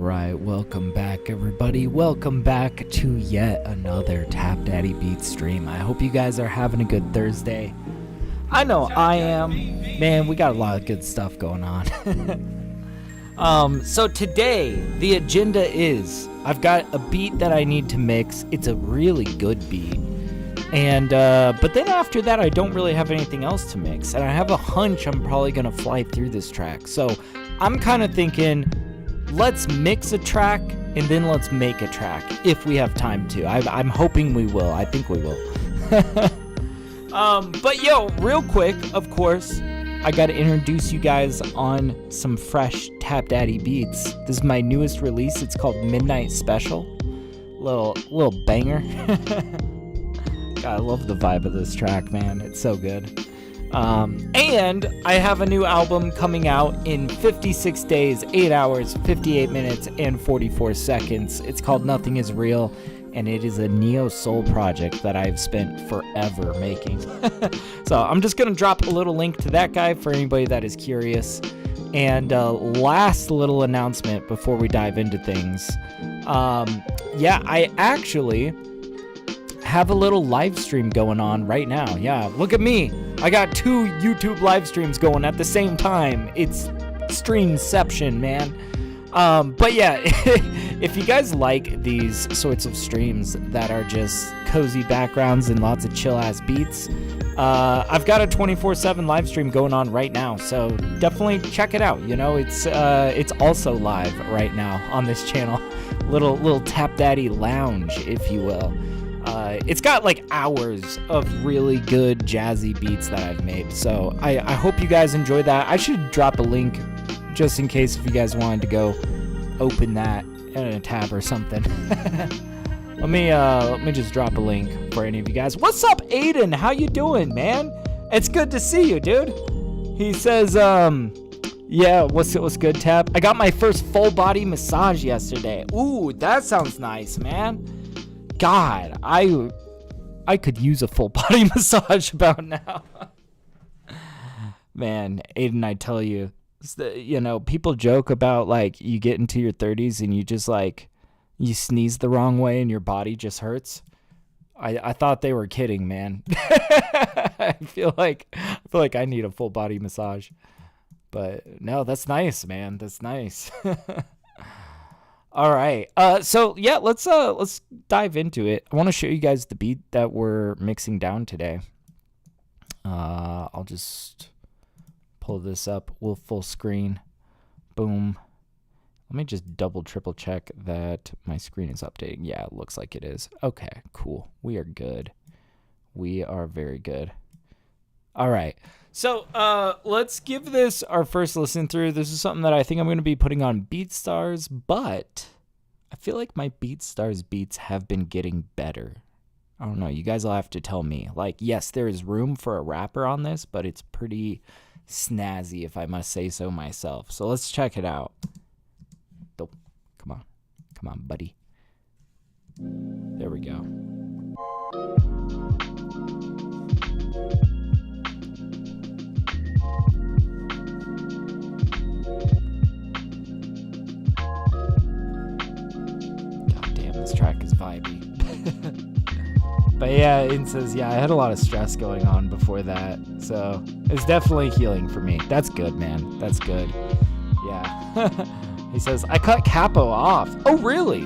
Alright, welcome back everybody. Welcome back to yet another TapDaddyBeats stream. I hope you guys are having a good Thursday. I know I am. Man, we got a lot of good stuff going on. So today, the agenda is, I've got a beat that I need to mix. It's a really good beat. And, but then after that, I don't really have anything else to mix. And I have a hunch I'm probably going to fly through this track. So I'm kind of thinking, let's mix a track and then let's make a track if we have time to. I'm hoping we will. I think we will. But yo, real quick, of course, I got to introduce you guys on some fresh TapDaddyBeats. This is my newest release. It's called Midnight Special. Little banger. God, I love the vibe of this track, man. It's so good. And I have a new album coming out in 56 days, 8 hours, 58 minutes, and 44 seconds. It's called Nothing Is Real, and it is a neo-soul project that I've spent forever making. So I'm just going to drop a little link to that guy for anybody that is curious. And last little announcement before we dive into things. Yeah, I actually have a little live stream going on right now. Yeah, look at me. I got 2 YouTube live streams going at the same time. It's streamception, man. But yeah, if you guys like these sorts of streams that are just cozy backgrounds and lots of chill ass beats, I've got a 24/7 live stream going on right now, so definitely check it out. You know, it's also live right now on this channel. Little Tap Daddy lounge, if you will. It's got like hours of really good jazzy beats that I've made, so I hope you guys enjoy that. I should drop a link just in case if you guys wanted to go open that in a tab or something. let me just drop a link for any of you guys. What's up, Aiden? How you doing, man? It's good to see you, dude. He says, yeah, what's good, Tap? I got my first full body massage yesterday. Ooh, that sounds nice, man. God, I could use a full body massage about now. Man, Aiden, I tell you, you know, people joke about like you get into your 30s and you just like you sneeze the wrong way and your body just hurts. I thought they were kidding, man. I feel like I need a full body massage. But no, that's nice, man. That's nice. All right. So yeah, let's dive into it. I want to show you guys the beat that we're mixing down today. I'll just pull this up. We'll full screen. Boom. Let me just triple check that my screen is updating. Yeah, it looks like it is. Okay, cool. We are good. We are very good. All right. So let's give this our first listen through. This is something that I think I'm going to be putting on BeatStars, but I feel like my BeatStars beats have been getting better. I don't know. You guys will have to tell me. Like, yes, there is room for a rapper on this, but it's pretty snazzy, if I must say so myself. So let's check it out. Come on, buddy. There we go. This track is vibey. But yeah, it says, yeah, I had a lot of stress going on before that, so it's definitely healing for me. That's good, man. That's good. Yeah. He says, I cut Capo off. Oh, really?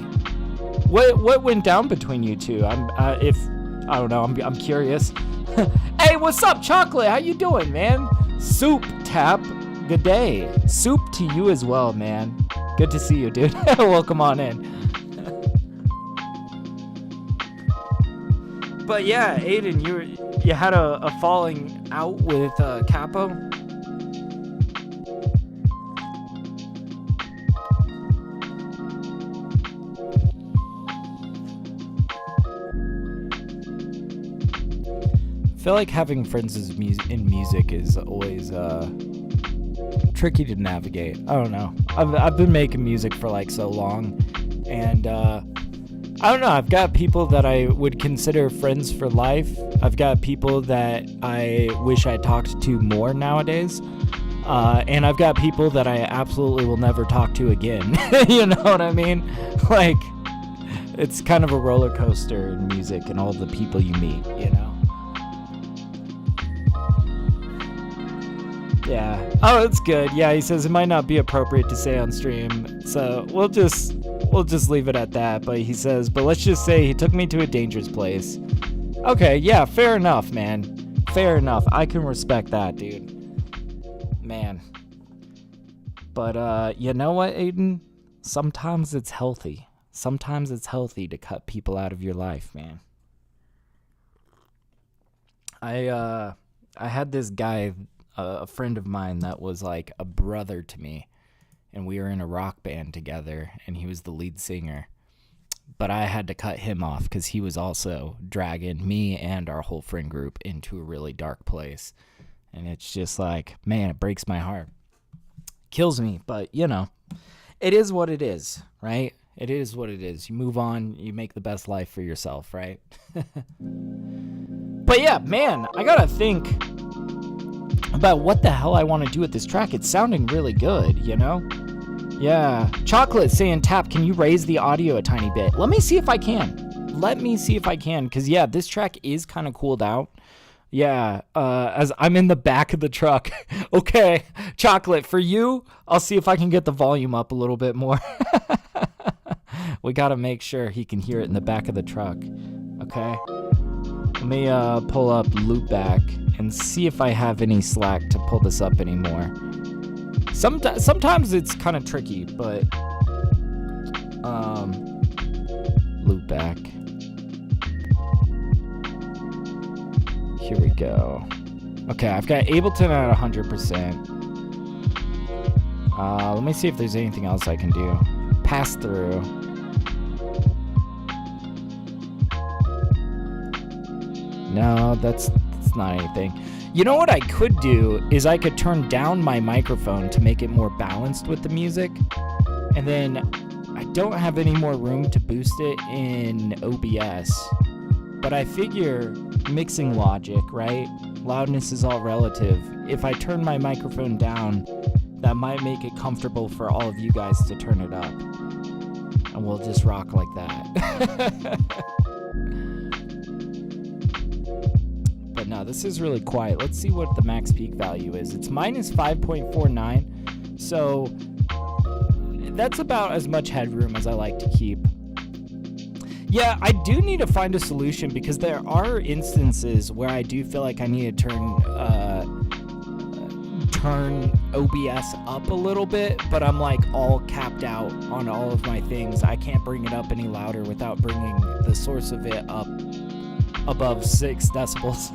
What went down between you two? I don't know. I'm curious. Hey, what's up, Chocolate? How you doing, man? Soup, Tap. Good day. Soup to you as well, man. Good to see you, dude. Welcome on in. But yeah, Aiden, you had a falling out with Capo. I feel like having friends in music is always tricky to navigate. I don't know. I've been making music for like so long, and I don't know. I've got people that I would consider friends for life. I've got people that I wish I talked to more nowadays. And I've got people that I absolutely will never talk to again. You know what I mean? Like, it's kind of a roller coaster in music and all the people you meet, you know? Yeah. Oh, it's good. Yeah, he says it might not be appropriate to say on stream, so we'll just leave it at that. But he says, but let's just say he took me to a dangerous place. Okay, yeah, fair enough, man. Fair enough. I can respect that, dude. Man. But you know what, Aiden? Sometimes it's healthy. Sometimes it's healthy to cut people out of your life, man. I had this guy, a friend of mine that was like a brother to me, and we were in a rock band together, and he was the lead singer. But I had to cut him off because he was also dragging me and our whole friend group into a really dark place. And it's just like, man, it breaks my heart. Kills me, but you know, it is what it is, right? It is what it is. You move on, you make the best life for yourself, right? But yeah, man, I gotta think about what the hell I want to do with this track. It's sounding really good, you know? Yeah. Chocolate saying, Tap, can you raise the audio a tiny bit? Let me see if I can. Because yeah, this track is kind of cooled out. Yeah, as I'm in the back of the truck. Okay, Chocolate, for you, I'll see if I can get the volume up a little bit more. We gotta make sure he can hear it in the back of the truck. Okay, let me pull up Loopback and see if I have any slack to pull this up anymore. Sometimes it's kind of tricky, but Loopback. Here we go. Okay, I've got Ableton at 100%. Let me see if there's anything else I can do. Pass through. No, that's not anything. You know what I could do is I could turn down my microphone to make it more balanced with the music. And then I don't have any more room to boost it in OBS. But I figure mixing logic, right? Loudness is all relative. If I turn my microphone down, that might make it comfortable for all of you guys to turn it up. And we'll just rock like that. But no, this is really quiet. Let's see what the max peak value is. It's minus 5.49. So that's about as much headroom as I like to keep. Yeah, I do need to find a solution because there are instances where I do feel like I need to turn OBS up a little bit, but I'm like all capped out on all of my things. I can't bring it up any louder without bringing the source of it up above 6 decibels.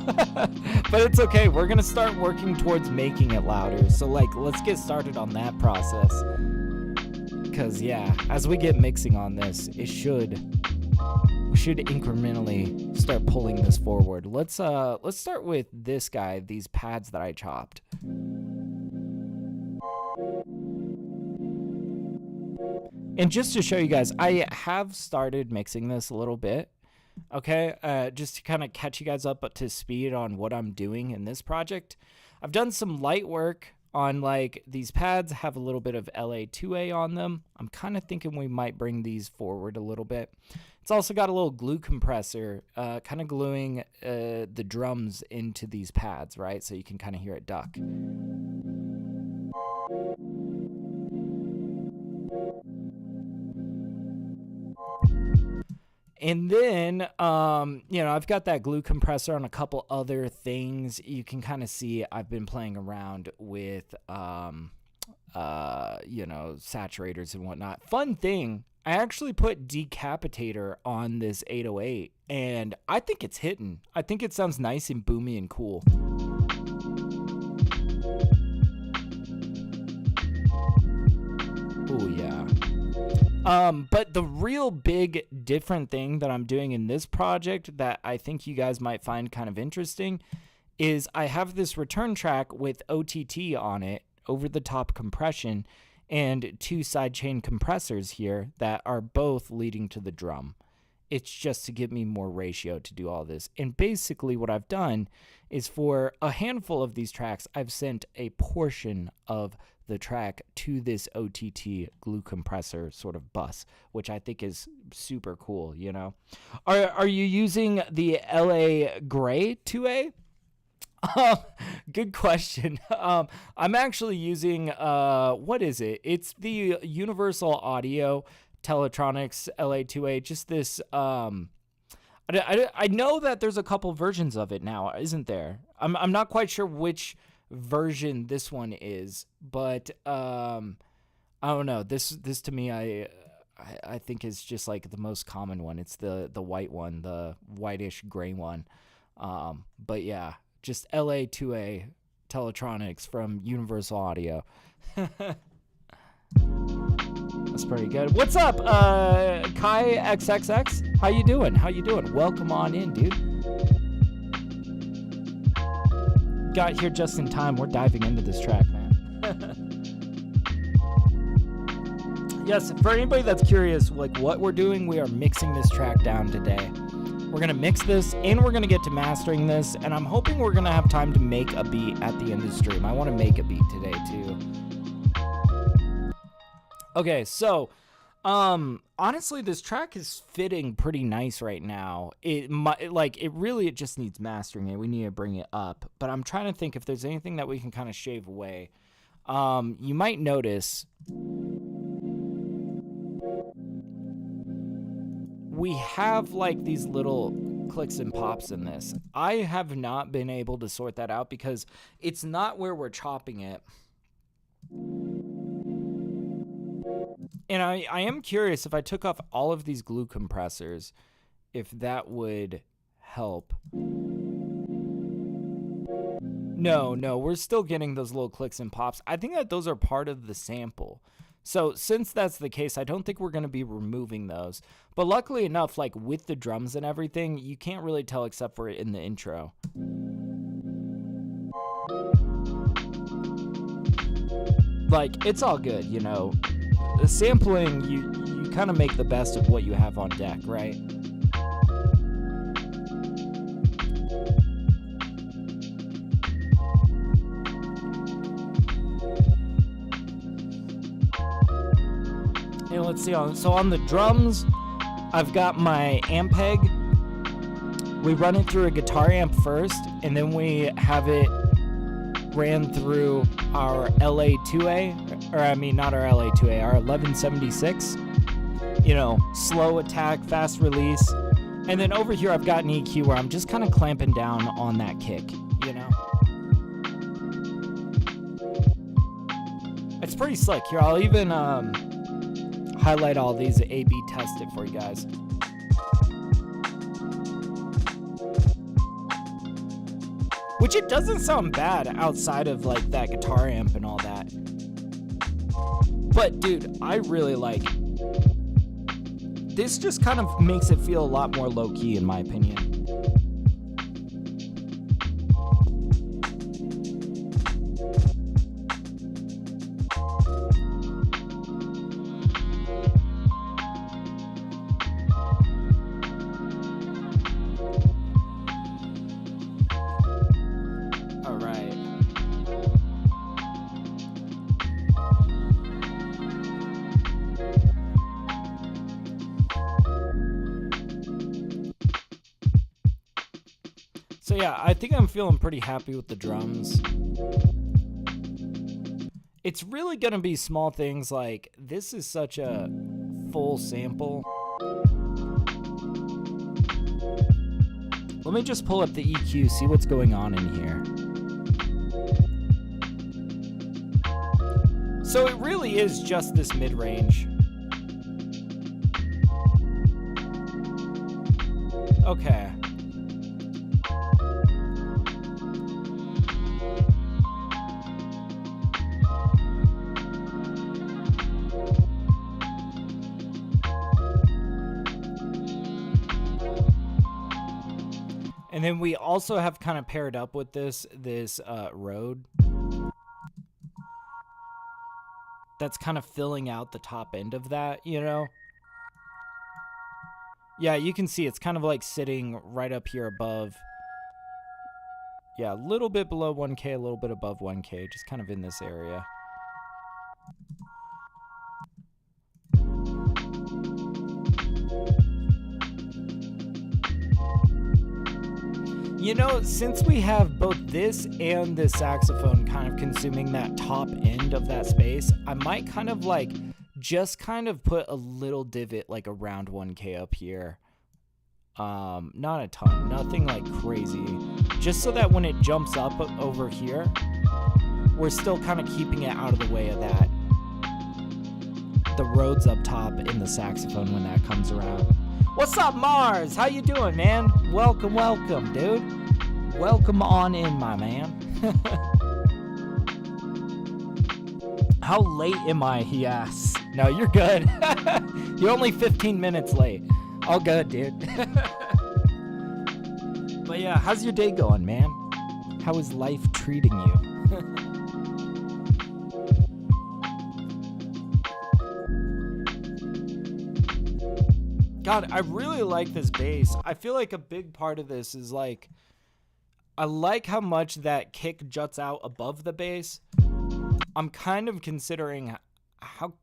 But it's okay. We're going to start working towards making it louder. So like, let's get started on that process. Because yeah, as we get mixing on this, we should incrementally start pulling this forward. Let's start with this guy, these pads that I chopped. And just to show you guys, I have started mixing this a little bit. Okay, just to kind of catch you guys up to speed on what I'm doing in this project. I've done some light work on like these pads, have a little bit of LA2A on them. I'm kind of thinking we might bring these forward a little bit. It's also got a little glue compressor, kind of gluing the drums into these pads, right? So you can kind of hear it duck. And then, I've got that glue compressor on a couple other things. You can kind of see I've been playing around with, saturators and whatnot. Fun thing, I actually put Decapitator on this 808, and I think it's hitting. I think it sounds nice and boomy and cool. Oh, yeah. But the real big different thing that I'm doing in this project that I think you guys might find kind of interesting is I have this return track with OTT on it, over the top compression, and 2 sidechain compressors here that are both leading to the drum. It's just to give me more ratio to do all this. And basically what I've done is for a handful of these tracks, I've sent a portion of the track to this OTT glue compressor sort of bus, which I think is super cool, you know? Are you using the LA Gray 2A? Good question. I'm actually using, what is it? It's the Universal Audio Teletronics LA2A. Just this, I know that there's a couple versions of it now, isn't there? I'm not quite sure which version this one is, but I don't know. This to me, I think is just like the most common one. It's the white one, the whitish gray one. But yeah, just LA2A Teletronics from Universal Audio. That's pretty good. What's up, Kai XXX? How you doing? Welcome on in, dude. Got here just in time. We're diving into this track, man. Yes, for anybody that's curious, like what we're doing, we are mixing this track down today. We're gonna mix this, and we're gonna get to mastering this, and I'm hoping we're gonna have time to make a beat at the end of the stream. I want to make a beat today too. Okay, so honestly, this track is fitting pretty nice right now. It just needs mastering. We need to bring it up, but I'm trying to think if there's anything that we can kind of shave away. You might notice we have like these little clicks and pops in this. I have not been able to sort that out because it's not where we're chopping it. And I am curious if I took off all of these glue compressors, if that would help. No, we're still getting those little clicks and pops. I think that those are part of the sample. So since that's the case, I don't think we're going to be removing those. But luckily enough, like with the drums and everything, you can't really tell except for in the intro. Like, it's all good, you know. The sampling, you kind of make the best of what you have on deck, right? And let's see, so on the drums, I've got my amp peg. We run it through a guitar amp first, and then we have it ran through our LA2A, or I mean not our LA2A, our 1176, you know, slow attack, fast release. And then over here I've got an EQ where I'm just kind of clamping down on that kick, you know. It's pretty slick. Here, I'll even highlight all these, A/B test it for you guys. Which it doesn't sound bad outside of like that guitar amp and all that. But dude, I really like this. Just kind of makes it feel a lot more low-key in my opinion. So yeah, I think I'm feeling pretty happy with the drums. It's really gonna be small things like this is such a full sample. Let me just pull up the EQ, see what's going on in here. So it really is just this mid-range. Okay. And then we also have kind of paired up with this Rode that's kind of filling out the top end of that, you know? Yeah, you can see it's kind of like sitting right up here above. Yeah, a little bit below 1K, a little bit above 1K, just kind of in this area. You know, since we have both this and this saxophone kind of consuming that top end of that space, I might kind of like just kind of put a little divot like around 1K up here. Not a ton, nothing like crazy, just so that when it jumps up over here, we're still kind of keeping it out of the way of that, the Rhodes up top in the saxophone when that comes around. What's up, Mars? How you doing, man? Welcome, welcome, dude. Welcome on in, my man. How late am I, he asks. No, you're good. You're only 15 minutes late. All good, dude. But yeah, how's your day going, man? How is life treating you? God, I really like this bass. I feel like a big part of this is like, I like how much that kick juts out above the bass. I'm kind of considering how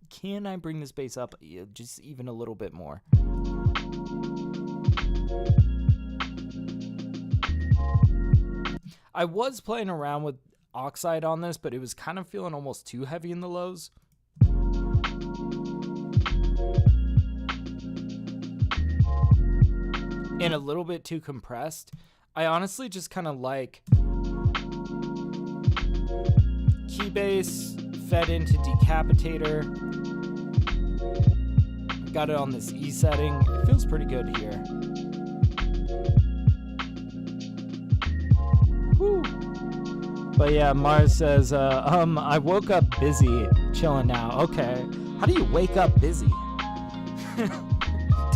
can I bring this bass up just even a little bit more. I was playing around with oxide on this, but it was kind of feeling almost too heavy in the lows. And a little bit too compressed. I honestly just kind of like Keybase fed into Decapitator. Got it on this E setting. It feels pretty good here. Whew. But yeah, Mars says, I woke up busy, chilling now. Okay. How do you wake up busy?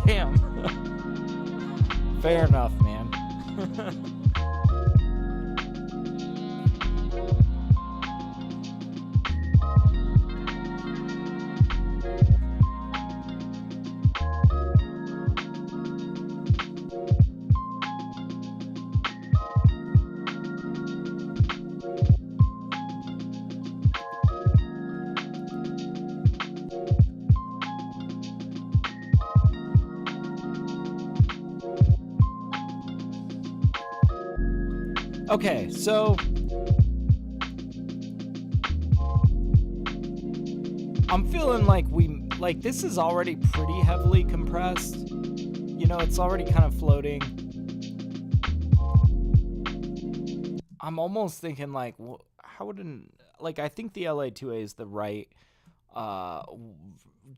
Damn. Fair enough, man. Okay, so I'm feeling like this is already pretty heavily compressed. You know, it's already kind of floating. I'm almost thinking like, how would I think the LA2A is the right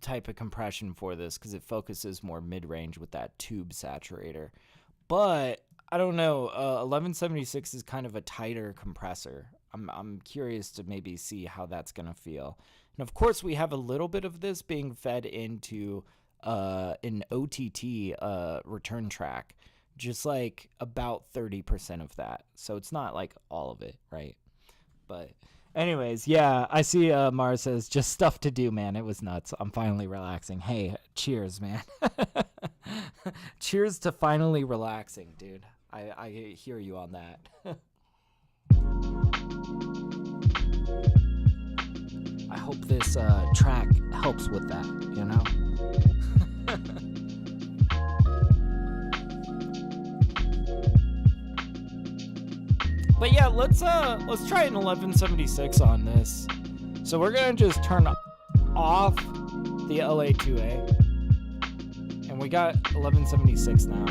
type of compression for this because it focuses more mid-range with that tube saturator. But I don't know. 1176 is kind of a tighter compressor. I'm curious to maybe see how that's gonna feel. And of course, we have a little bit of this being fed into an OTT return track, just like about 30% of that. So it's not like all of it, right? But anyways, yeah, I see Mars says, just stuff to do, man. It was nuts. I'm finally relaxing. Hey, cheers, man. Cheers to finally relaxing, dude. I hear you on that. I hope this track helps with that, you know? But yeah, let's try an 1176 on this. So we're gonna just turn off the LA2A, and we got 1176 now.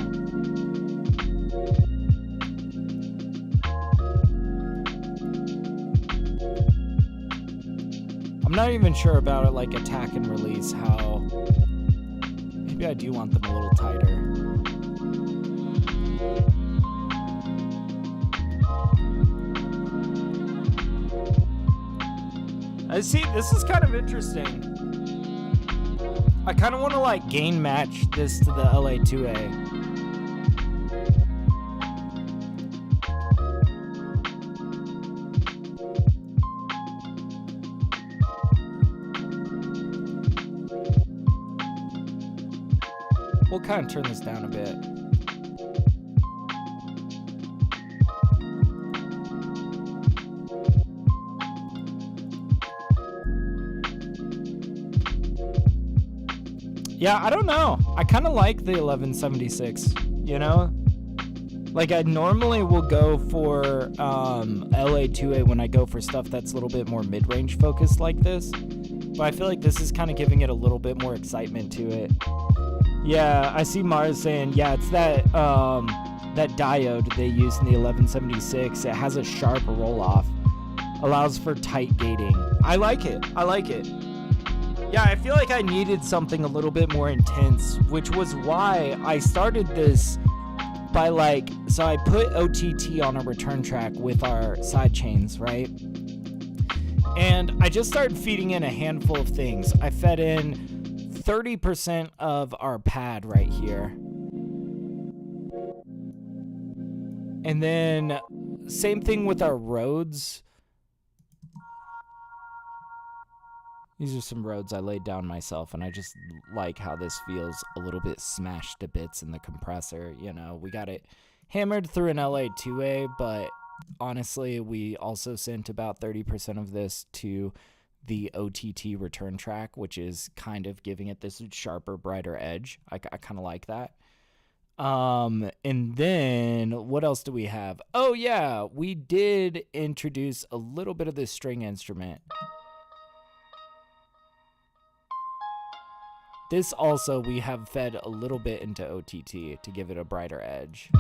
I'm not even sure about it, like attack and release, how maybe I do want them a little tighter. I see, this is kind of interesting. I kind of want to like gain match this to the LA2A. We'll kind of turn this down a bit. Yeah, I don't know. I kind of like the 1176, you know? Like, I normally will go for LA2A when I go for stuff that's a little bit more mid-range focused like this. But I feel like this is kind of giving it a little bit more excitement to it. Yeah, I see Mars saying, yeah, it's that diode they use in the 1176. It has a sharp roll-off. Allows for tight gating. I like it. I like it. Yeah, I feel like I needed something a little bit more intense, which was why I started this by so I put OTT on a return track with our side chains, right? And I just started feeding in a handful of things. I fed in 30% of our pad right here. And then same thing with our roads. These are some roads I laid down myself, and I just like how this feels a little bit smashed to bits in the compressor. You know, we got it hammered through an LA2A, but honestly, we also sent about 30% of this to the OTT return track, which is kind of giving it this sharper, brighter edge. I kind of like that. And then what else do we have? Oh yeah, we did introduce a little bit of this string instrument. This also we have fed a little bit into OTT to give it a brighter edge.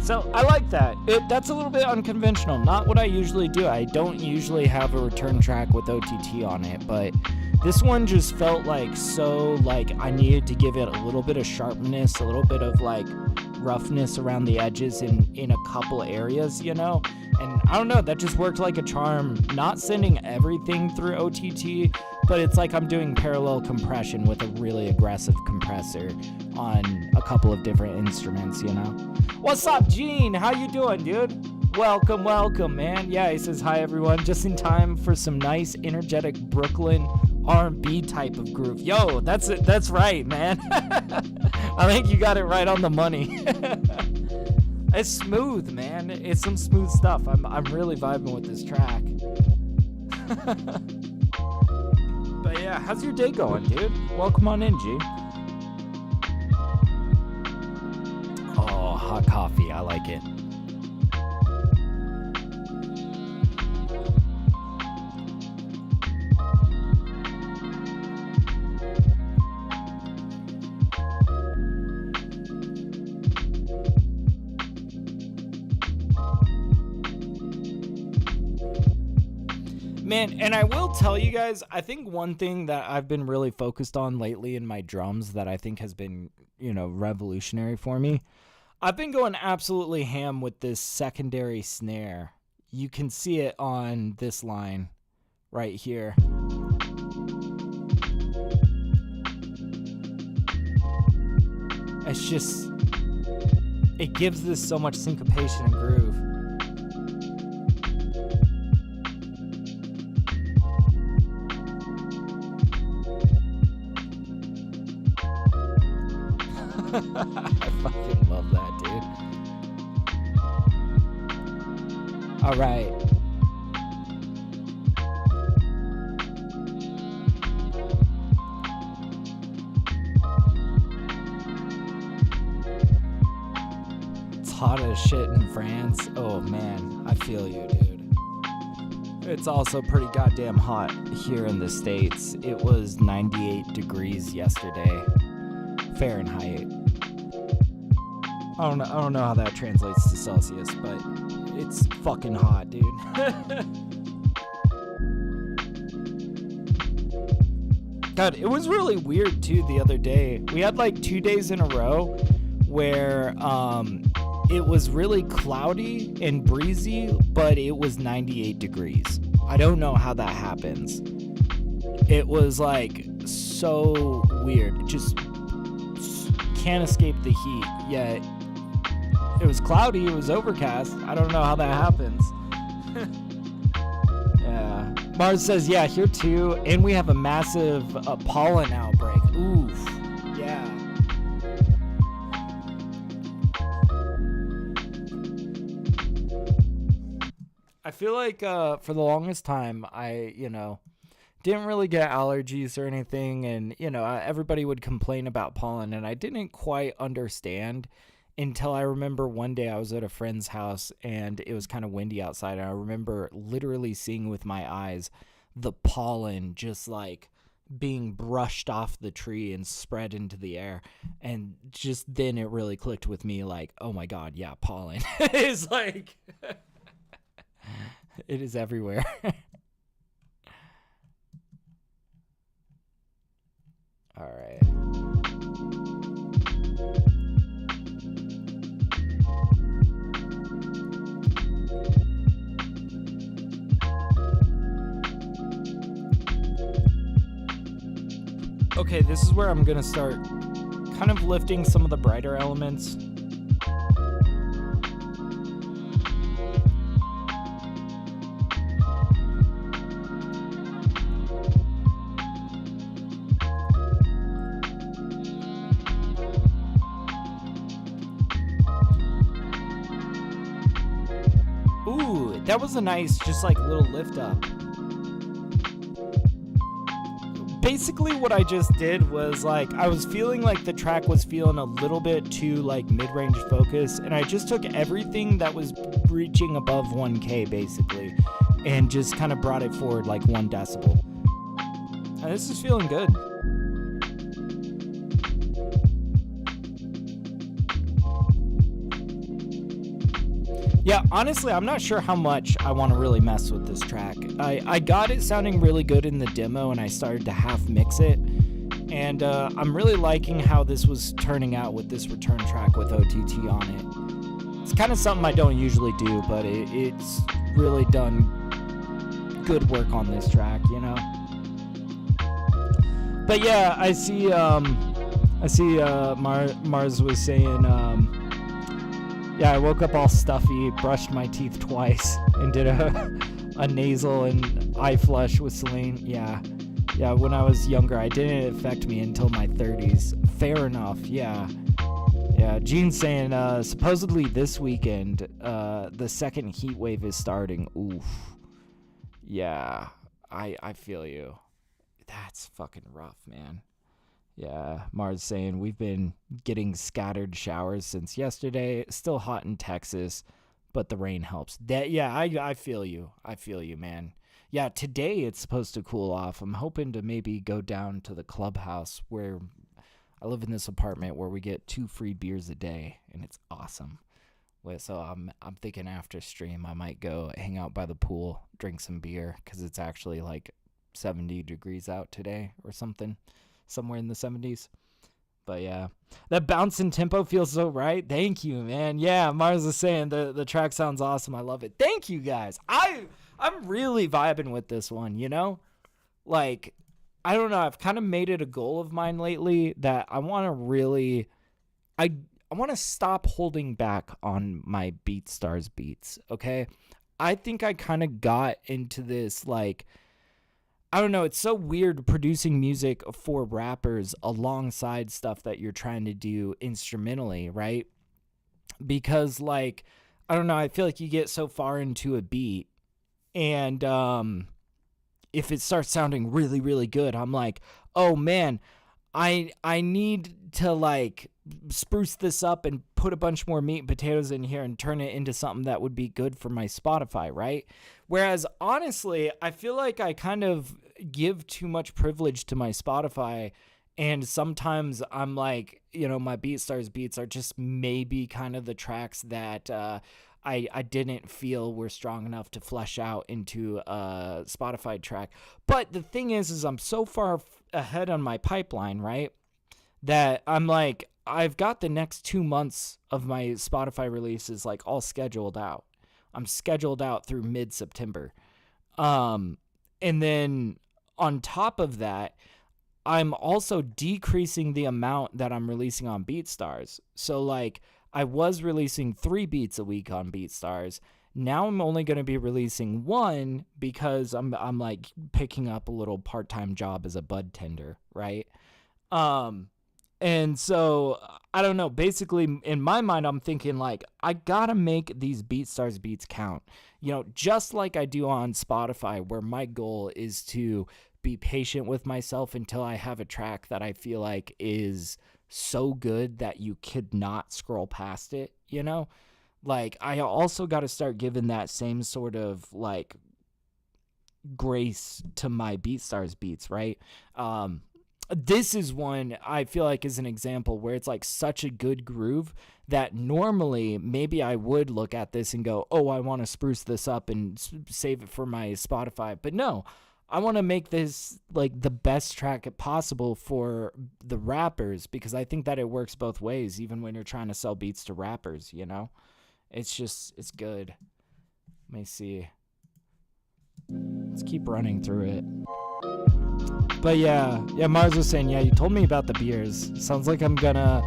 So I like that. That's a little bit unconventional. Not what I usually do. I don't usually have a return track with OTT on it, but this one just felt like I needed to give it a little bit of sharpness, a little bit of roughness around the edges in a couple areas, you know? And I don't know, that just worked like a charm. Not sending everything through OTT, but it's like I'm doing parallel compression with a really aggressive compressor on a couple of different instruments, you know? What's up, Gene? How you doing, dude? Welcome, man. Yeah, he says hi, everyone. Just in time for some nice, energetic Brooklyn R&B type of groove. Yo, that's it. That's right, man. I think you got it right on the money. It's smooth, man. It's some smooth stuff. I'm really vibing with this track. But yeah, how's your day going, dude? Welcome on in, G. Oh, hot coffee. I like it. Man, and I will tell you guys, I think one thing that I've been really focused on lately in my drums that I think has been, revolutionary for me, I've been going absolutely ham with this secondary snare. You can see it on this line right here. It's just, it gives this so much syncopation and groove. I fucking love that, dude. All right. It's hot as shit in France. Oh man, I feel you, dude. It's also pretty goddamn hot here in the States. It was 98 degrees yesterday, Fahrenheit. I don't know how that translates to Celsius, but it's fucking hot, dude. God, it was really weird too the other day. We had 2 days in a row where it was really cloudy and breezy, but it was 98 degrees. I don't know how that happens. It was so weird. It just can't escape the heat. Yet it was cloudy, it was overcast. I don't know how that happens. Yeah. Mars says, yeah, here too. And we have a massive pollen outbreak. Oof. Yeah. I feel like for the longest time, I didn't really get allergies or anything. And, everybody would complain about pollen. And I didn't quite understand until I remember one day I was at a friend's house and it was kind of windy outside. And I remember literally seeing with my eyes the pollen just like being brushed off the tree and spread into the air. And just then it really clicked with me like, oh my God, yeah, pollen is like, it is everywhere. All right. Okay, this is where I'm going to start kind of lifting some of the brighter elements. Ooh, that was a nice, just like little lift up. Basically what I just did was like I was feeling like the track was feeling a little bit too like mid-range focus, and I just took everything that was reaching above 1K basically and just kind of brought it forward like 1 decibel. And this is feeling good. Yeah, honestly, I'm not sure how much I want to really mess with this track. I got it sounding really good in the demo, and I started to half mix it. And I'm really liking how this was turning out with this return track with OTT on it. It's kind of something I don't usually do, but it's really done good work on this track, But yeah, I see Mars was saying, yeah, I woke up all stuffy, brushed my teeth twice, and did a nasal and eye flush with Celine. Yeah, when I was younger, it didn't affect me until my 30s. Fair enough, yeah. Gene's saying, supposedly this weekend, the second heat wave is starting. Oof. Yeah, I feel you. That's fucking rough, man. Yeah, Mars saying we've been getting scattered showers since yesterday. Still hot in Texas, but the rain helps. I feel you. I feel you, man. Yeah, today it's supposed to cool off. I'm hoping to maybe go down to the clubhouse where I live in this apartment where we get 2 free beers a day, and it's awesome. So I'm thinking after stream I might go hang out by the pool, drink some beer, because it's actually like 70 degrees out today or something. Somewhere in the 70s. But yeah, that bounce and tempo feels so right. Thank you, man. Yeah, Mars is saying the track sounds awesome. I love it. Thank you, guys. I'm really vibing with this one, Like, I don't know. I've kind of made it a goal of mine lately that I want to really... I want to stop holding back on my BeatStars beats, okay? I think I kind of got into this, like... I don't know, it's so weird producing music for rappers alongside stuff that you're trying to do instrumentally, right? Because, like, I don't know, I feel like you get so far into a beat, and if it starts sounding really, really good, I'm like, oh man, I need to, like, spruce this up and put a bunch more meat and potatoes in here and turn it into something that would be good for my Spotify, right? Whereas, honestly, I feel like I kind of give too much privilege to my Spotify, and sometimes I'm like, my BeatStars beats are just maybe kind of the tracks that I didn't feel were strong enough to flesh out into a Spotify track. But the thing is I'm so far ahead on my pipeline, right, that I'm like, I've got the next 2 months of my Spotify releases like all scheduled out. I'm scheduled out through mid-September. And then on top of that, I'm also decreasing the amount that I'm releasing on BeatStars. So, like, I was releasing 3 beats a week on BeatStars. Now I'm only going to be releasing one because I'm like picking up a little part-time job as a bud tender, right? And so I don't know, basically in my mind I'm thinking like I got to make these BeatStars beats count. Just like I do on Spotify, where my goal is to be patient with myself until I have a track that I feel like is so good that you could not scroll past it, Like, I also got to start giving that same sort of, like, grace to my BeatStars beats, right? This is one I feel like is an example where it's, like, such a good groove that normally maybe I would look at this and go, oh, I want to spruce this up and save it for my Spotify. But no, I want to make this, like, the best track possible for the rappers, because I think that it works both ways, even when you're trying to sell beats to rappers, It's good. Let me see. Let's keep running through it. But yeah, Mars was saying, yeah, you told me about the beers. Sounds like I'm gonna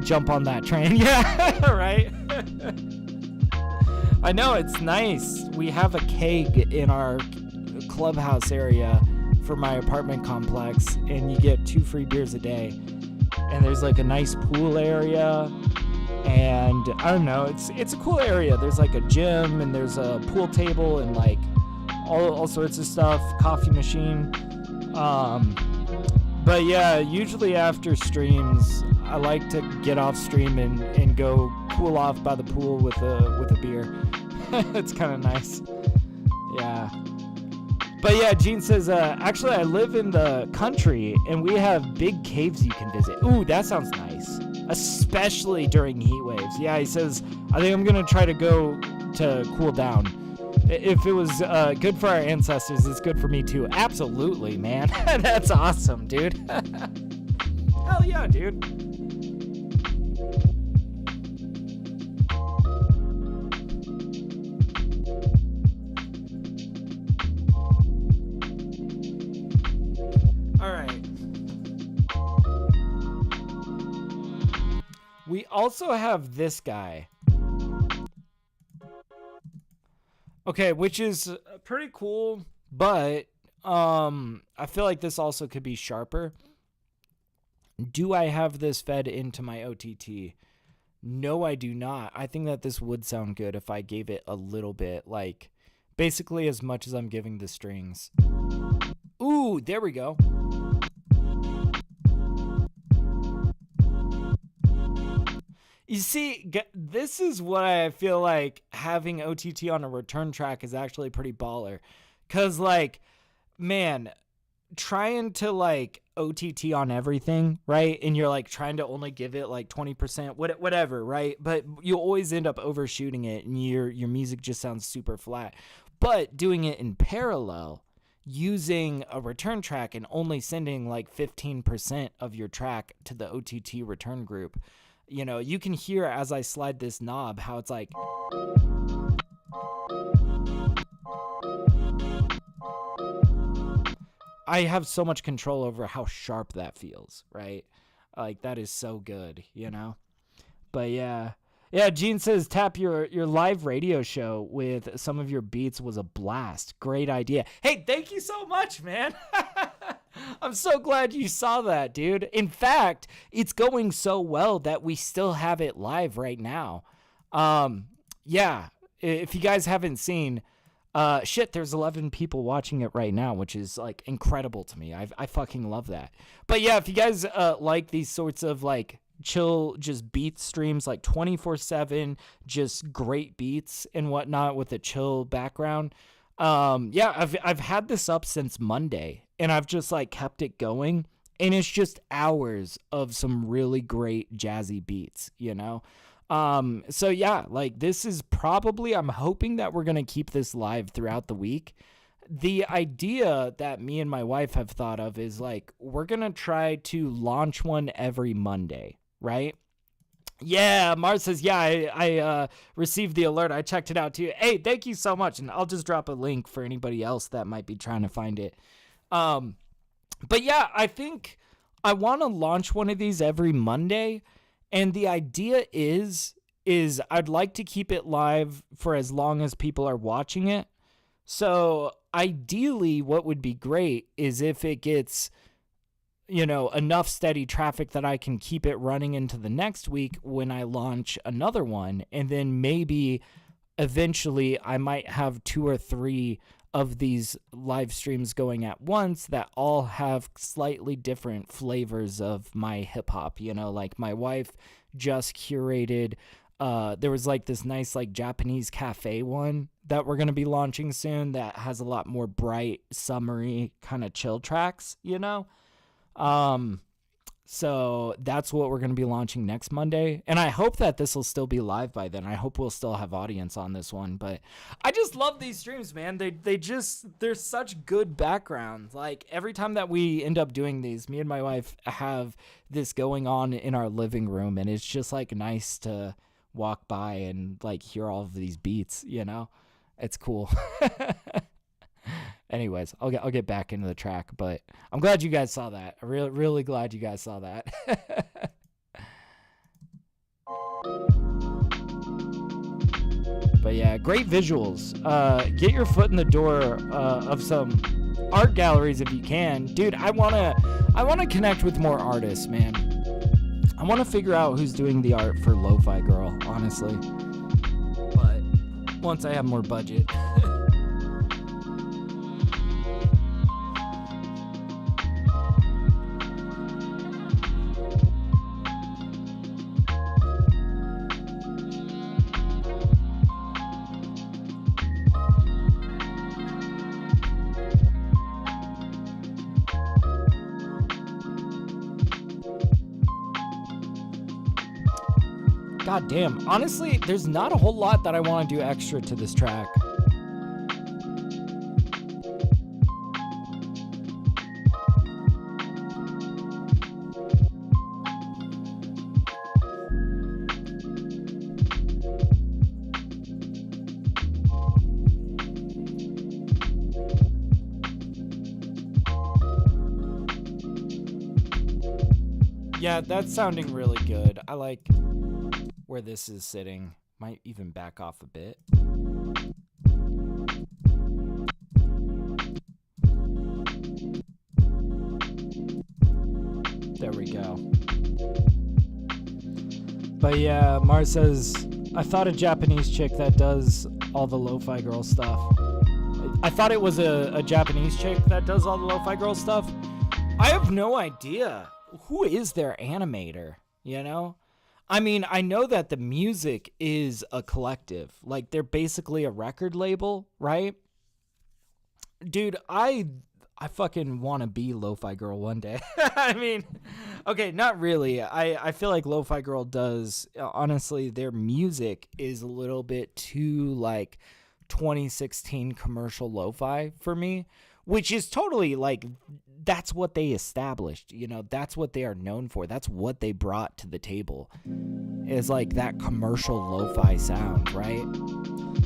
jump on that train. Yeah, right? I know, it's nice. We have a keg in our clubhouse area for my apartment complex, and you get 2 free beers a day. And there's like a nice pool area. And I don't know, it's a cool area. There's like a gym, and there's a pool table, and like all sorts of stuff, coffee machine. But yeah, usually after streams, I like to get off stream and go cool off by the pool with a beer. It's kind of nice. Yeah. But yeah, Gene says, actually I live in the country and we have big caves you can visit. Ooh, that sounds nice. Especially during heat waves. Yeah, he says, I think I'm going to try to go to cool down. If it was good for our ancestors, it's good for me too. Absolutely, man. That's awesome, dude. Hell yeah, dude. All right. We also have this guy. Okay, which is pretty cool, but I feel like this also could be sharper. Do I have this fed into my OTT? No, I do not. I think that this would sound good if I gave it a little bit, like basically as much as I'm giving the strings. Ooh, there we go. You see, this is what I feel like having OTT on a return track is actually pretty baller. Because, like, man, trying to, like, OTT on everything, right? And you're, like, trying to only give it, like, 20%, whatever, right? But you always end up overshooting it, and your music just sounds super flat. But doing it in parallel, using a return track and only sending, like, 15% of your track to the OTT return group, you can hear as I slide this knob how it's like. I have so much control over how sharp that feels, right? Like, that is so good, But yeah. Yeah, Gene says, Tap, your live radio show with some of your beats was a blast. Great idea. Hey, thank you so much, man. I'm so glad you saw that, dude. In fact, it's going so well that we still have it live right now. Yeah, if you guys haven't seen, there's 11 people watching it right now, which is like incredible to me. I fucking love that. But yeah, if you guys like these sorts of like chill, just beat streams, like 24/7, just great beats and whatnot with a chill background. Yeah, I've had this up since Monday, and I've just like kept it going, and it's just hours of some really great jazzy beats, So yeah, like this is probably, I'm hoping that we're gonna keep this live throughout the week. The idea that me and my wife have thought of is like, we're gonna try to launch one every Monday, right? Yeah, Mars says, yeah, I received the alert. I checked it out too. Hey, thank you so much. And I'll just drop a link for anybody else that might be trying to find it. But yeah, I think I want to launch one of these every Monday. And the idea is is I'd like to keep it live for as long as people are watching it. So ideally, what would be great is if it gets, enough steady traffic that I can keep it running into the next week when I launch another one. And then maybe eventually I might have 2 or 3 of these live streams going at once that all have slightly different flavors of my hip hop. Like my wife just curated, there was like this nice like Japanese cafe one that we're going to be launching soon that has a lot more bright, summery kind of chill tracks, So that's what we're going to be launching next Monday. And I hope that this will still be live by then. I hope we'll still have audience on this one. But I just love these streams, man. They're such good backgrounds. Like every time that we end up doing these, me and my wife have this going on in our living room. And it's just like nice to walk by and like hear all of these beats, It's cool. Anyways, I'll get back into the track, but I'm glad you guys saw that. I'm really glad you guys saw that. But yeah, great visuals. Get your foot in the door of some art galleries if you can, dude. I wanna connect with more artists, man. I wanna figure out who's doing the art for Lo-Fi Girl, honestly. But once I have more budget. God damn. Honestly, there's not a whole lot that I want to do extra to this track. Yeah, that's sounding really good. I like where this is sitting. Might even back off a bit. There we go. But yeah, Mars says, I thought a Japanese chick that does all the Lo-Fi Girl stuff. I thought it was a Japanese chick that does all the Lo-Fi Girl stuff. I have no idea. Who is their animator, I mean, I know that the music is a collective. Like, they're basically a record label, right? Dude, I fucking want to be Lo-Fi Girl one day. I mean, okay, not really. I feel like Lo-Fi Girl does, honestly, their music is a little bit too, like, 2016 commercial lo-fi for me, which is totally, like, that's what they established, that's what they are known for. That's what they brought to the table, is like that commercial lo-fi sound, right?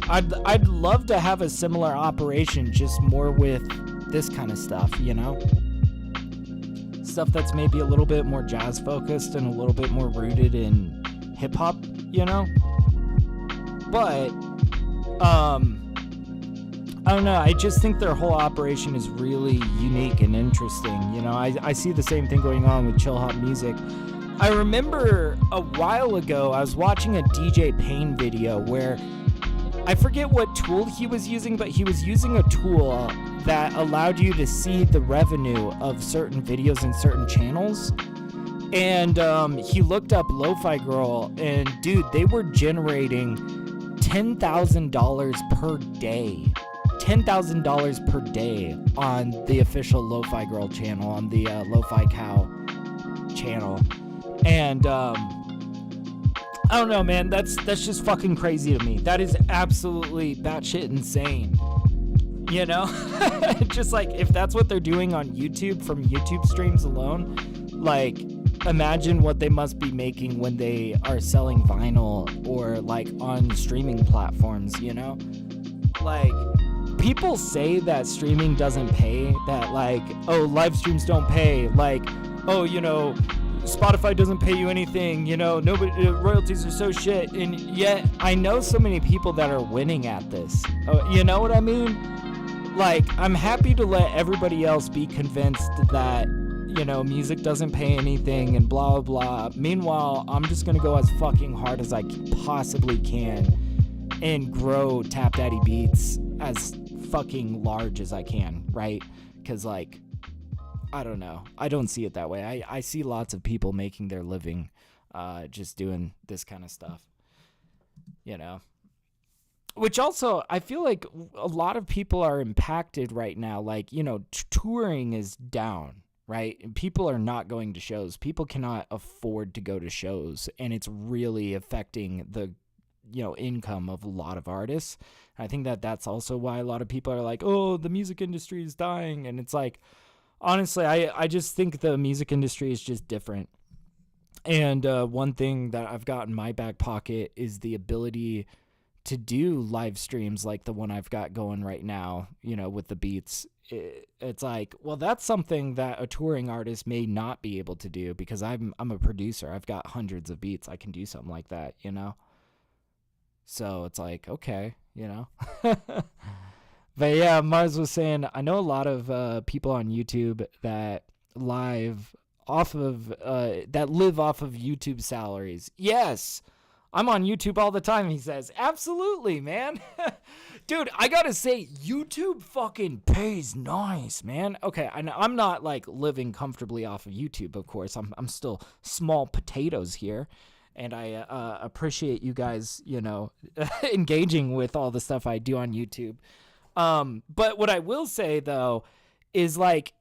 I'd love to have a similar operation, just more with this kind of stuff, stuff that's maybe a little bit more jazz focused and a little bit more rooted in hip hop, but I don't know. I just think their whole operation is really unique and interesting. I see the same thing going on with chill hop music. I remember a while ago, I was watching a DJ Payne video where I forget what tool he was using, but he was using a tool that allowed you to see the revenue of certain videos in certain channels. And he looked up Lo-Fi Girl, and dude, they were generating $10,000 per day. $10,000 per day on the official Lo-Fi Girl channel, on the Lo-Fi Cow channel. And I don't know, man, that's just fucking crazy to me. That is absolutely batshit insane. Just like, if that's what they're doing on YouTube from YouTube streams alone, like, imagine what they must be making when they are selling vinyl or like on streaming platforms, like, people say that streaming doesn't pay, that like, oh, live streams don't pay, like, oh, Spotify doesn't pay you anything, you know, nobody, royalties are so shit, and yet I know so many people that are winning at this. You know what I mean? Like, I'm happy to let everybody else be convinced that, you know, music doesn't pay anything and blah, blah, blah. Meanwhile, I'm just gonna go as fucking hard as I possibly can and grow TapDaddyBeats as fucking large as I can, right? Because, like, I don't know. I don't see it that way. I see lots of people making their living just doing this kind of stuff, you know. Which also, I feel like a lot of people are impacted right now. Like, you know, touring is down, right? And people are not going to shows. People cannot afford to go to shows. And it's really affecting the, you know, income of a lot of artists. I think that that's also why a lot of people are like, oh, the music industry is dying. And it's like, honestly, I just think the music industry is just different. And one thing that I've got in my back pocket is the ability to do live streams like the one I've got going right now, you know, with the beats. It's like, well, that's something that a touring artist may not be able to do because I'm a producer. I've got hundreds of beats. I can do something like that, you know? So it's like, okay, you know? But yeah, Mars was saying, I know a lot of people on YouTube that live off of, that live off of YouTube salaries. Yes, I'm on YouTube all the time, he says. Absolutely, man. Dude, I gotta say, YouTube fucking pays nice, man. Okay, I'm not like living comfortably off of YouTube, of course. I'm still small potatoes here. And I appreciate you guys, you know, engaging with all the stuff I do on YouTube. But what I will say though is like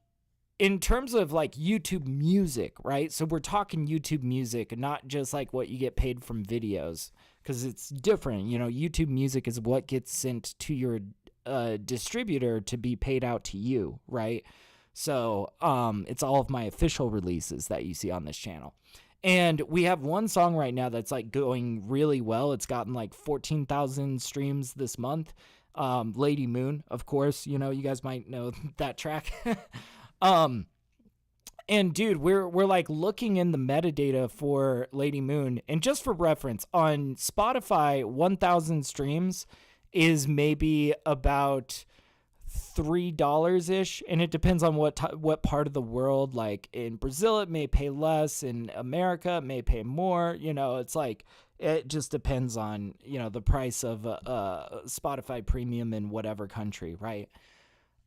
in terms of like YouTube music, right? So we're talking YouTube music, not just like what you get paid from videos, because it's different. You know, YouTube music is what gets sent to your distributor to be paid out to you, right? So it's all of my official releases that you see on this channel. And we have one song right now that's like going really well. It's gotten like 14,000 streams this month. Lady Moon, of course, you know, you guys might know that track. And dude, we're like looking in the metadata for Lady Moon, and just for reference, on Spotify, 1,000 streams is maybe about $3-ish, and it depends on what part of the world. Like in Brazil, it may pay less. In America, it may pay more. You know, it's like, it just depends on, you know, the price of Spotify Premium in whatever country, right?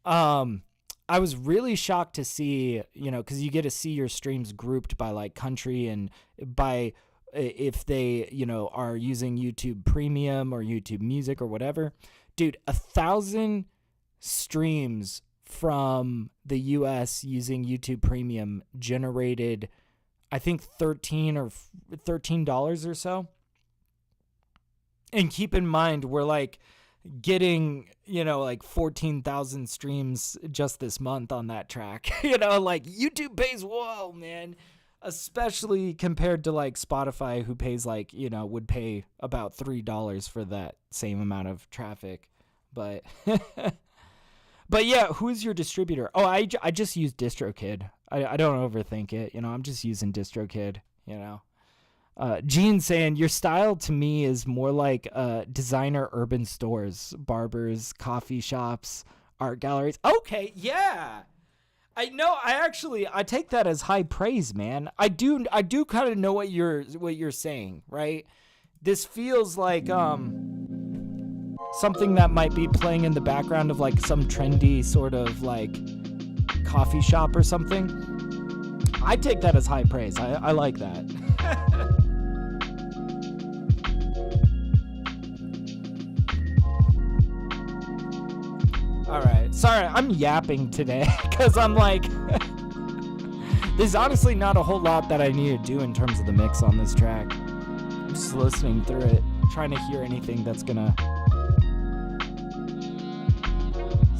I was really shocked to see, you know, because you get to see your streams grouped by like country and by if they, you know, are using YouTube Premium or YouTube Music or whatever. Dude, 1,000 streams from the US using YouTube Premium generated, I think, $13 or so. And keep in mind, we're like getting, you know, like 14,000 streams just this month on that track. You know, like YouTube pays well, man. Especially compared to like Spotify, who pays like, you know, would pay about $3 for that same amount of traffic. But but yeah, who's your distributor? Oh, I just use DistroKid. I don't overthink it. You know, I'm just using DistroKid, you know. Gene saying, your style to me is more like designer urban stores, barbers, coffee shops, art galleries. Okay, yeah. I know. I take that as high praise, man. I do kind of know what you're saying, right? This feels like something that might be playing in the background of like some trendy sort of like coffee shop or something. I take that as high praise. I like that. All right. Sorry, I'm yapping today because I'm like, there's honestly not a whole lot that I need to do in terms of the mix on this track. I'm just listening through it, trying to hear anything that's gonna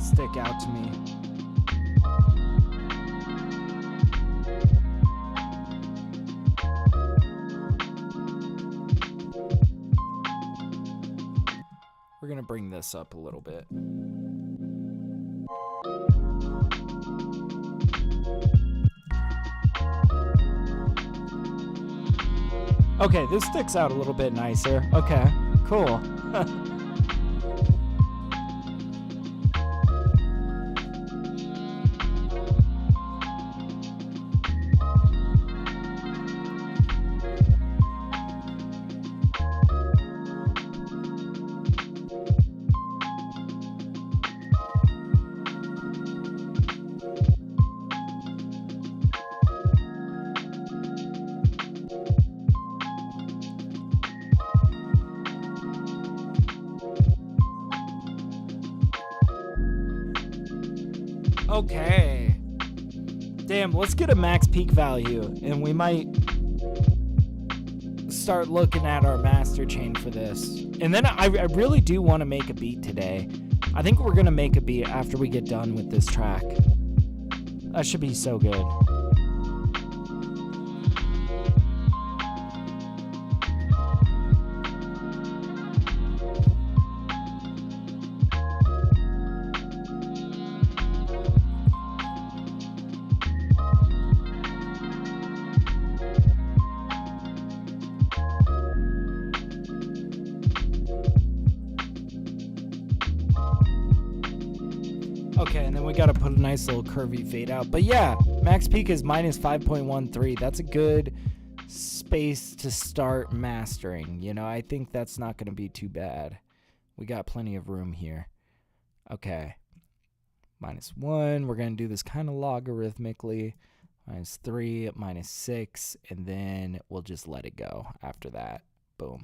stick out to me. We're gonna bring this up a little bit. Okay, this sticks out a little bit nicer. Okay, cool. Okay. Damn, let's get a max peak value, and we might start looking at our master chain for this. And then I really do want to make a beat today. I think we're going to make a beat after we get done with this track. That should be so good. Okay, and then we gotta put a nice little curvy fade out. But yeah, max peak is minus 5.13. That's a good space to start mastering. You know, I think that's not gonna be too bad. We got plenty of room here. Okay. -1. We're gonna do this kind of logarithmically. -3, -6, and then we'll just let it go after that. Boom.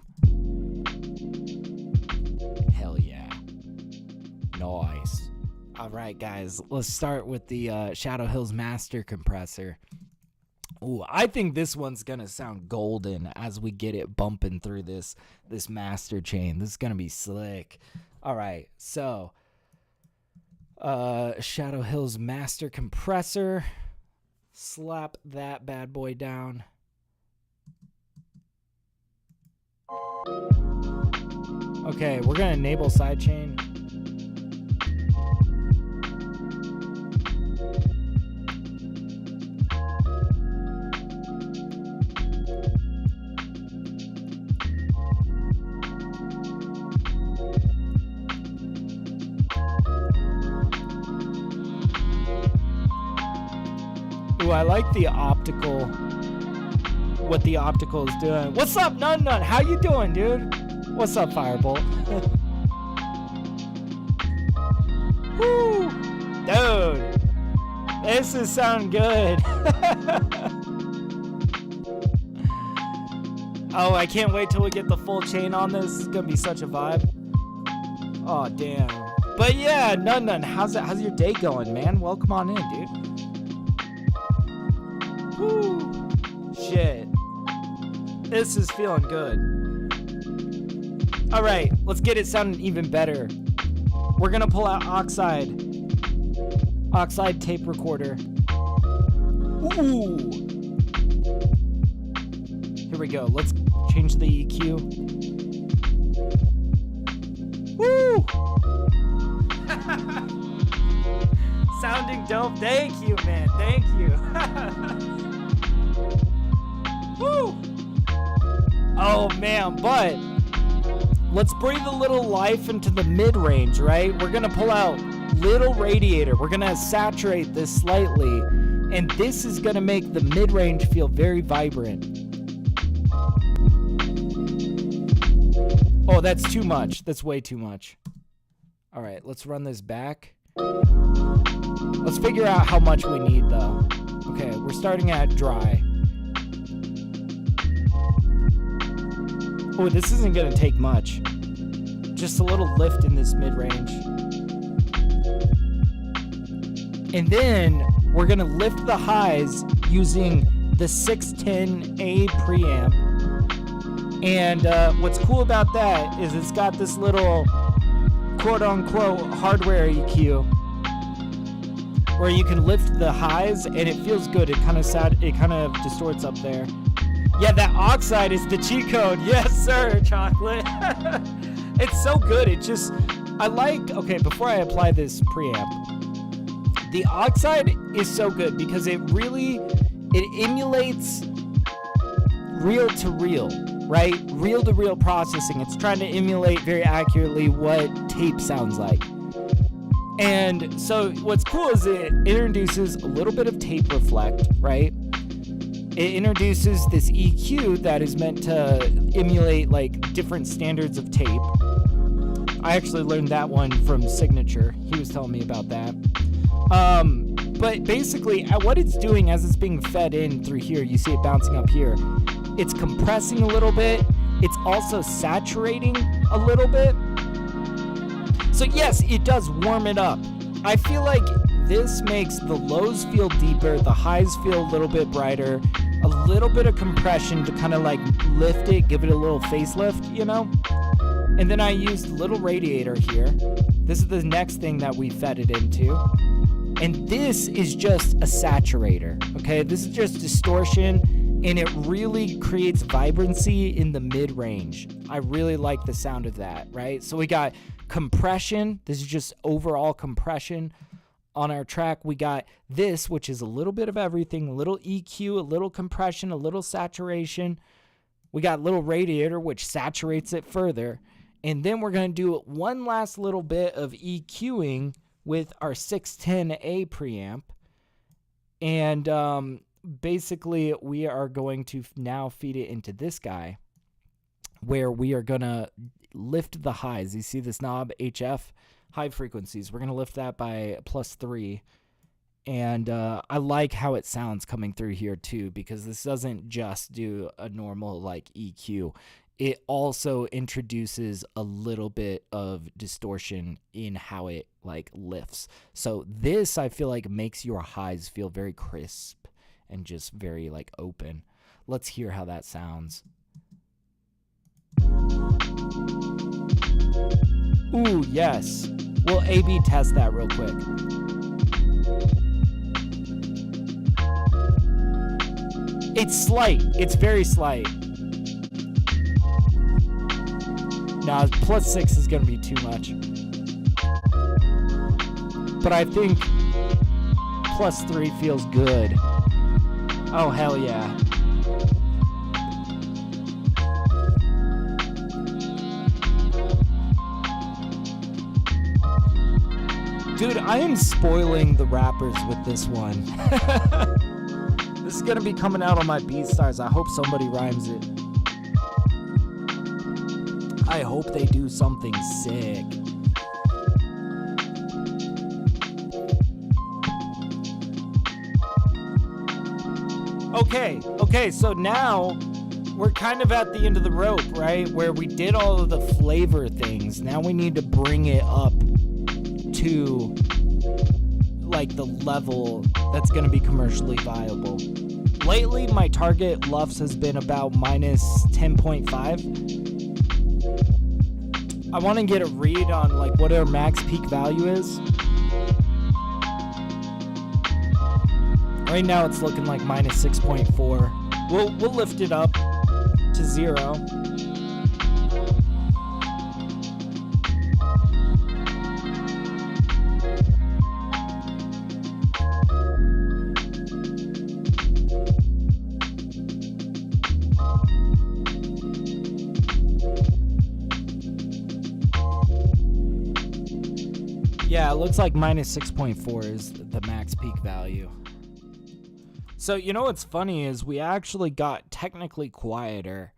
Hell yeah. Nice. All right, guys, let's start with the Shadow Hills Master Compressor. Ooh, I think this one's gonna sound golden as we get it bumping through this master chain. This is gonna be slick. All right, so Shadow Hills Master Compressor. Slap that bad boy down. Okay, we're gonna enable sidechain. Ooh, I like the optical, what the optical is doing. What's up, Nun? How you doing, dude? What's up, Firebolt? Woo! Dude, this is sounding good. Oh, I can't wait till we get the full chain on this. This is gonna be such a vibe. Oh, damn. But yeah, Nun, how's your day going, man? Welcome on in, dude. Woo. Shit. This is feeling good. Alright, let's get it sounding even better. We're gonna pull out Oxide tape recorder. Ooh. Here we go. Let's change the EQ. Woo! Sounding dope. Thank you, man. Thank you. Woo! Oh man, but let's breathe a little life into the mid-range, right? We're gonna pull out little radiator. We're gonna saturate this slightly, and this is gonna make the mid-range feel very vibrant. Oh, that's too much. That's way too much. All right, let's run this back. Let's figure out how much we need, though. Okay, we're starting at dry. Oh, this isn't gonna take much. Just a little lift in this mid-range. And then we're gonna lift the highs using the 610A preamp. And what's cool about that is it's got this little quote-unquote hardware EQ where you can lift the highs and it feels good. It kind of distorts up there. Yeah, that Oxide is the cheat code. Yes, sir, Chocolate. It's so good. Okay, before I apply this preamp, the Oxide is so good because it emulates reel to reel, right? Reel to reel processing. It's trying to emulate very accurately what tape sounds like. And so what's cool is it introduces a little bit of tape reflect, right? It introduces this EQ that is meant to emulate like different standards of tape. I actually learned that one from Signature. He was telling me about that. But basically, what it's doing as it's being fed in through here, you see it bouncing up here. It's compressing a little bit. It's also saturating a little bit. So yes, it does warm it up. I feel like this makes the lows feel deeper, the highs feel a little bit brighter, a little bit of compression to kind of like lift it, give it a little facelift, you know? And then I used a little radiator here. This is the next thing that we fed it into. And this is just a saturator, okay? This is just distortion, and it really creates vibrancy in the mid-range. I really like the sound of that, right? So we got compression. This is just overall compression on our track. We got this, which is a little bit of everything, a little EQ, a little compression, a little saturation. We got a little radiator, which saturates it further. And then we're going to do one last little bit of EQing with our 610A preamp. And basically, we are going to now feed it into this guy, where we are going to lift the highs. You see this knob, HF, high frequencies. We're going to lift that by +3. And I like how it sounds coming through here too, because this doesn't just do a normal like EQ. It also introduces a little bit of distortion in how it like lifts. So this, I feel like, makes your highs feel very crisp and just very like open. Let's hear how that sounds. Ooh, yes. We'll A/B test that real quick. It's slight. It's very slight. Now, +6 is going to be too much. But I think +3 feels good. Oh, hell yeah. Dude, I am spoiling the rappers with this one. This is going to be coming out on my BeatStars. I hope somebody rhymes it. I hope they do something sick. Okay, so now we're kind of at the end of the rope, right? Where we did all of the flavor things. Now we need to bring it up to like the level that's going to be commercially viable. Lately, my target LUFS has been about -10.5. I want to get a read on like what our max peak value is. Right now it's looking like -6.4. We'll lift it up to 0. Yeah, it looks like -6.4 is the max peak value. So, you know what's funny is we actually got technically quieter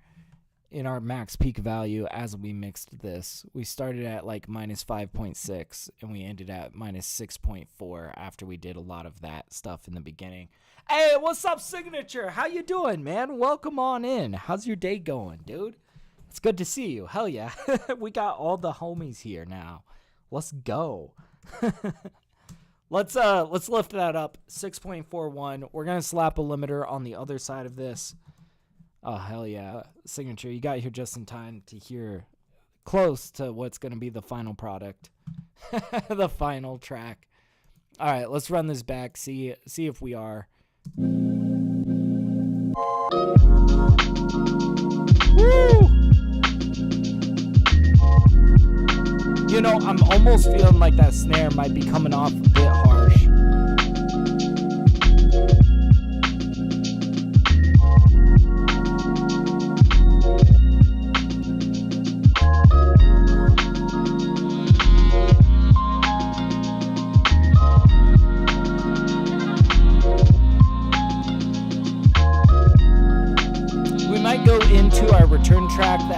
in our max peak value as we mixed this. We started at like -5.6 and we ended at -6.4 after we did a lot of that stuff in the beginning. Hey, what's up, Signature? How you doing, man? Welcome on in. How's your day going, dude? It's good to see you. Hell yeah. We got all the homies here now. Let's go. Let's lift that up. 6.41. We're gonna slap a limiter on the other side of this. Oh hell yeah, Signature! You got here just in time to hear close to what's gonna be the final product, the final track. All right, let's run this back. See if we are. Woo! You know, I'm almost feeling like that snare might be coming off a bit harsh.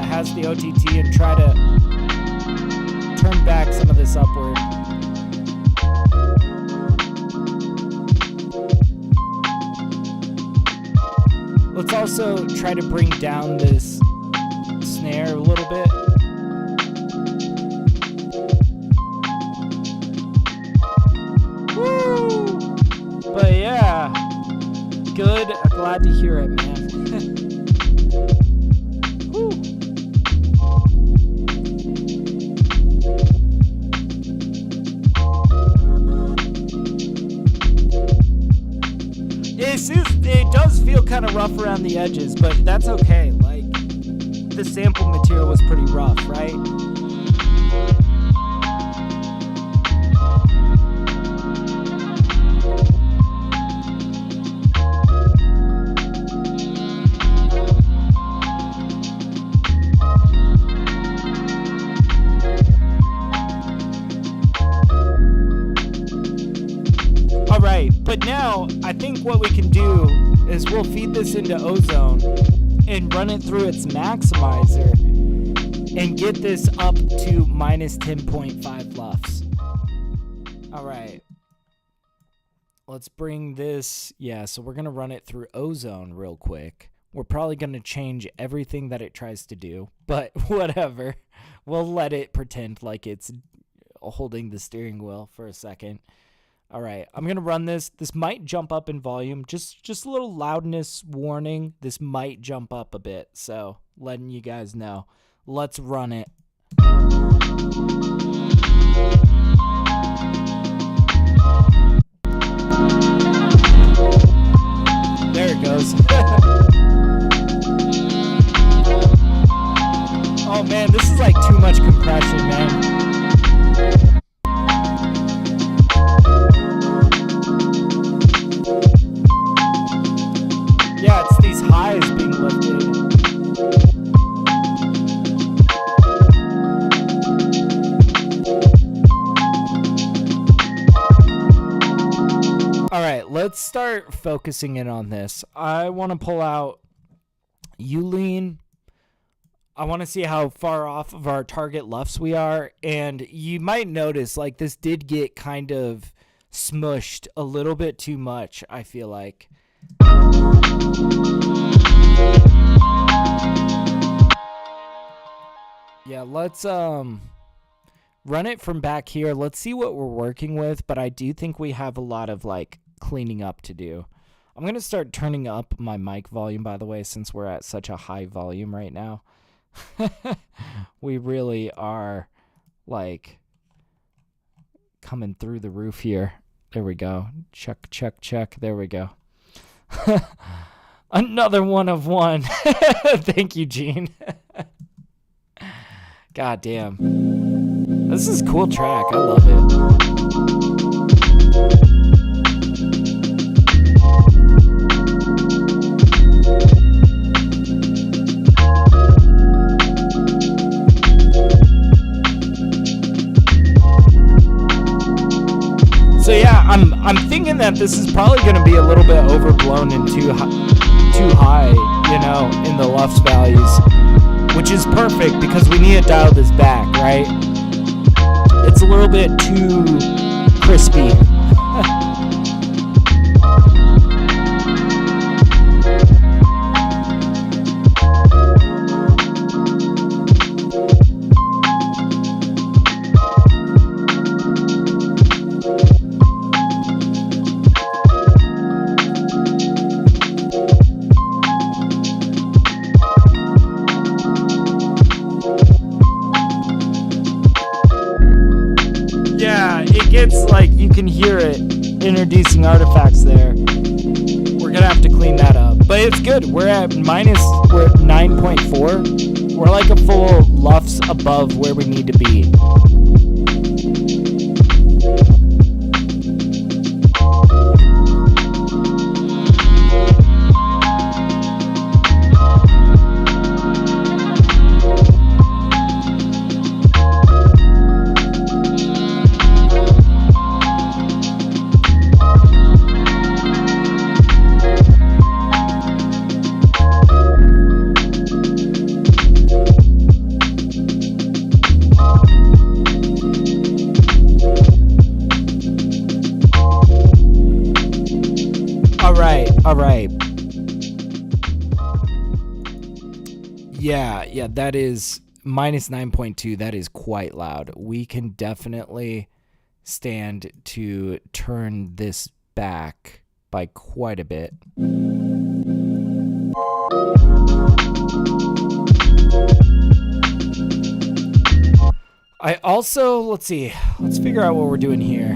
has the OTT and try to turn back some of this upward. Let's also try to bring down this snare a little bit. Woo! But yeah, good. Glad to hear it, man. Woo. It does feel kind of rough around the edges, but that's okay. Like, the sample material was pretty rough, right? But now, I think what we can do is we'll feed this into Ozone and run it through its maximizer and get this up to minus 10.5 LUFS. Alright. Let's bring this, so we're going to run it through Ozone real quick. We're probably going to change everything that it tries to do, but whatever. We'll let it pretend like it's holding the steering wheel for a second. All right, I'm going to run this. This might jump up in volume. Just a little loudness warning. This might jump up a bit, so letting you guys know. Let's run it. There it goes. Oh, man, this is like too much compression, man. Yeah, it's these highs being lifted. All right, let's start focusing in on this. I want to pull out Ulean. I want to see how far off of our target LUFS we are. And you might notice, like, this did get kind of smushed a little bit too much, I feel like. Yeah, let's run it from back here. Let's see what we're working with, but I do think we have a lot of like cleaning up to do. I'm going to start turning up my mic volume, by the way, since we're at such a high volume right now. We really are like coming through the roof here. There we go. Check, check, check. There we go. Another one of one. Thank you, Gene. God damn. This is a cool track. I love it. So yeah, I'm thinking that this is probably going to be a little bit overblown and too high, you know, in the LUFS values, which is perfect because we need to dial this back, right? It's a little bit too crispy. It's like you can hear it introducing artifacts there. We're gonna have to clean that up, but it's good. We're at 9.4. We're like a full LUFS above where we need to be. right. Yeah, that is minus 9.2. That is quite loud. We can definitely stand to turn this back by quite a bit. I also, let's figure out what we're doing here.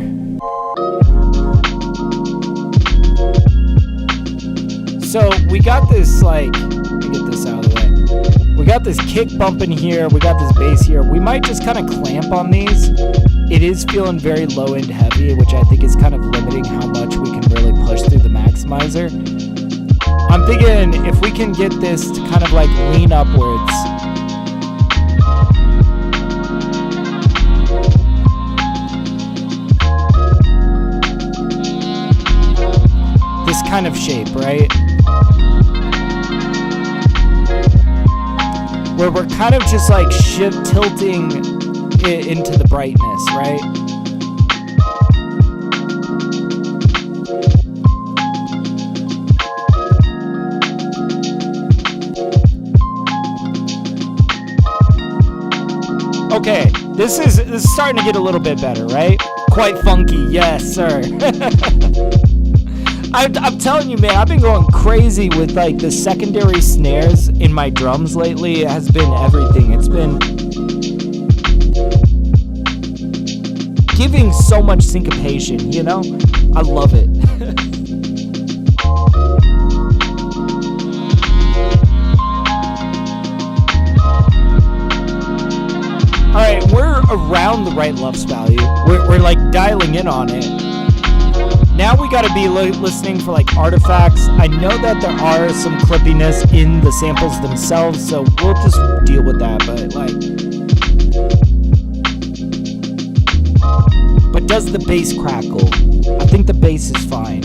So we got this, like, let me get this out of the way. We got this kick bump in here. We got this bass here. We might just kind of clamp on these. It is feeling very low end heavy, which I think is kind of limiting how much we can really push through the maximizer. I'm thinking if we can get this to kind of like lean upwards. This kind of shape, right? Where we're kind of just like tilting it into the brightness, right? Okay, this is starting to get a little bit better, right? Quite funky, yes, sir. I'm telling you, man, I've been going crazy with like the secondary snares in my drums lately. It has been everything. It's been giving so much syncopation, you know? I love it. Alright, we're around the right LUFS value. We're like dialing in on it. Now we gotta be listening for like artifacts. I know that there are some clippiness in the samples themselves, so we'll just deal with that, but does the bass crackle? I think the bass is fine.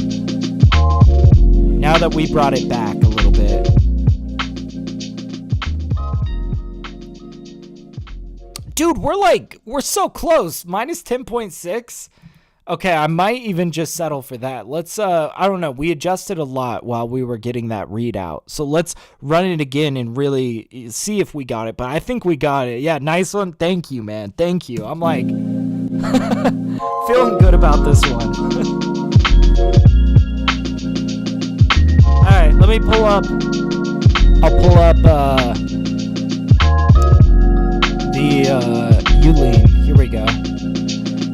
Now that we brought it back a little bit. Dude, we're so close. Minus 10.6. Okay, I might even just settle for that. Let's, I don't know. We adjusted a lot while we were getting that readout. So let's run it again and really see if we got it. But I think we got it. Yeah, nice one. Thank you, man. Thank you. I'm like feeling good about this one. All right, let me pull up. I'll pull up the Uline. Here we go.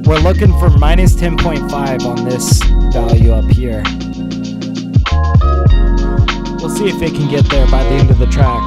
We're looking for minus 10.5 on this value up here. We'll see if it can get there by the end of the track.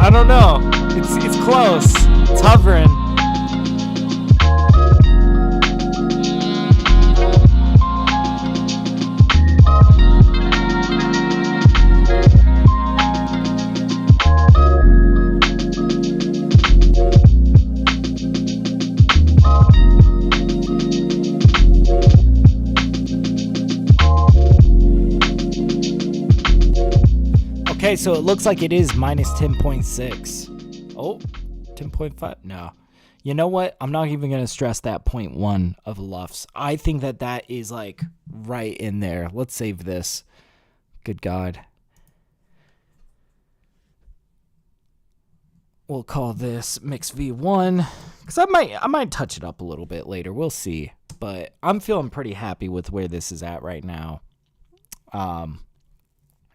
I don't know. It's close. It's hovering. Okay, so it looks like it is minus 10.6. Oh, 10.5? No. You know what? I'm not even going to stress that 0.1 of LUFS. I think that is like right in there. Let's save this. Good God. We'll call this Mix V1 because I might touch it up a little bit later. We'll see. But I'm feeling pretty happy with where this is at right now.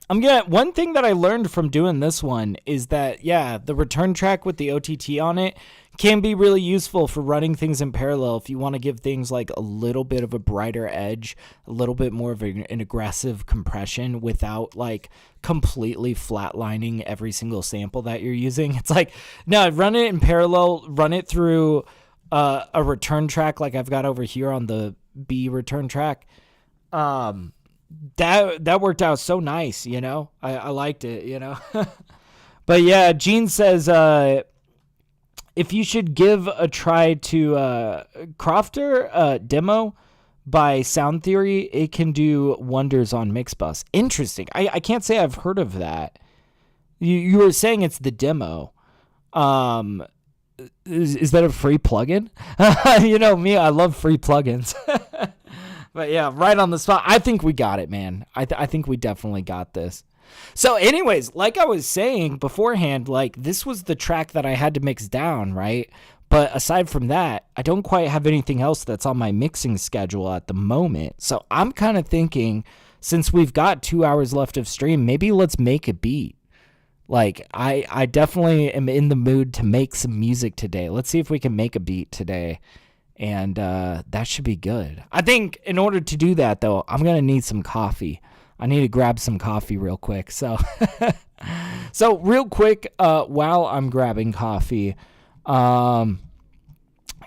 One thing that I learned from doing this one is that, yeah, the return track with the OTT on it can be really useful for running things in parallel if you want to give things like a little bit of a brighter edge, a little bit more of an aggressive compression without like completely flatlining every single sample that you're using. It's like, no, run it in parallel, run it through a return track like I've got over here on the B return track. That worked out so nice, you know. I liked it, you know. But yeah, Gene says if you should give a try to Crofter demo by Sound Theory, it can do wonders on Mixbus. Interesting. I can't say I've heard of that. You were saying it's the demo. Is that a free plugin? You know me, I love free plugins. But yeah, right on the spot. I think we got it, man. I think we definitely got this. So anyways, like I was saying beforehand, like this was the track that I had to mix down, right? But aside from that, I don't quite have anything else that's on my mixing schedule at the moment. So I'm kind of thinking, since we've got 2 hours left of stream, maybe let's make a beat. Like I definitely am in the mood to make some music today. Let's see if we can make a beat today. And that should be good. I think in order to do that, though, I'm going to need some coffee. I need to grab some coffee real quick. So real quick, while I'm grabbing coffee, what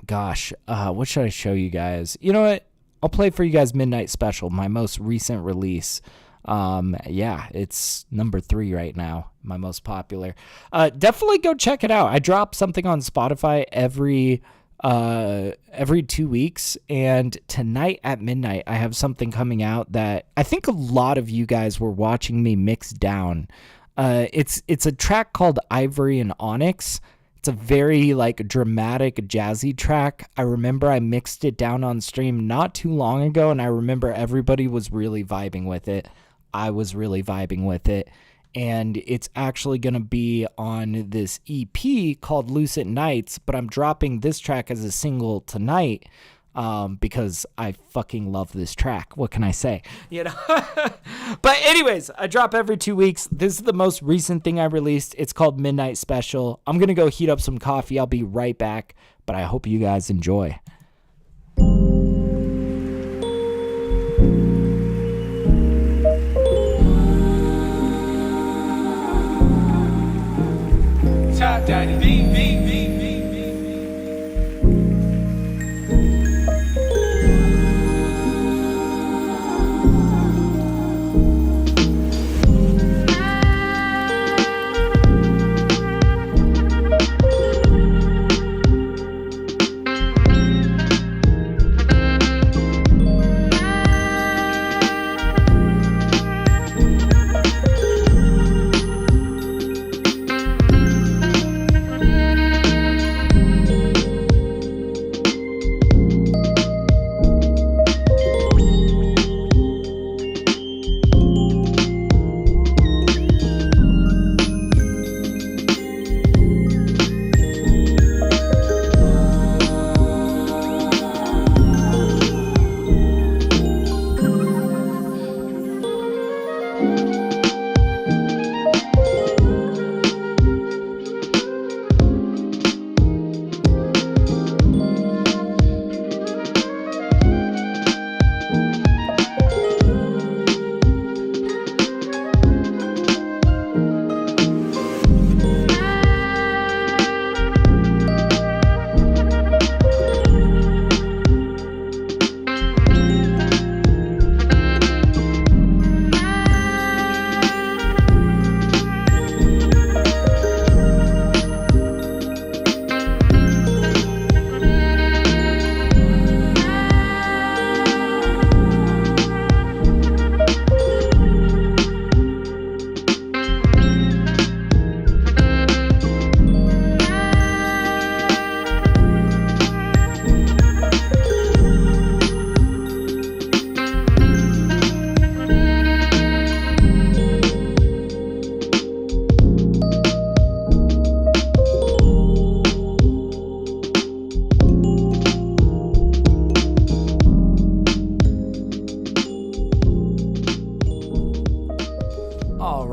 should I show you guys? You know what? I'll play for you guys Midnight Special, my most recent release. It's number 3 right now, my most popular. Definitely go check it out. I drop something on Spotify every 2 weeks, and tonight at midnight I have something coming out that I think a lot of you guys were watching me mix down. It's a track called Ivory and Onyx. It's a very like dramatic jazzy track. I remember I mixed it down on stream not too long ago, and I remember everybody was really vibing with it. I was really vibing with it. And it's actually going to be on this EP called Lucid Nights, but I'm dropping this track as a single tonight because I fucking love this track. What can I say? You know. But anyways, I drop every 2 weeks. This is the most recent thing I released. It's called Midnight Special. I'm going to go heat up some coffee. I'll be right back, but I hope you guys enjoy. TapDaddy.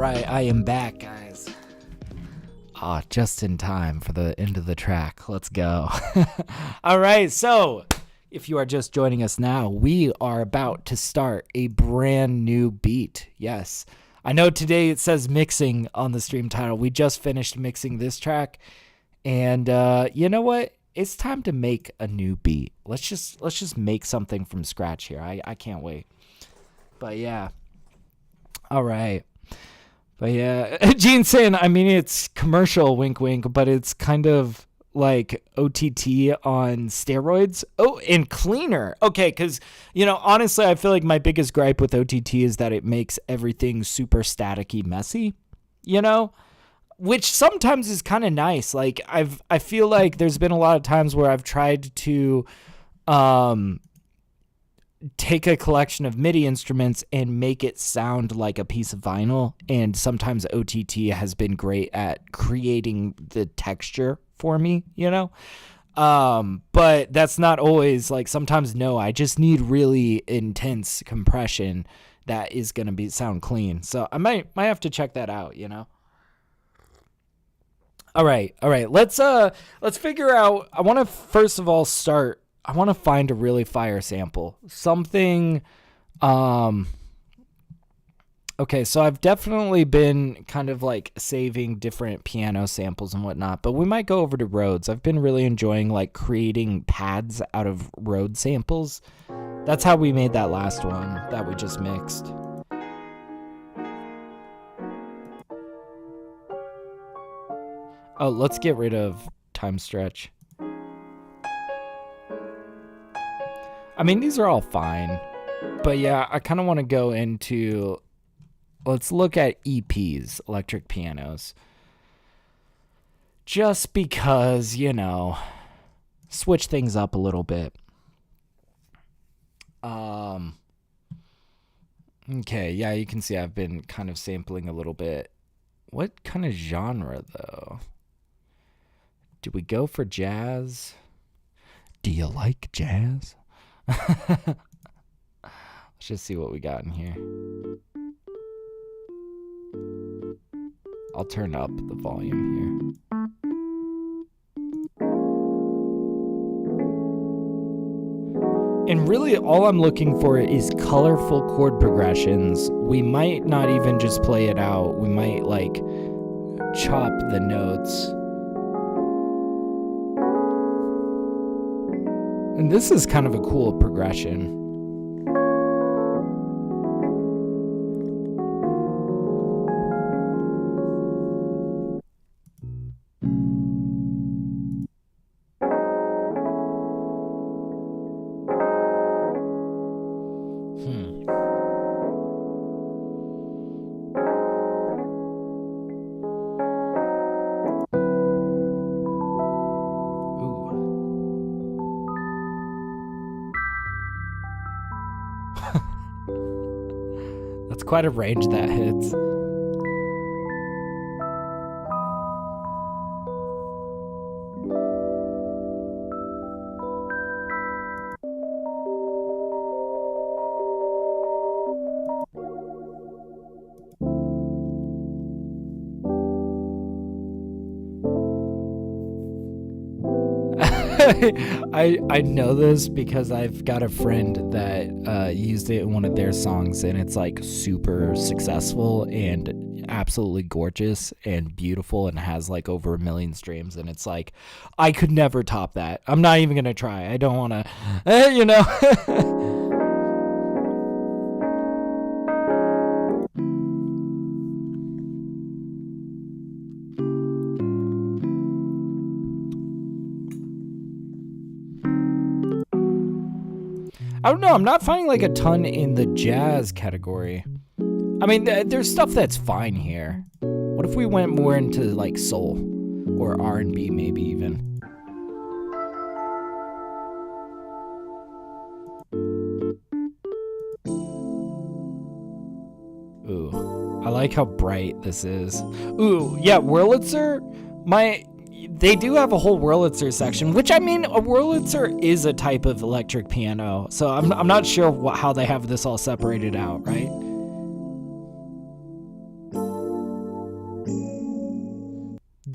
right, I am back, guys. Just in time for the end of the track. Let's go. All right, so if you are just joining us now, we are about to start a brand new beat. Yes, I know today it says mixing on the stream title. We just finished mixing this track, and you know what? It's time to make a new beat. Let's just make something from scratch here. I can't wait. But yeah. All right. But yeah, Gene saying, I mean, it's commercial, wink, wink, but it's kind of like OTT on steroids. Oh, and cleaner. Okay, because, you know, honestly, I feel like my biggest gripe with OTT is that it makes everything super staticky messy, you know, which sometimes is kind of nice. Like, I feel like there's been a lot of times where I've tried to take a collection of MIDI instruments and make it sound like a piece of vinyl, and sometimes OTT has been great at creating the texture for me, you know? But that's not always, like, sometimes no, I just need really intense compression that is going to sound clean. So I might have to check that out, you know? All right. Let's figure out, I want to first of all I want to find a really fire sample. Something, okay, so I've definitely been kind of like saving different piano samples and whatnot, but we might go over to Rhodes. I've been really enjoying like creating pads out of Rhodes samples. That's how we made that last one that we just mixed. Oh, let's get rid of Time Stretch. I mean, these are all fine, but yeah, I kind of want to go into, let's look at EPs, electric pianos, just because, you know, switch things up a little bit. Okay, yeah, you can see I've been kind of sampling a little bit. What kind of genre, though? Do we go for jazz? Do you like jazz? Let's just see what we got in here. I'll turn up the volume here. And really all I'm looking for is colorful chord progressions. We might not even just play it out. We might like chop the notes. And this is kind of a cool progression. That's quite a range that hits. I know this because I've got a friend that used it in one of their songs, and it's like super successful and absolutely gorgeous and beautiful and has like over 1 million streams, and it's like I could never top that. I'm not even gonna try. I don't want to, you know. I don't know, I'm not finding like a ton in the jazz category. I mean, there's stuff that's fine here. What if we went more into like soul or R&B maybe even? Ooh, I like how bright this is. Ooh, yeah, Wurlitzer, they do have a whole Wurlitzer section, which, I mean, a Wurlitzer is a type of electric piano, so I'm not sure how they have this all separated out, right?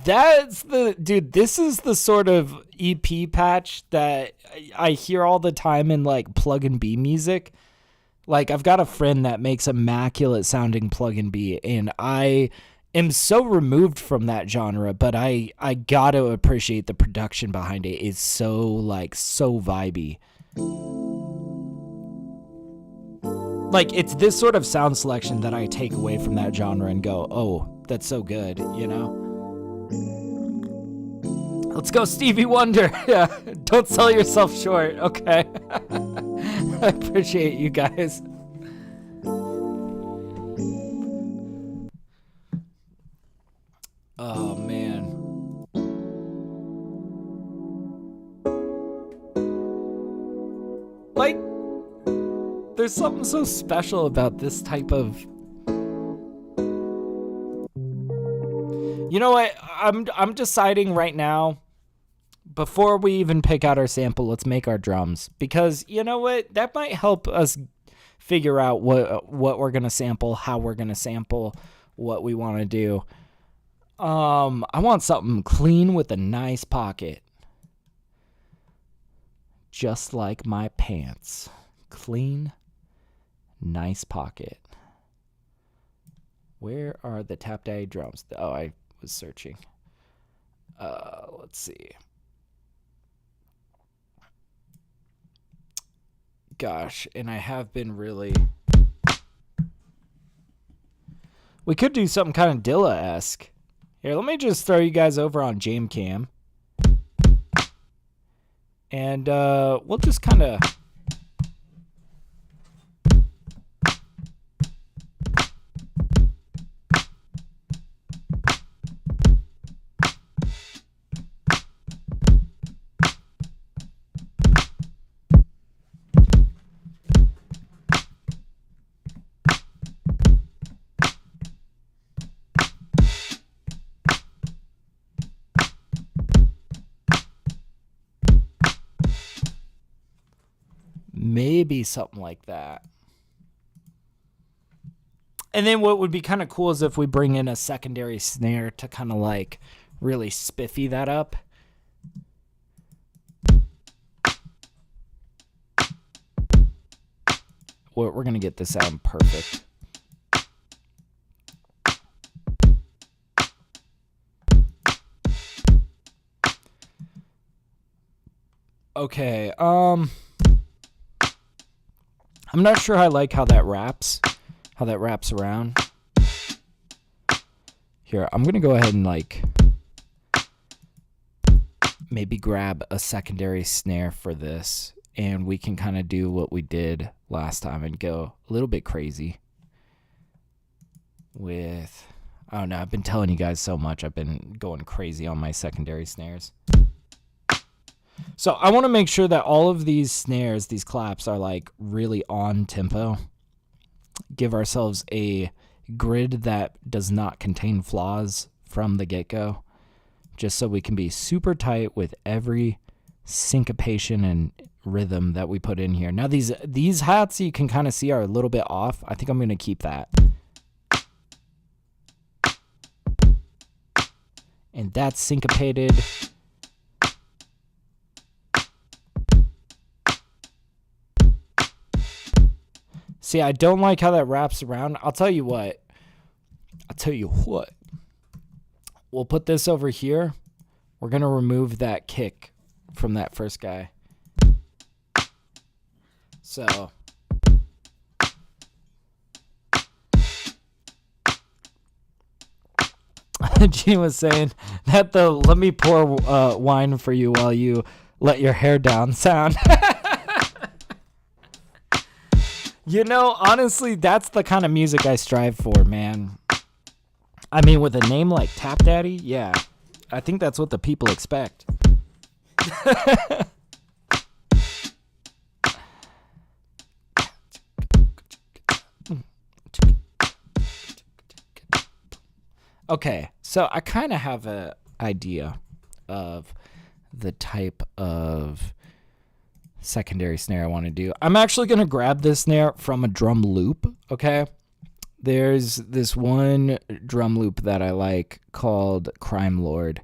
That's the dude. This is the sort of EP patch that I hear all the time in like plug and B music. Like I've got a friend that makes immaculate sounding plug and B, and I am so removed from that genre, but I gotta appreciate the production behind it. It's so like so vibey. Like it's this sort of sound selection that I take away from that genre and go, oh, that's so good, you know? Let's go Stevie Wonder. Yeah, don't sell yourself short, okay? I appreciate you guys. Oh, man. Like, there's something so special about this type of... You know what? I'm deciding right now, before we even pick out our sample, let's make our drums. Because, you know what? That might help us figure out what we're going to sample, how we're going to sample, what we want to do. I want something clean with a nice pocket. Just like my pants. Clean, nice pocket. Where are the TapDaddy drums? Oh, I was searching. Let's see. Gosh, and I have been really... We could do something kind of Dilla-esque. Here, let me just throw you guys over on Jamcam. And we'll just kind of... Maybe something like that. And then what would be kind of cool is if we bring in a secondary snare to kind of like really spiffy that up. We're going to get this sound perfect. Okay, I'm not sure I like how that wraps around. Here, I'm going to go ahead and like maybe grab a secondary snare for this, and we can kind of do what we did last time and go a little bit crazy with, I don't know, I've been telling you guys so much. I've been going crazy on my secondary snares. So I want to make sure that all of these snares, these claps, are like really on tempo. Give ourselves a grid that does not contain flaws from the get-go, just so we can be super tight with every syncopation and rhythm that we put in here. Now these hats you can kind of see are a little bit off. I think I'm going to keep that. And that's syncopated. See, I don't like how that wraps around. I'll tell you what. We'll put this over here. We're going to remove that kick from that first guy. So. Gene was saying that the let me pour wine for you while you let your hair down sound. You know, honestly, that's the kind of music I strive for, man. I mean, with a name like TapDaddy, yeah, I think that's what the people expect. Okay, so I kind of have an idea of the type of secondary snare I want to do. I'm actually going to grab this snare from a drum loop, okay? There's this one drum loop that I like called Crime Lord.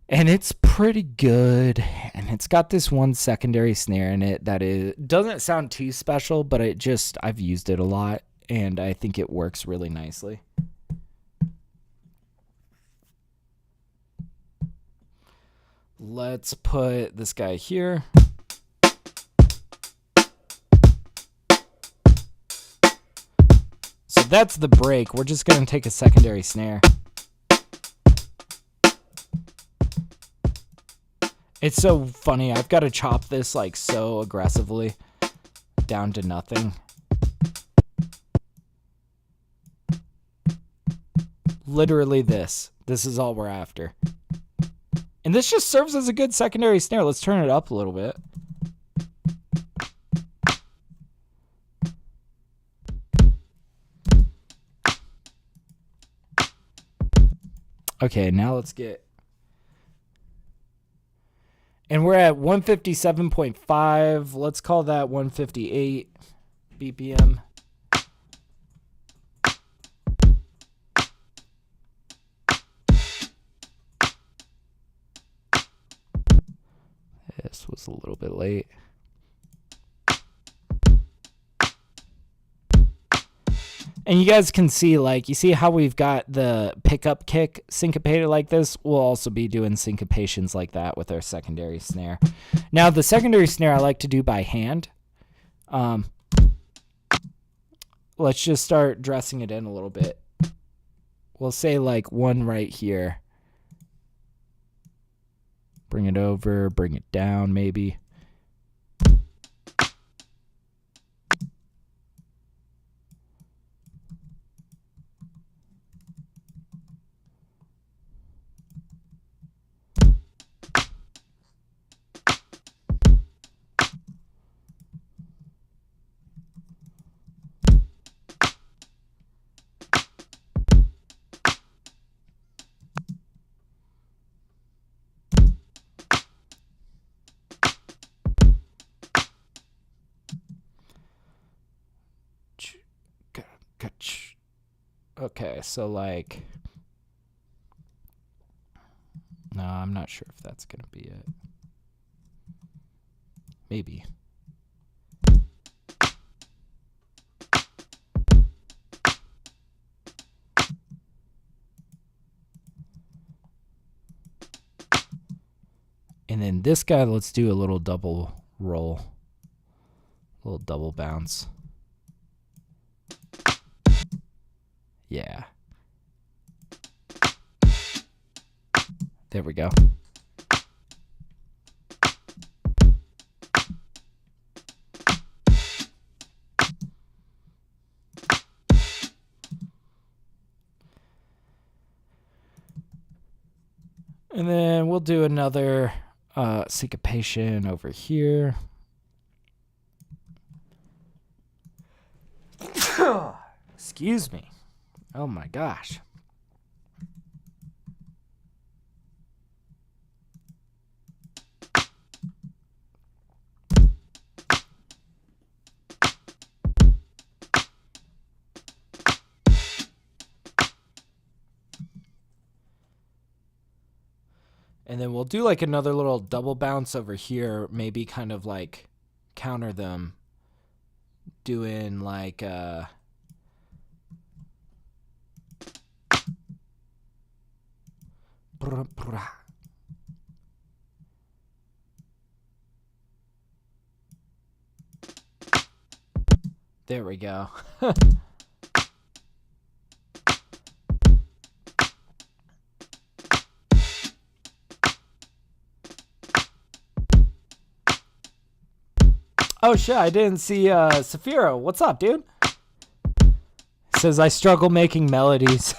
And it's pretty good. And it's got this one secondary snare in it that doesn't sound too special, but I've used it a lot. And I think it works really nicely. Let's put this guy here. So that's the break. We're just going to take a secondary snare. It's so funny. I've got to chop this like so aggressively down to nothing. Literally this. This is all we're after. And this just serves as a good secondary snare. Let's turn it up a little bit. Okay, now let's get... And we're at 157.5. Let's call that 158 BPM. This was a little bit late. And you guys can see, like, you see how we've got the pickup kick syncopated like this? We'll also be doing syncopations like that with our secondary snare. Now, the secondary snare I like to do by hand. Let's just start dressing it in a little bit. We'll say, like, one right here. Bring it over, bring it down, maybe. Okay, so like... No, I'm not sure if that's going to be it. Maybe. And then this guy, let's do a little double roll. A little double bounce. Yeah. There we go. And then we'll do another syncopation over here. Excuse me. Oh my gosh. And then we'll do like another little double bounce over here, maybe kind of like counter them, doing like there we go. Oh shit, I didn't see Safiro. What's up, dude? Says I struggle making melodies.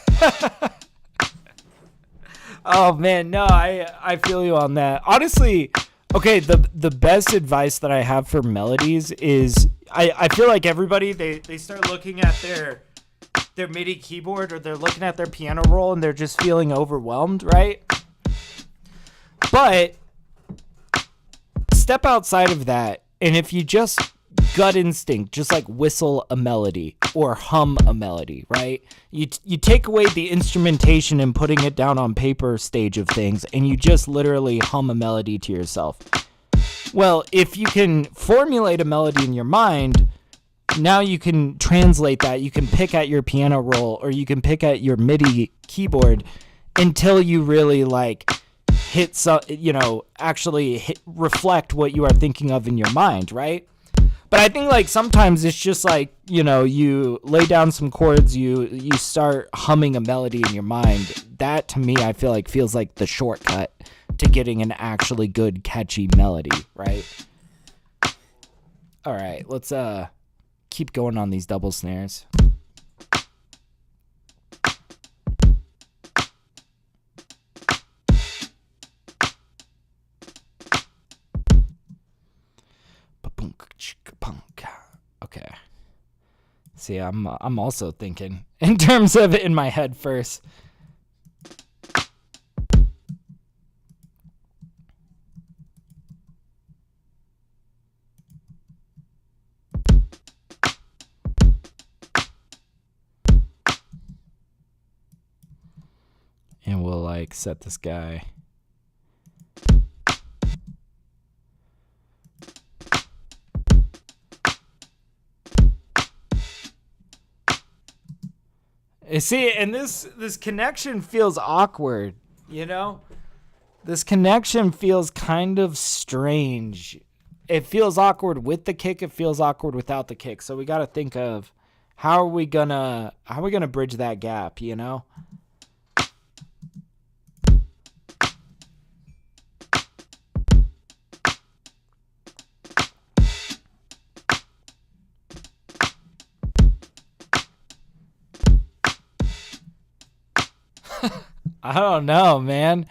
Oh man, no, I feel you on that. Honestly, okay, the best advice that I have for melodies is I feel like everybody they start looking at their MIDI keyboard or they're looking at their piano roll and they're just feeling overwhelmed, right? But step outside of that, and if you just gut instinct, just like whistle a melody, or hum a melody, right? You take away the instrumentation and putting it down on paper stage of things, and you just literally hum a melody to yourself. Well, if you can formulate a melody in your mind, now you can translate that. You can pick at your piano roll, or you can pick at your MIDI keyboard until you really like hit some, actually reflect what you are thinking of in your mind, right? But I think like sometimes it's just like, you lay down some chords, you start humming a melody in your mind. That to me, I feel like feels like the shortcut to getting an actually good, catchy melody, right? All right, let's keep going on these double snares. Okay. See, I'm also thinking in terms of it in my head first. And we'll like set this guy. See, and this connection feels awkward, This connection feels kind of strange. It feels awkward with the kick, it feels awkward without the kick. So we got to think of how are we going to bridge that gap, I don't know, man.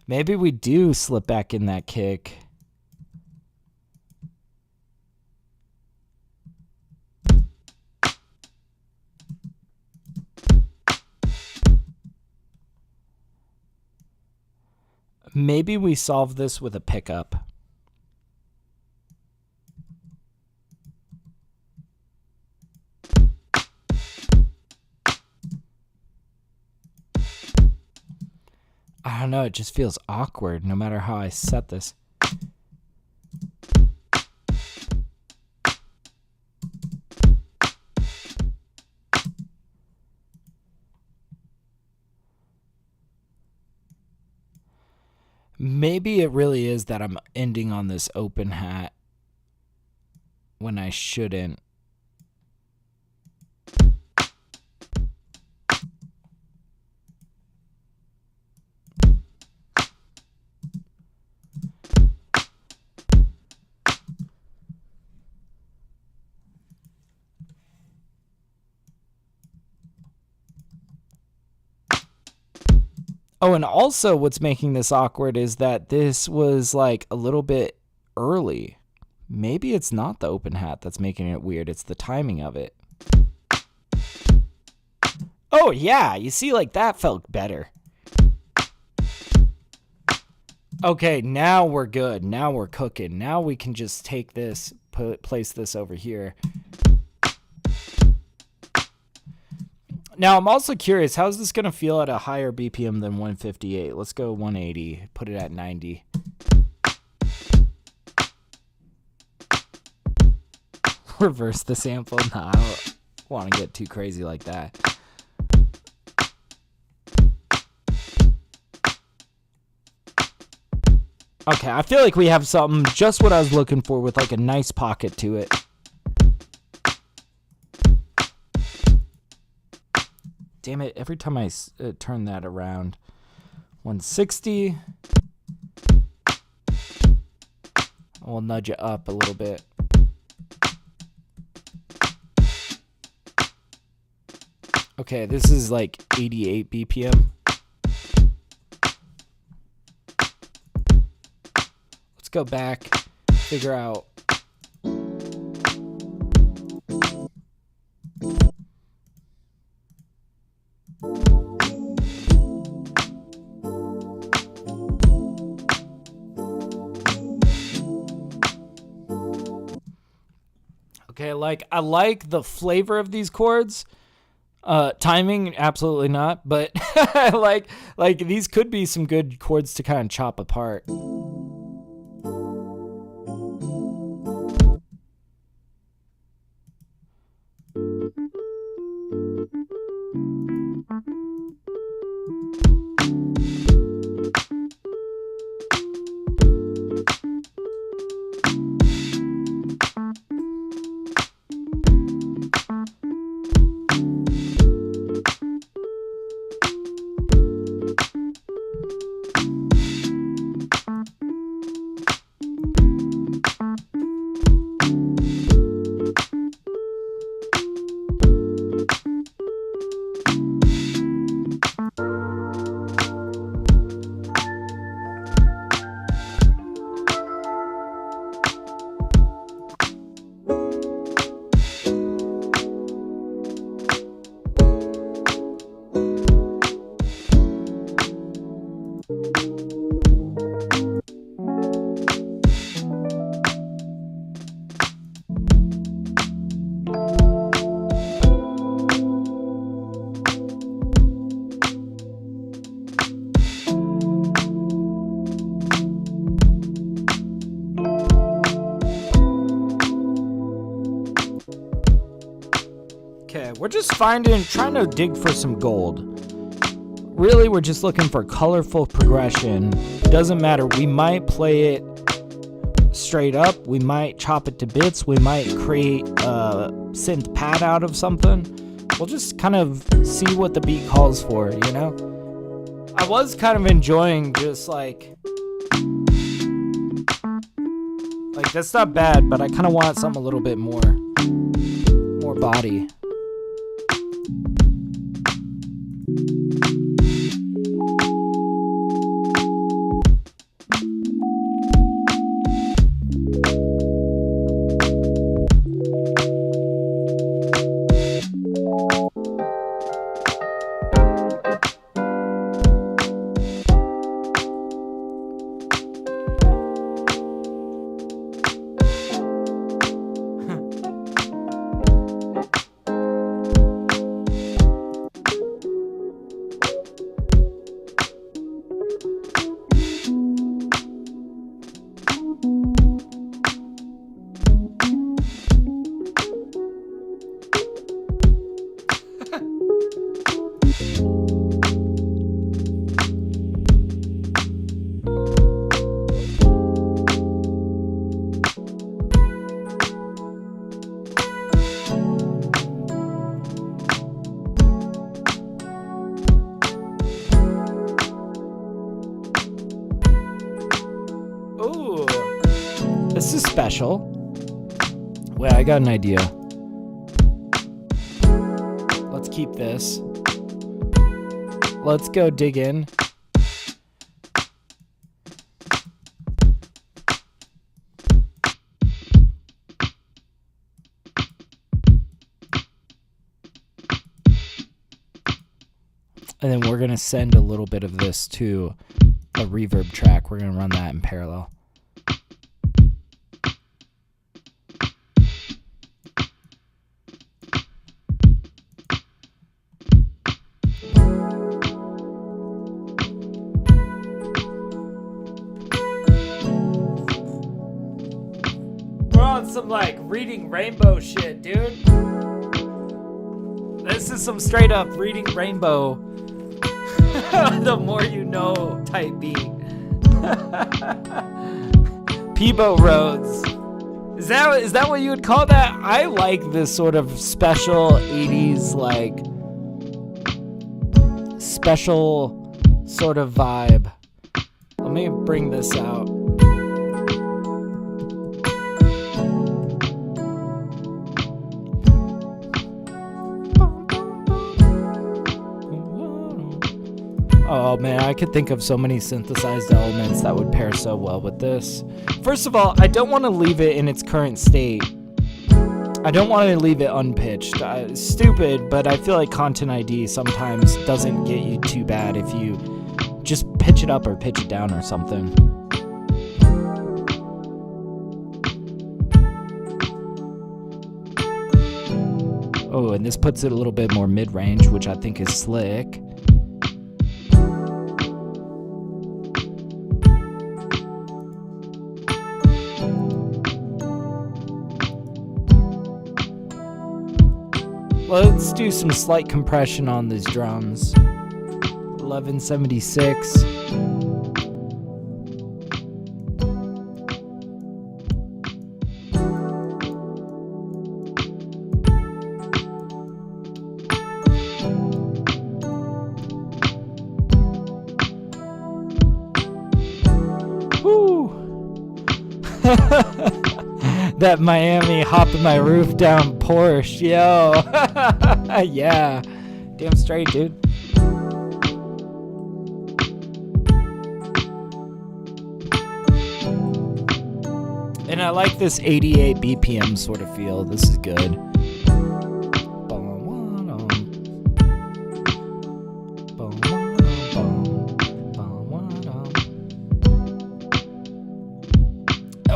Maybe we do slip back in that kick. Maybe we solve this with a pickup. I don't know, it just feels awkward no matter how I set this. Maybe it really is that I'm ending on this open hat when I shouldn't. Oh, and also what's making this awkward is that this was like a little bit early. Maybe it's not the open hat that's making it weird. It's the timing of it. Oh, yeah. You see, like that felt better. Okay, now we're good. Now we're cooking. Now we can just take this, place this over here. Now, I'm also curious, how's this going to feel at a higher BPM than 158? Let's go 180. Put it at 90. Reverse the sample? Nah, I don't want to get too crazy like that. Okay, I feel like we have something just what I was looking for with like a nice pocket to it. Damn it, every time I turn that around. 160. We'll nudge it up a little bit. Okay, this is like 88 BPM. Let's go back, figure out. like the flavor of these chords. Timing, absolutely not, but like these could be some good chords to kind of chop apart. Okay, we're just trying to dig for some gold. Really, we're just looking for colorful progression. Doesn't matter. We might play it straight up. We might chop it to bits. We might create a synth pad out of something. We'll just kind of see what the beat calls for, you know? I was kind of enjoying just like that's not bad, but I kind of want something a little bit more body. This is special. Wait, I got an idea. Let's keep this. Let's go dig in. And then we're going to send a little bit of this to a reverb track. We're going to run that in parallel. We're on some like reading rainbow shit, dude. This is some straight up reading rainbow. The more you know type beat. Peebo Roads. Is that what you would call that? I like this sort of special 80s like special sort of vibe. Let me bring this out. Oh man, I could think of so many synthesized elements that would pair so well with this. First of all, I don't want to leave it in its current state. I don't want to leave it unpitched. Stupid, but I feel like Content ID sometimes doesn't get you too bad if you just pitch it up or pitch it down or something. Oh, and this puts it a little bit more mid-range, which I think is slick. Let's do some slight compression on these drums. 1176. That Miami hopping my roof down Porsche, yo. Yeah, damn straight, dude. And I like this 88 BPM sort of feel. This is good.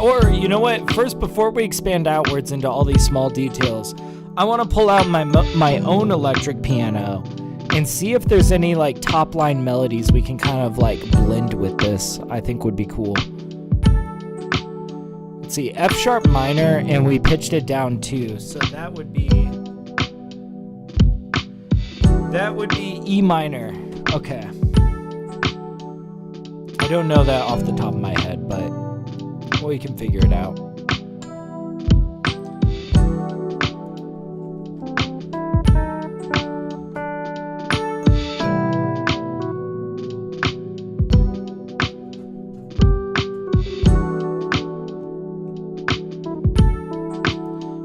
Or, you know what? First, before we expand outwards into all these small details, I want to pull out my own electric piano and see if there's any like top line melodies we can kind of like blend with this. I think would be cool. Let's see, F sharp minor, and we pitched it down too. So that would be E minor. Okay. I don't know that off the top of my head, but we can figure it out.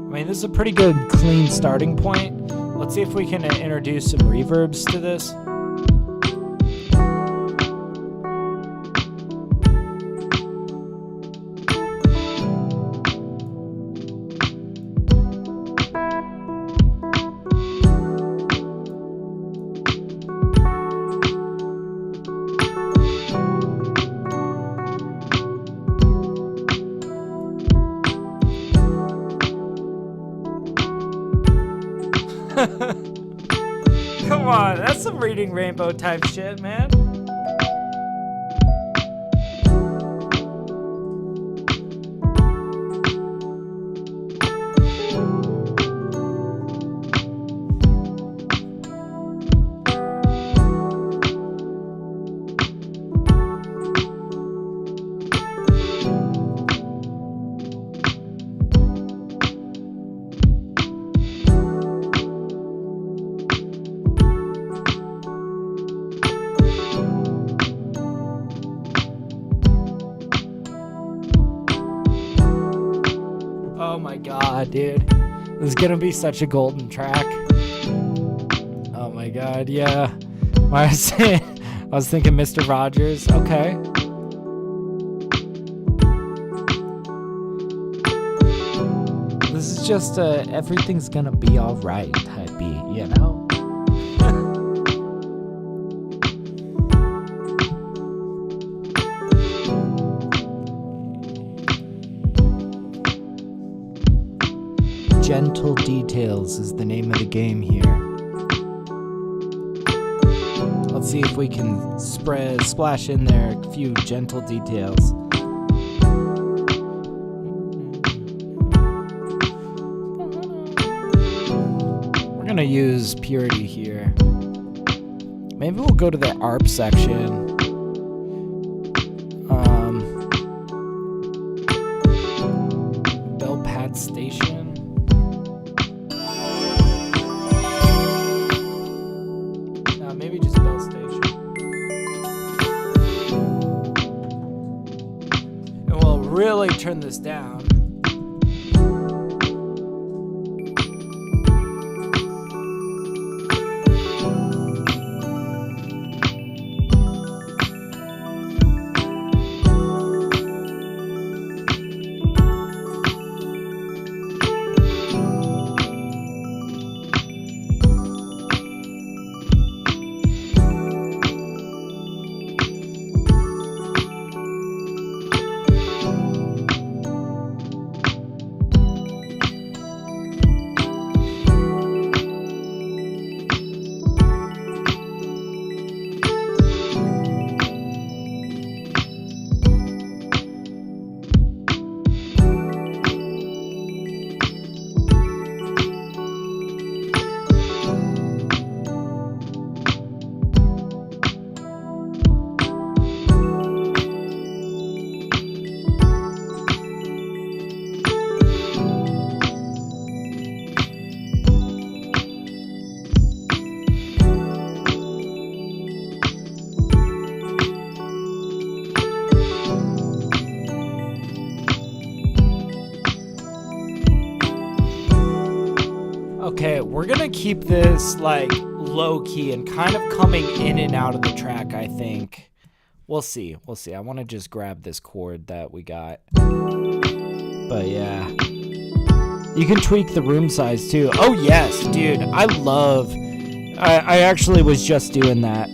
I mean, this is a pretty good clean starting point. Let's see if we can introduce some reverbs to this. Come on, that's some Reading Rainbow type shit, man. Oh my god, dude. This is gonna be such a golden track. Oh my god, yeah. I was thinking Mr. Rogers. Okay. This is just everything's gonna be alright type beat, you know? Gentle Details is the name of the game here. Let's see if we can splash in there a few gentle details. We're gonna use Purity here. Maybe we'll go to the ARP section. Bell Pad Station. Maybe just Bell Station. And we'll really turn this down. Okay, we're gonna keep this like low key and kind of coming in and out of the track, I think. We'll see. We'll see. I want to just grab this chord that we got. But yeah. You can tweak the room size too. Oh yes, dude. I actually was just doing that.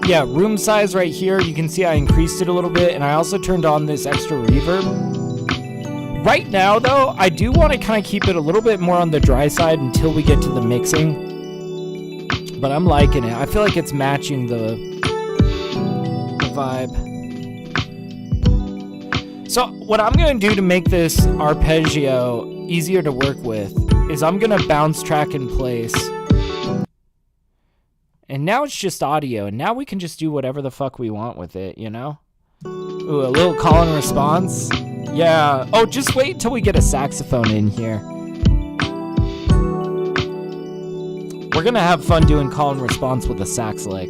Yeah, room size right here. You can see I increased it a little bit, and I also turned on this extra reverb. Right now, though, I do want to kind of keep it a little bit more on the dry side until we get to the mixing. But I'm liking it. I feel like it's matching the vibe. So what I'm going to do to make this arpeggio easier to work with is I'm going to bounce track in place. And now it's just audio, and now we can just do whatever the fuck we want with it, you know? Ooh, a little call and response. Yeah. Oh, just wait till we get a saxophone in here. We're gonna have fun doing call and response with a sax lick.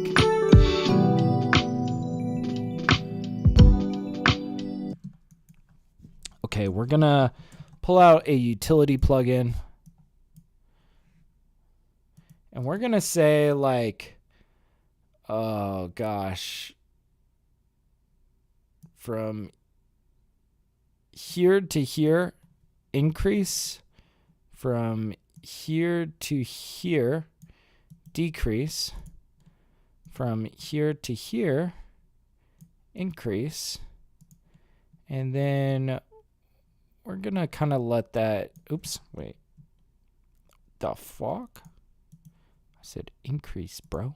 Okay, we're gonna pull out a utility plugin. And we're gonna say like, oh gosh, from here to here, increase. From here to here, decrease. From here to here, increase. And then we're gonna kind of let that, oops, wait. The fuck? I said increase, bro.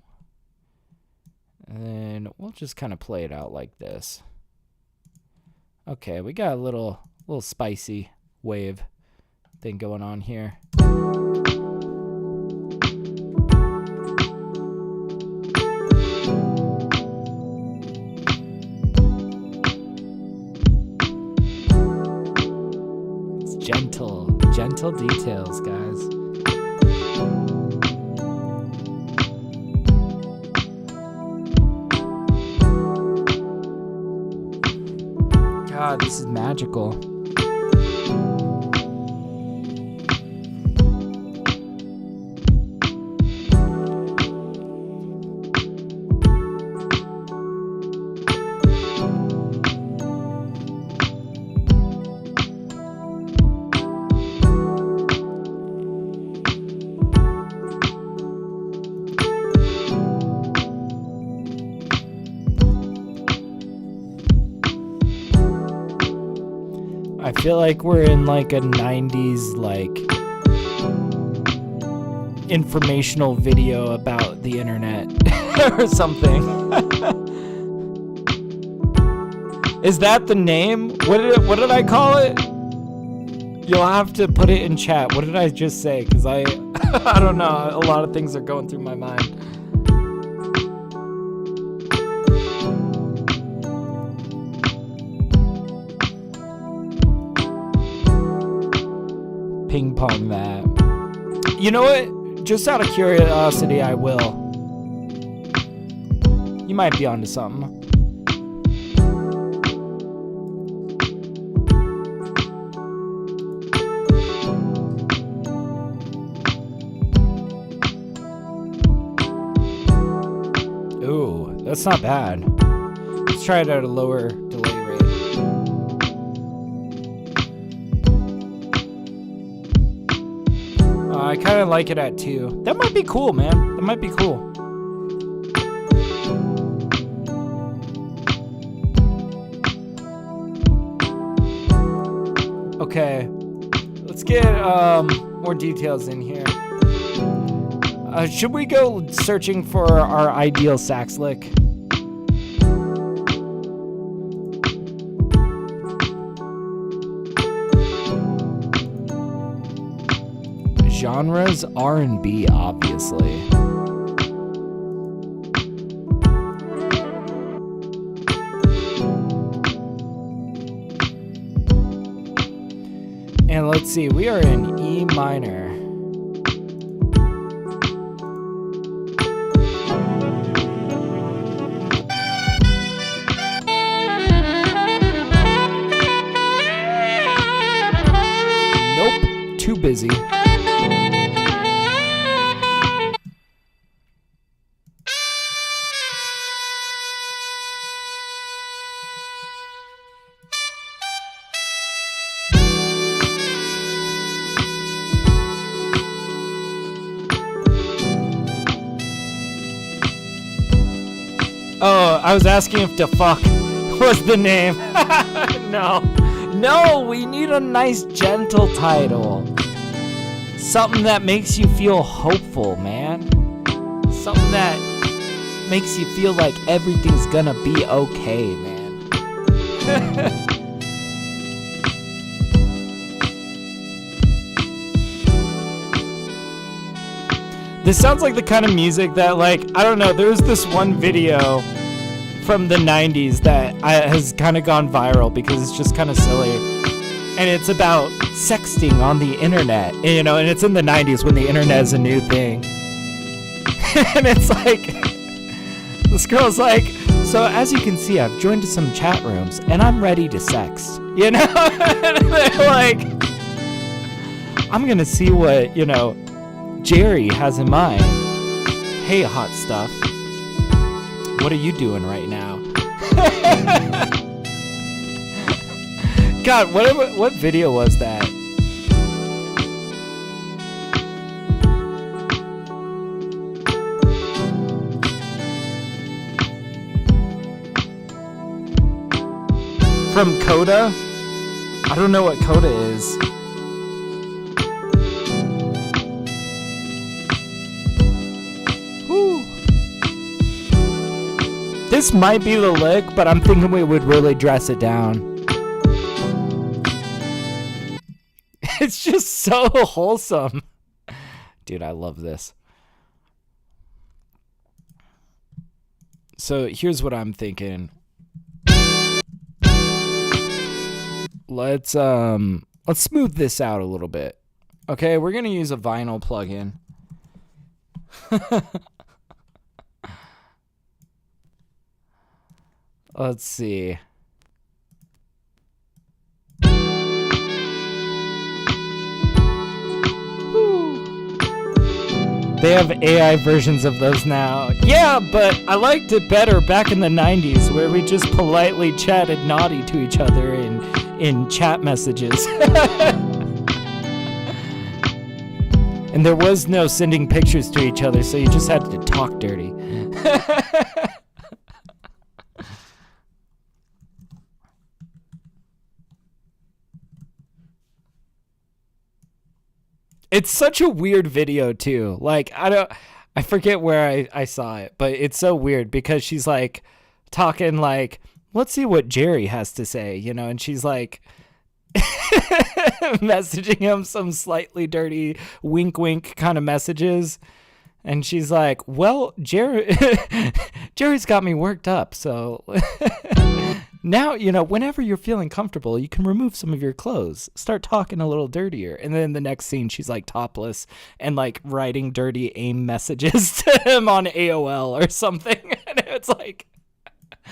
And then we'll just kind of play it out like this. Okay, we got a little spicy wave thing going on here. It's gentle details, guys. God, this is magical. I feel like we're in like a 90s like informational video about the internet or something. Is that the name? What did I call it? You'll have to put it in chat. What did I just say? Because I don't know. A lot of things are going through my mind. Ping pong that. You know what? Just out of curiosity, I will. You might be onto something. Ooh, that's not bad. Let's try it at a lower delay rate. I kind of like it at 2. That might be cool, man. That might be cool. Okay. Let's get more details in here. Should we go searching for our ideal sax lick? Genres R&B, obviously. And let's see, we are in E minor. Nope, 2 too busy. Oh, I was asking if the fuck was the name. No, we need a nice gentle title. Something that makes you feel hopeful, man. Something that makes you feel like everything's gonna be okay, man. This sounds like the kind of music that, like, I don't know, there was this one video from the 90s that has kind of gone viral because it's just kind of silly. And it's about sexting on the internet, you know, and it's in the 90s when the internet is a new thing. And it's like, this girl's like, so as you can see, I've joined some chat rooms and I'm ready to sext, you know? And they're like, I'm gonna see what, you know, Jerry has in mind. Hey, hot stuff. What are you doing right now? God, what video was that? From Coda? I don't know what Coda is. This might be the lick, but I'm thinking we would really dress it down. It's just so wholesome. Dude, I love this. So here's what I'm thinking. Let's smooth this out a little bit. Okay, we're gonna use a vinyl plugin. Let's see. They have AI versions of those now. Yeah, but I liked it better back in the 90s where we just politely chatted naughty to each other in chat messages. And there was no sending pictures to each other, so you just had to talk dirty. It's such a weird video too. Like, I forget where I saw it, but it's so weird because she's like talking like, let's see what Jerry has to say, you know, and she's like messaging him some slightly dirty wink wink kind of messages. And she's like, well, Jerry's got me worked up, so now, you know, whenever you're feeling comfortable, you can remove some of your clothes, start talking a little dirtier. And then the next scene, she's like topless and like writing dirty AIM messages to him on AOL or something. And it's like,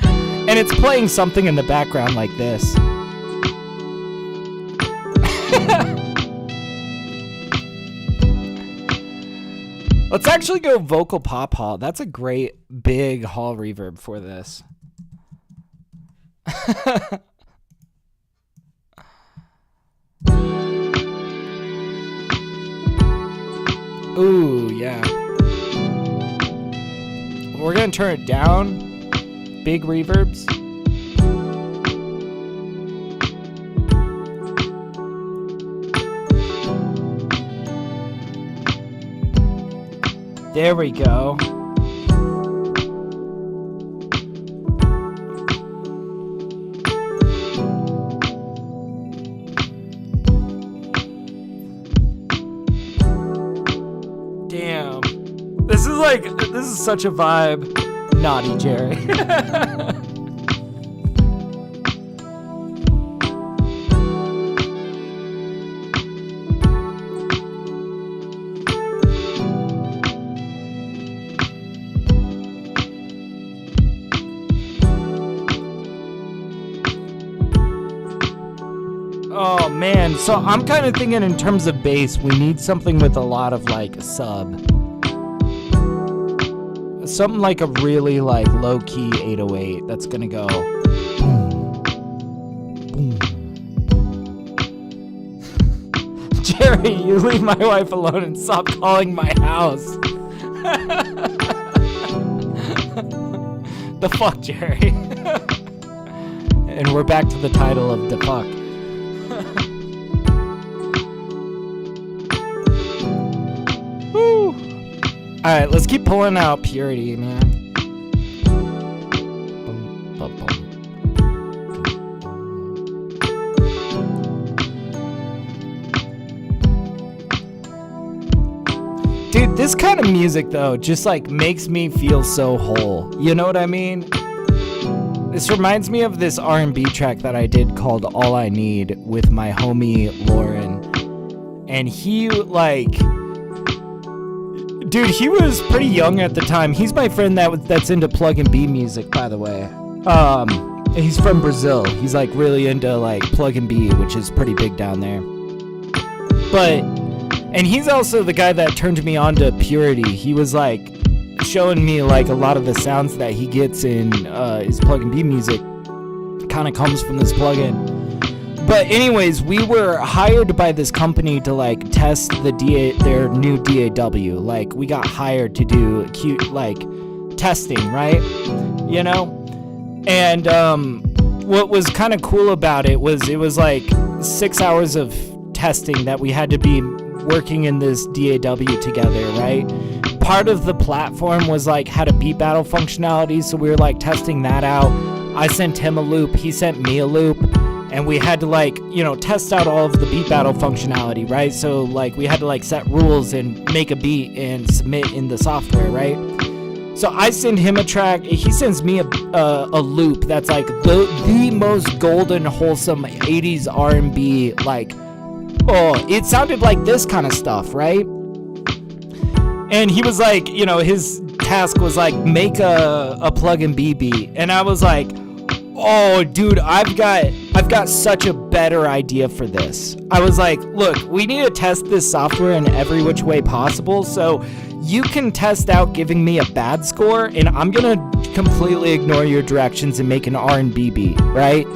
and it's playing something in the background like this. Let's actually go vocal pop hall. That's a great big hall reverb for this. Ooh, yeah. We're gonna turn it down. Big reverbs. There we go. Damn. This is such a vibe. Naughty Jerry. Oh man, man. So I'm kind of thinking in terms of bass, we need something with a lot of like sub. Something like a really like low-key 808 that's gonna go boom, boom. Jerry, you leave my wife alone and stop calling my house. The fuck, Jerry. And we're back to the title of the fuck. Woo. Alright, let's keep pulling out Purity, man. Boom, boom, boom. Dude, this kind of music, though, just, like, makes me feel so whole. You know what I mean? This reminds me of this R&B track that I did called All I Need with my homie Lauren. And he, like... Dude, he was pretty young at the time. He's my friend that's into plug and B music, by the way. He's from Brazil. He's, like, really into, like, plug and B, which is pretty big down there. And he's also the guy that turned me on to Purity. He was, like, showing me, like, a lot of the sounds that he gets in his plug and B music kind of comes from this plugin. But anyways, we were hired by this company to, like, test their new DAW. Like, we got hired to do cute, like, testing, right? You know? And what was kind of cool about it was like 6 hours of testing that we had to be working in this DAW together, right? Part of the platform was like had a beat battle functionality, so we were like testing that out. I sent him a loop, he sent me a loop, and we had to like, you know, test out all of the beat battle functionality, right? So like we had to like set rules and make a beat and submit in the software, right? So I send him a track, he sends me a loop that's like the most golden, wholesome 80s R&B, like, oh, it sounded like this kind of stuff, right? And he was like, you know, his task was like, make a plug and B beat. And I was like, oh, dude, I've got such a better idea for this. I was like, look, we need to test this software in every which way possible. So you can test out giving me a bad score, and I'm going to completely ignore your directions and make an R&B beat, right?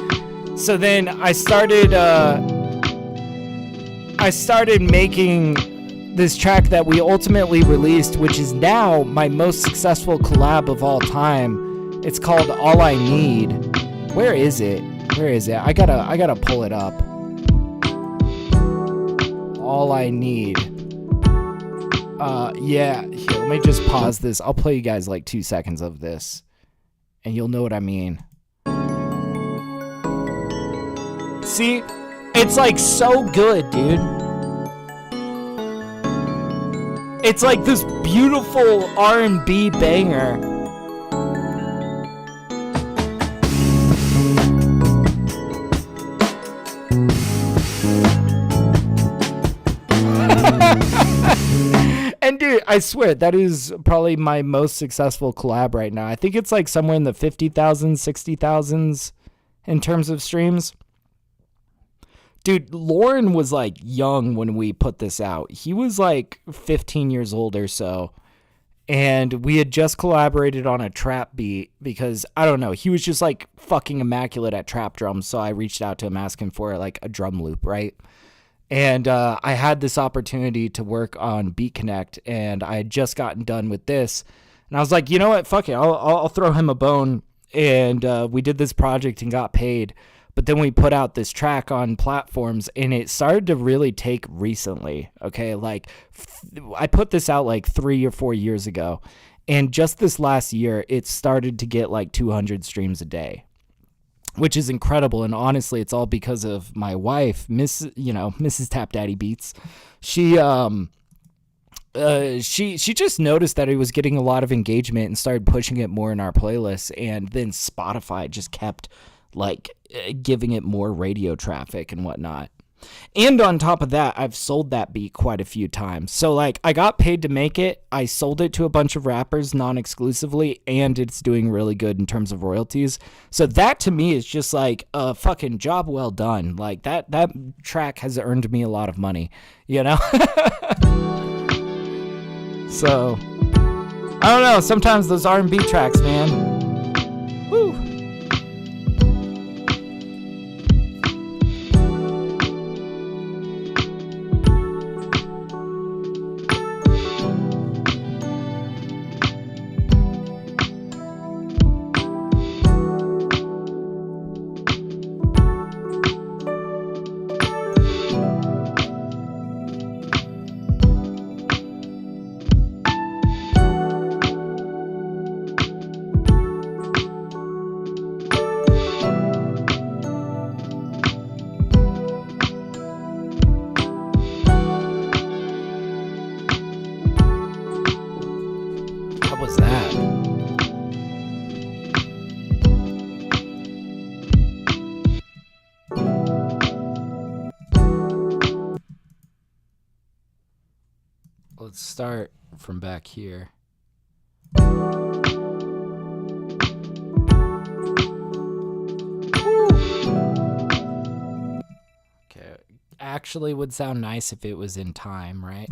So then I started making this track that we ultimately released, which is now my most successful collab of all time. It's called All I Need. Where is it? I gotta pull it up. All I Need. Yeah, here, let me just pause this. I'll play you guys like 2 seconds of this, and you'll know what I mean. See? It's like so good, dude. It's like this beautiful R&B banger. And dude, I swear, that is probably my most successful collab right now. I think it's like somewhere in the 50,000s, 60,000s in terms of streams. Dude, Lauren was like young when we put this out. He was like 15 years old or so. And we had just collaborated on a trap beat because, I don't know, he was just like fucking immaculate at trap drums. So I reached out to him asking for like a drum loop, right? And I had this opportunity to work on Beat Connect, and I had just gotten done with this. And I was like, you know what? Fuck it. I'll throw him a bone. And we did this project and got paid. But then we put out this track on platforms, and it started to really take recently, okay? Like, I put this out like 3 or 4 years ago, and just this last year, it started to get like 200 streams a day, which is incredible. And honestly, it's all because of my wife, Mrs. TapDaddyBeats. She just noticed that it was getting a lot of engagement and started pushing it more in our playlists, and then Spotify just kept like giving it more radio traffic and whatnot. And on top of that, I've sold that beat quite a few times. So like I got paid to make it. I sold it to a bunch of rappers non-exclusively, and it's doing really good in terms of royalties. So that to me is just like a fucking job well done. Like that track has earned me a lot of money, you know? So I don't know, sometimes those R&B tracks, man. Woo. Was that? Let's start from back here. Okay, actually would sound nice if it was in time, right?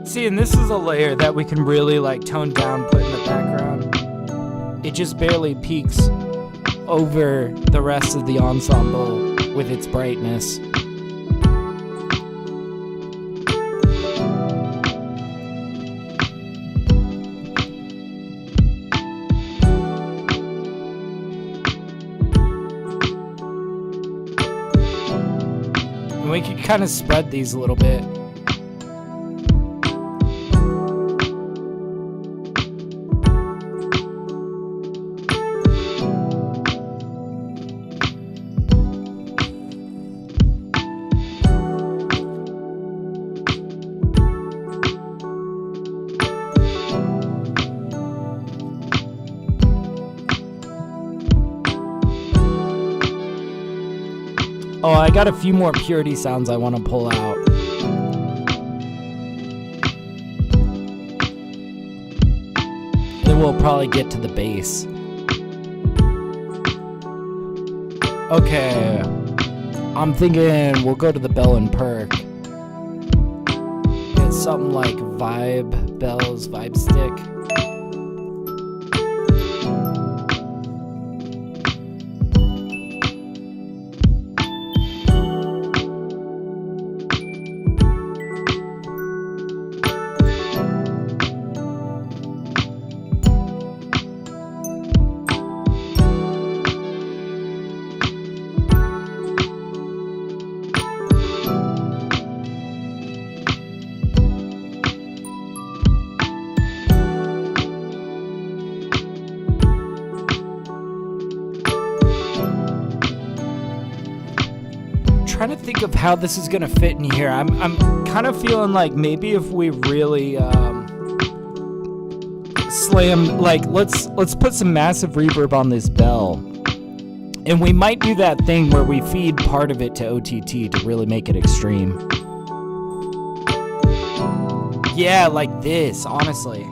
See, and this is a layer that we can really like tone down, put in the background. It just barely peaks over the rest of the ensemble with its brightness. And we can kind of spread these a little bit. Oh, I got a few more purity sounds I want to pull out. Then we'll probably get to the bass. Okay, I'm thinking we'll go to the bell and perk. Get something like vibe bells, vibe stick. Trying to think of how this is gonna fit in here. I'm kind of feeling like maybe if we really slam, like let's put some massive reverb on this bell, and we might do that thing where we feed part of it to OTT to really make it extreme. Yeah, like this, honestly.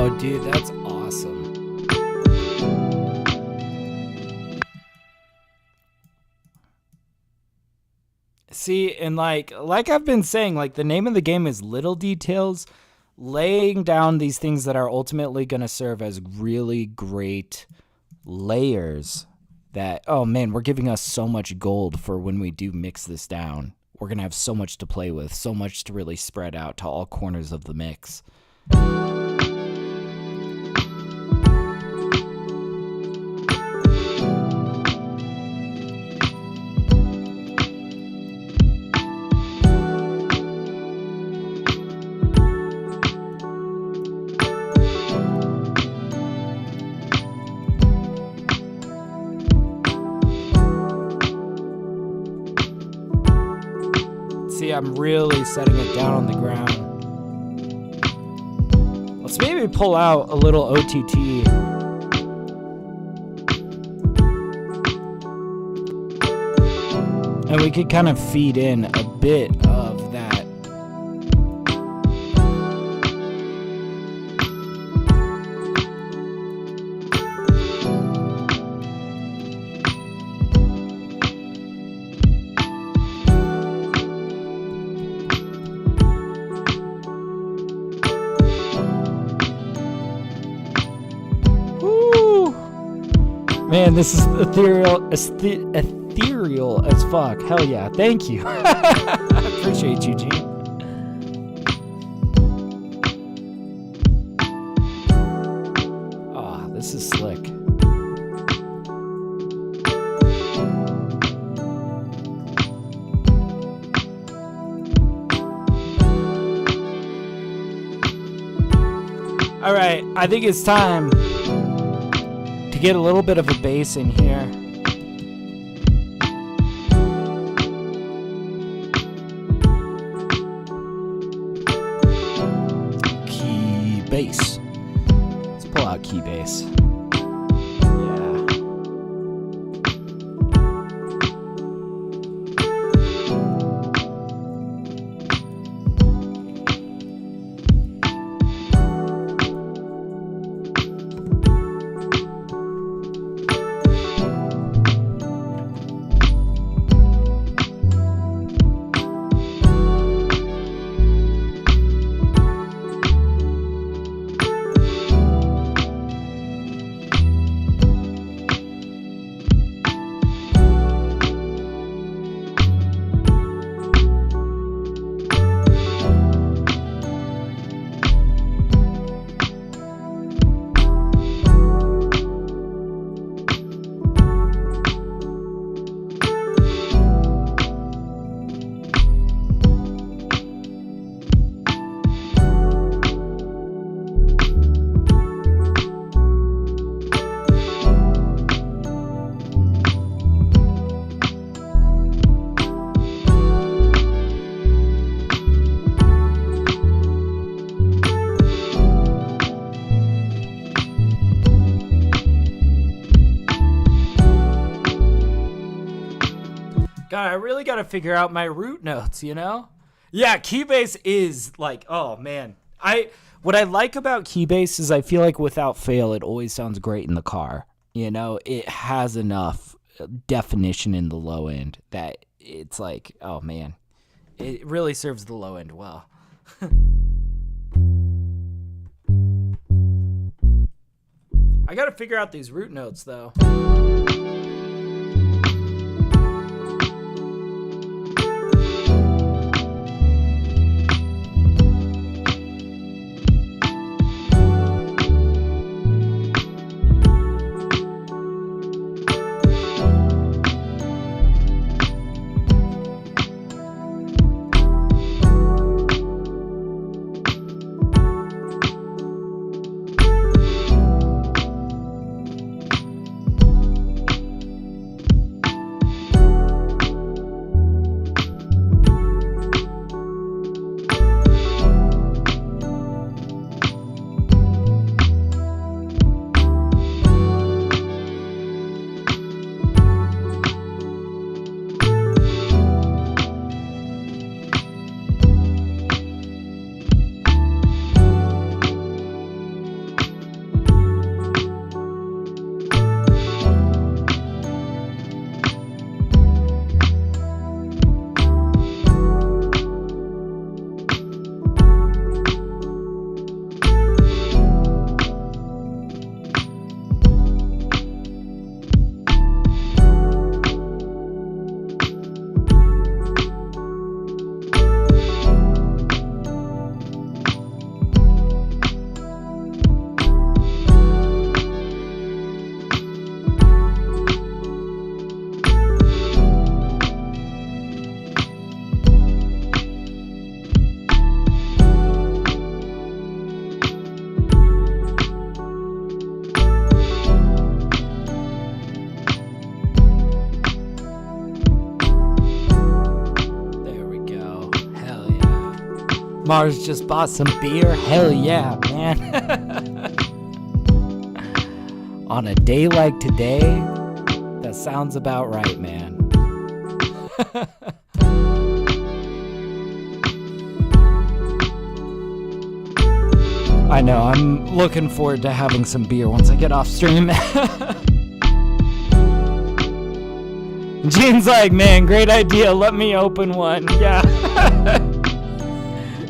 Oh, dude, that's awesome. See, and like I've been saying, like the name of the game is little details, laying down these things that are ultimately going to serve as really great layers that, oh man, we're giving us so much gold for when we do mix this down. We're going to have so much to play with, so much to really spread out to all corners of the mix. See, I'm really setting it down on the ground. Let's maybe pull out a little OTT. And we could kind of feed in a bit of that. Man, this is ethereal as fuck. Hell yeah. Thank you. I appreciate you, Gene. Ah, this is slick. All right, I think it's time to get a little bit of a bass in here. Key bass. Let's pull out key bass. Yeah. God, I really got to figure out my root notes, you know? Yeah, Keybase is like, oh man. What I like about Keybase is I feel like without fail, it always sounds great in the car. You know, it has enough definition in the low end that it's like, oh man, it really serves the low end well. I got to figure out these root notes though. Mars just bought some beer. Hell yeah, man. On a day like today, that sounds about right, man. I know, I'm looking forward to having some beer once I get off stream. Gene's like, man, great idea. Let me open one. Yeah.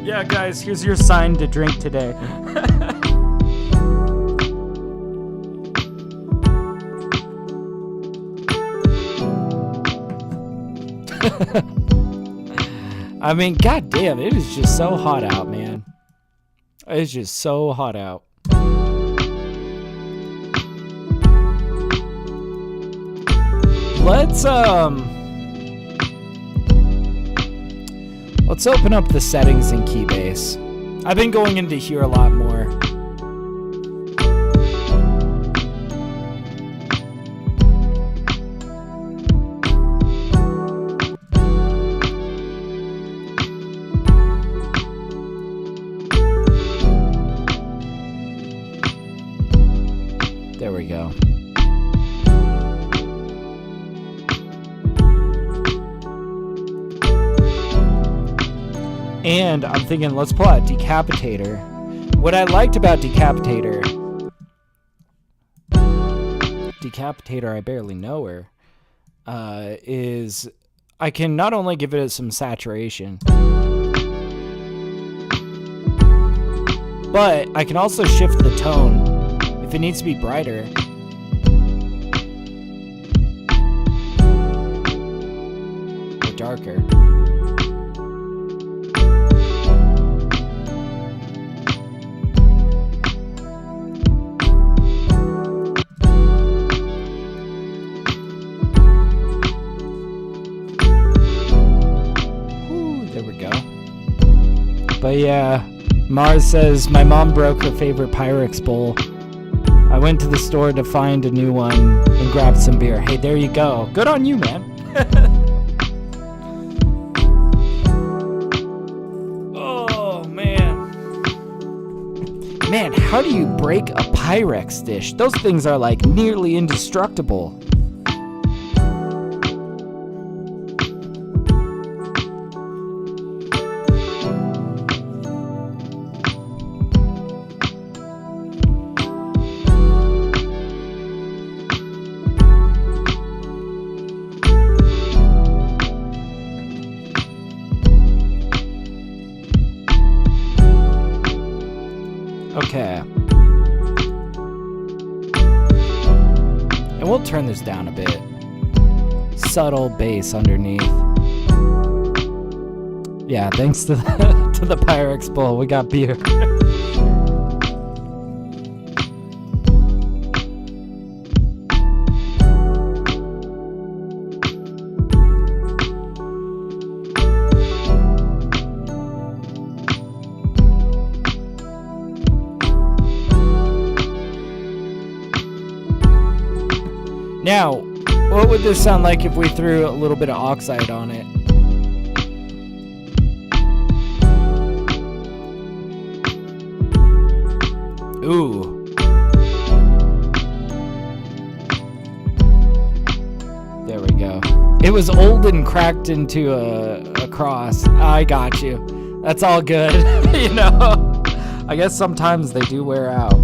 Yeah, guys, here's your sign to drink today. I mean, goddamn, it is just so hot out, man. It's just so hot out. Let's open up the settings in Keybase. I've been going into here a lot more. There we go. And I'm thinking, let's pull out Decapitator. What I liked about Decapitator, I barely know her, is I can not only give it some saturation, but I can also shift the tone if it needs to be brighter. Or darker. But yeah, Mars says, my mom broke her favorite Pyrex bowl. I went to the store to find a new one and grabbed some beer. Hey, there you go. Good on you, man. Oh, man. Man, how do you break a Pyrex dish? Those things are like nearly indestructible. Okay. And we'll turn this down a bit. Subtle bass underneath. Yeah, thanks to the Pyrex bowl, we got beer. Now, what would this sound like if we threw a little bit of oxide on it? Ooh. There we go. It was old and cracked into a cross. I got you. That's all good. You know? I guess sometimes they do wear out.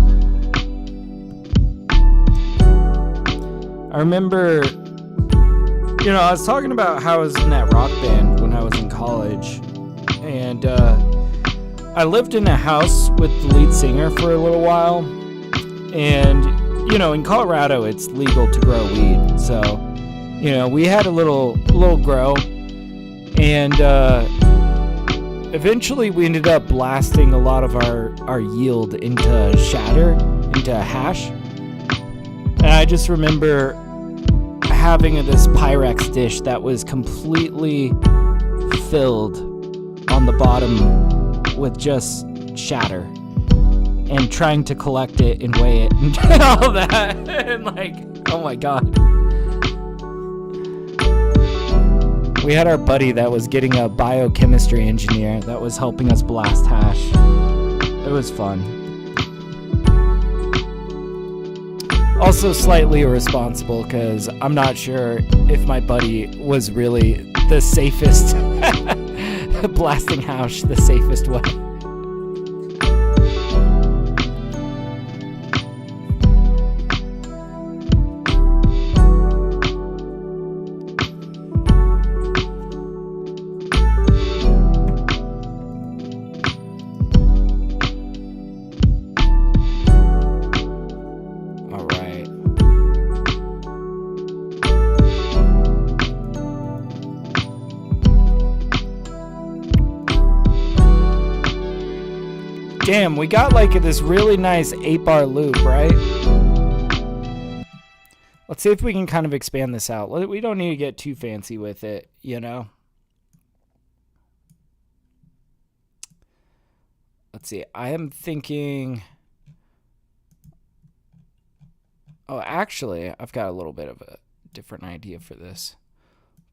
I remember, you know, I was talking about how I was in that rock band when I was in college, and I lived in a house with the lead singer for a little while, and, you know, in Colorado, it's legal to grow weed, so, you know, we had a little grow, and eventually we ended up blasting a lot of our yield into shatter, into hash. And I just remember having this Pyrex dish that was completely filled on the bottom with just shatter and trying to collect it and weigh it and all that. And like, oh my God. We had our buddy that was getting a biochemistry engineer that was helping us blast hash. It was fun. Also slightly irresponsible because I'm not sure if my buddy was really the safest blasting hash the safest way. Damn, we got like this really nice 8-bar loop, right? Let's see if we can kind of expand this out. We don't need to get too fancy with it, you know? Let's see. I am thinking... Oh, actually, I've got a little bit of a different idea for this.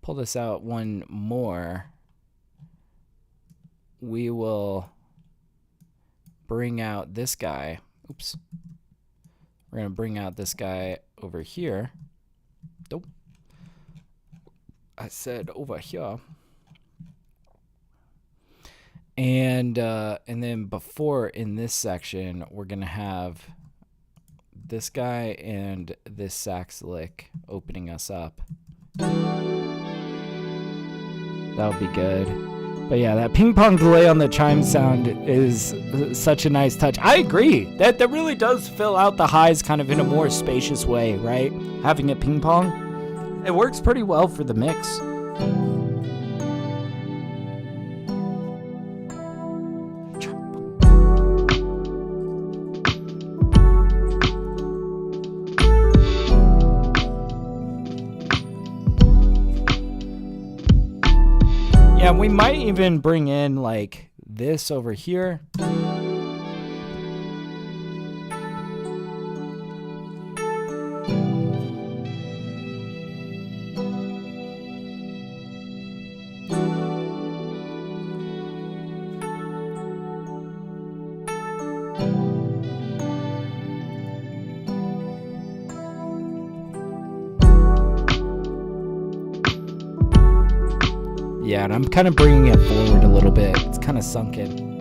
Pull this out one more. We will... bring out this guy. Oops. We're going to bring out this guy over here. Nope. I said over here. And then before in this section, we're going to have this guy and this sax lick opening us up. That'll be good. But yeah, that ping pong delay on the chime sound is such a nice touch. I agree. That really does fill out the highs kind of in a more spacious way, right? Having a ping pong. It works pretty well for the mix. Yeah, we might even bring in like this over here. Yeah, and I'm kind of bringing it forward a little bit. It's kind of sunken.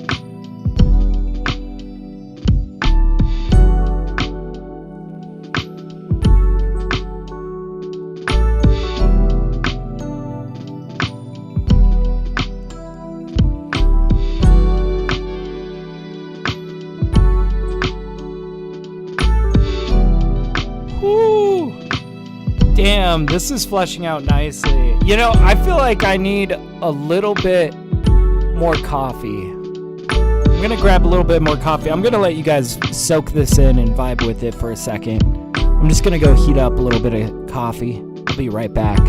Woo! Damn, this is fleshing out nicely. You know, I feel like I need a little bit more coffee. I'm gonna grab a little bit more coffee. I'm gonna let you guys soak this in and vibe with it for a second. I'm just gonna go heat up a little bit of coffee. I'll be right back.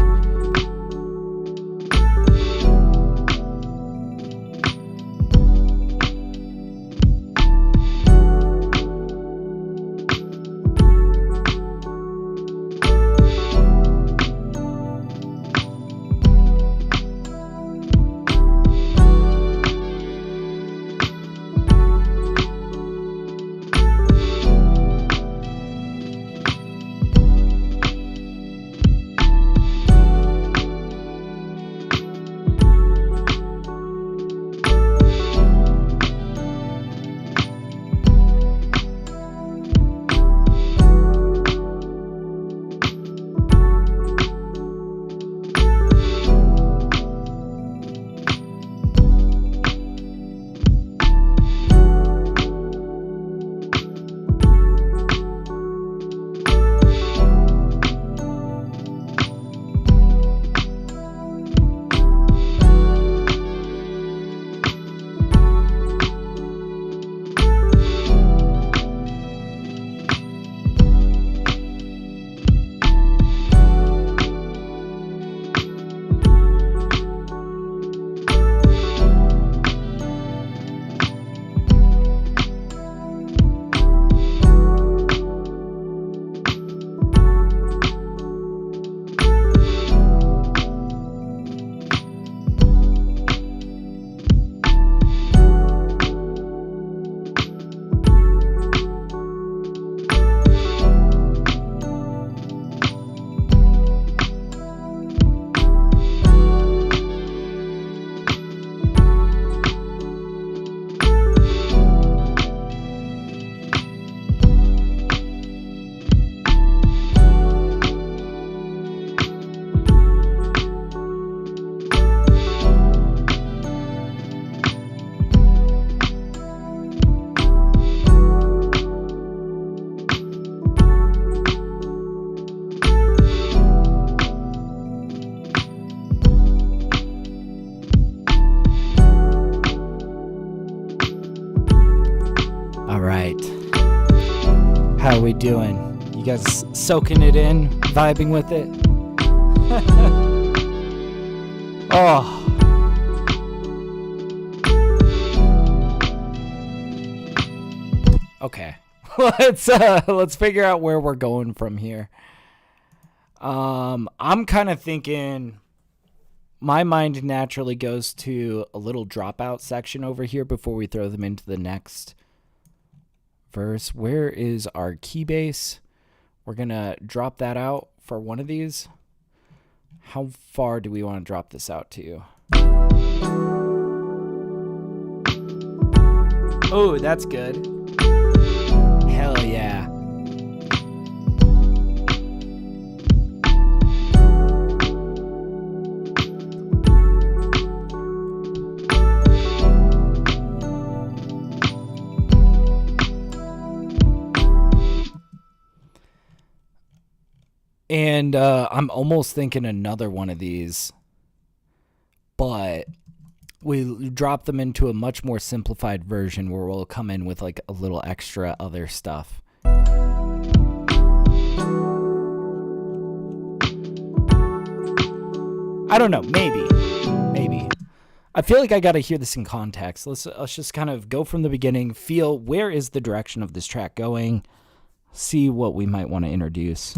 right. How are we doing? You guys soaking it in, vibing with it? Oh. Okay. Let's figure out where we're going from here. I'm kind of thinking my mind naturally goes to a little dropout section over here before we throw them into the next verse. Where is our key bass? We're going to drop that out for one of these. How far do we want to drop this out to? Oh, that's good. Hell yeah. And I'm almost thinking another one of these, but we drop them into a much more simplified version where we'll come in with like a little extra other stuff. I don't know, maybe. I feel like I got to hear this in context. Let's just kind of go from the beginning, feel where is the direction of this track going, see what we might want to introduce.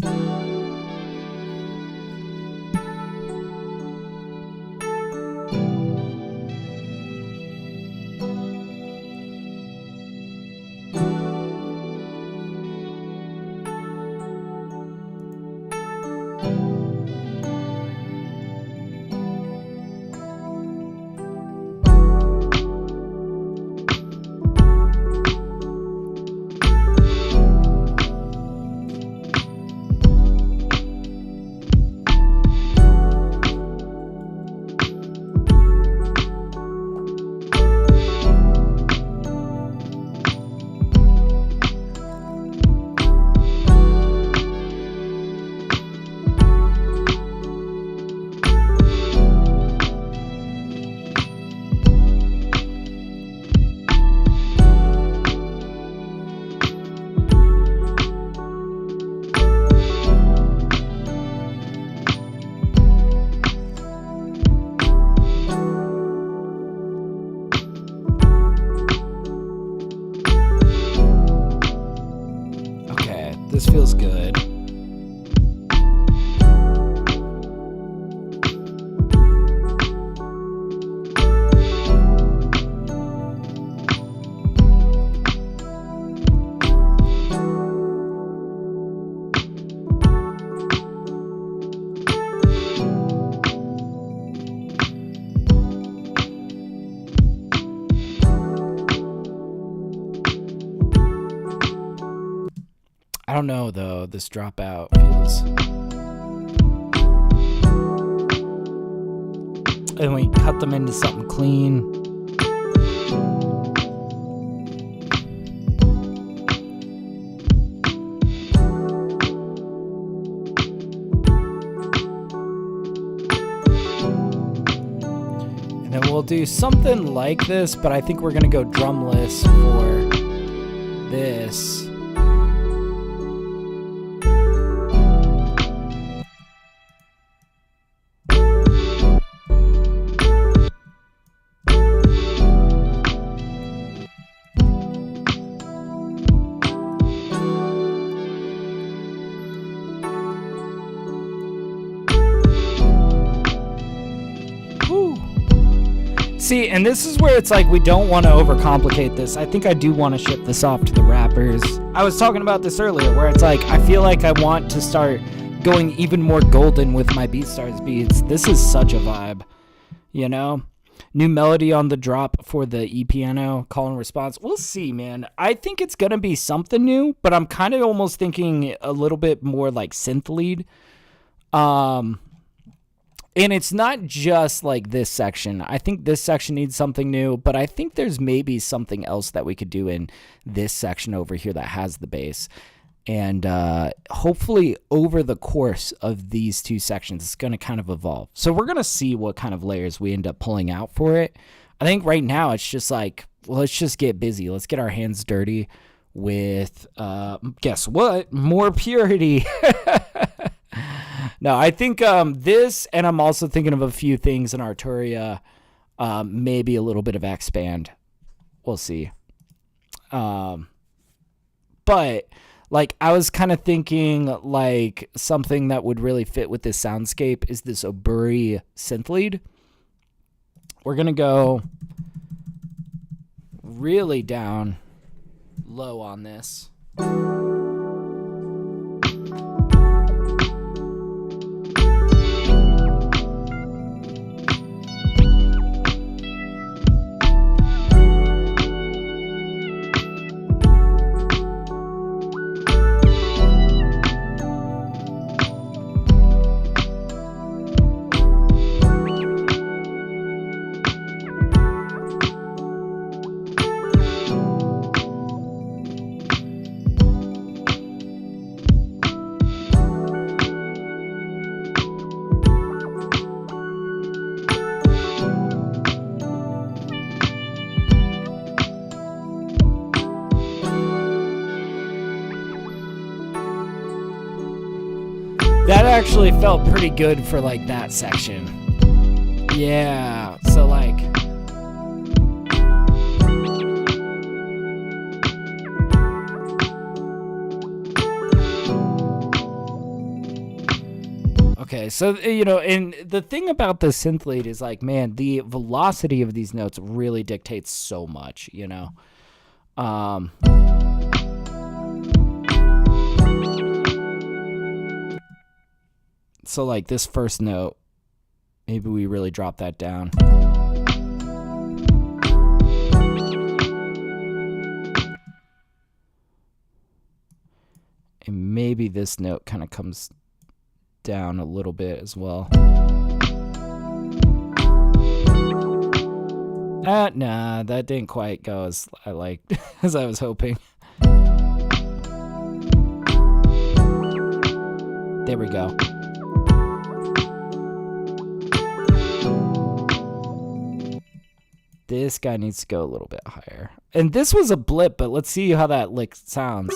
This feels good. I don't know though, this dropout feels... And we cut them into something clean. And then we'll do something like this, but I think we're gonna go drumless for this. See, and this is where it's like we don't want to overcomplicate this. I think I do want to ship this off to the rappers. I was talking about this earlier where it's like I feel like I want to start going even more golden with my BeatStars beats. This is such a vibe, you know? New melody on the drop for the E-piano, call and response. We'll see, man. I think it's going to be something new, but I'm kind of almost thinking a little bit more like synth lead. And it's not just like this section. I think this section needs something new, but I think there's maybe something else that we could do in this section over here that has the bass. And hopefully over the course of these two sections, it's going to kind of evolve. So we're going to see what kind of layers we end up pulling out for it. I think right now it's just like, well, let's just get busy. Let's get our hands dirty with, guess what? More purity. No, I think this, and I'm also thinking of a few things in Arturia, maybe a little bit of X-Band. We'll see. But like I was kind of thinking like something that would really fit with this soundscape is this Oburi synth lead. We're going to go really down low on this. That actually felt pretty good for like that section. Yeah, so like okay, so you know, and the thing about the synth lead is like, man, the velocity of these notes really dictates so much, you know. So like this first note, maybe we really drop that down. And maybe this note kind of comes down a little bit as well. Nah, that didn't quite go as I liked, as I was hoping. There we go. This guy needs to go a little bit higher. And this was a blip, but let's see how that lick sounds.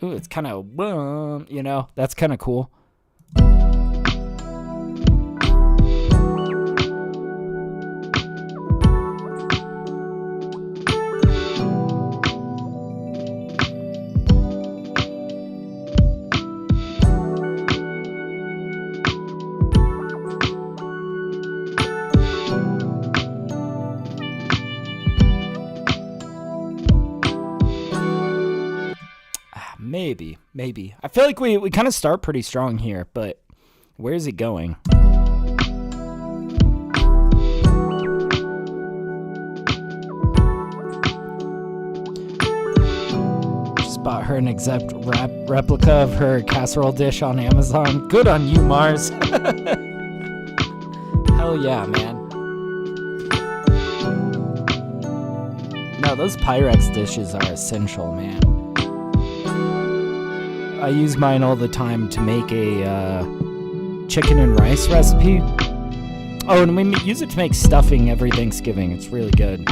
Ooh, it's kind of, you know, that's kind of cool. Maybe. I feel like we kind of start pretty strong here, but where is it going? Just bought her an exact replica of her casserole dish on Amazon. Good on you, Mars. Hell yeah, man. No, those Pyrex dishes are essential, man. I use mine all the time to make a chicken and rice recipe. Oh, and we use it to make stuffing every Thanksgiving. It's really good.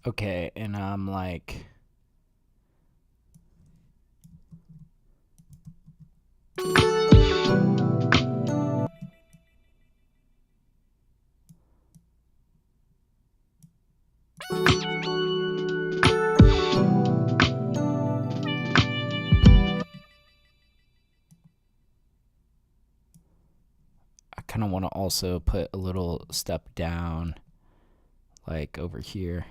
Okay, and I'm like... I kind of want to also put a little step down, like over here.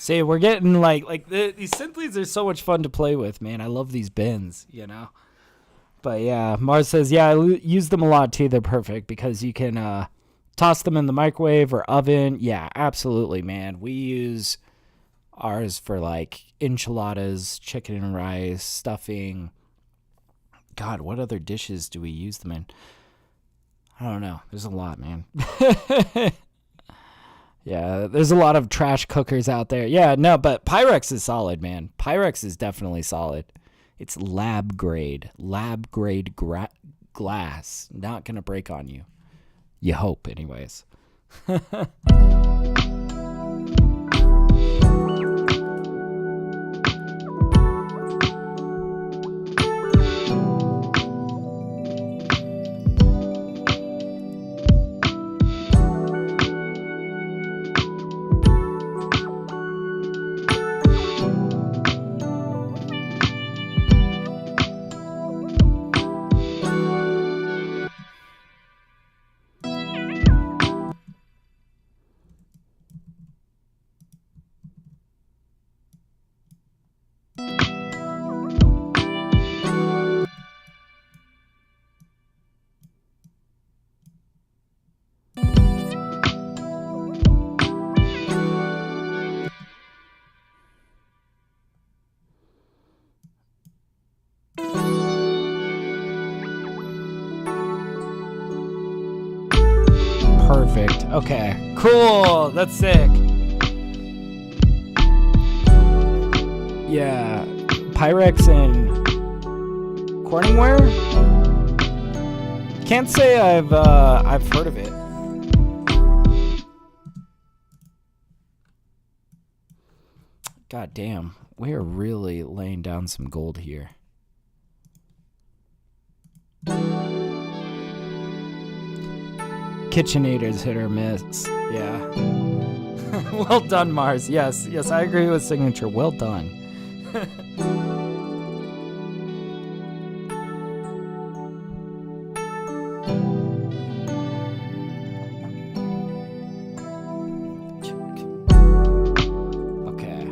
See, we're getting these synths are so much fun to play with, man. I love these bins, you know. But yeah, Mars says, yeah, I use them a lot too. They're perfect because you can toss them in the microwave or oven. Yeah, absolutely, man. We use ours for like enchiladas, chicken and rice, stuffing. God, what other dishes do we use them in? I don't know. There's a lot, man. Yeah, there's a lot of trash cookers out there. Yeah, no, but Pyrex is solid, man. Pyrex is definitely solid. It's lab grade glass. Not going to break on you. You hope, anyways. Perfect. Okay. Cool. That's sick. Yeah. Pyrex and Corningware? Can't say I've heard of it. God damn. We are really laying down some gold here. KitchenAiders hit or miss. Yeah. Well done, Mars. Yes, I agree with Signature. Well done. Okay.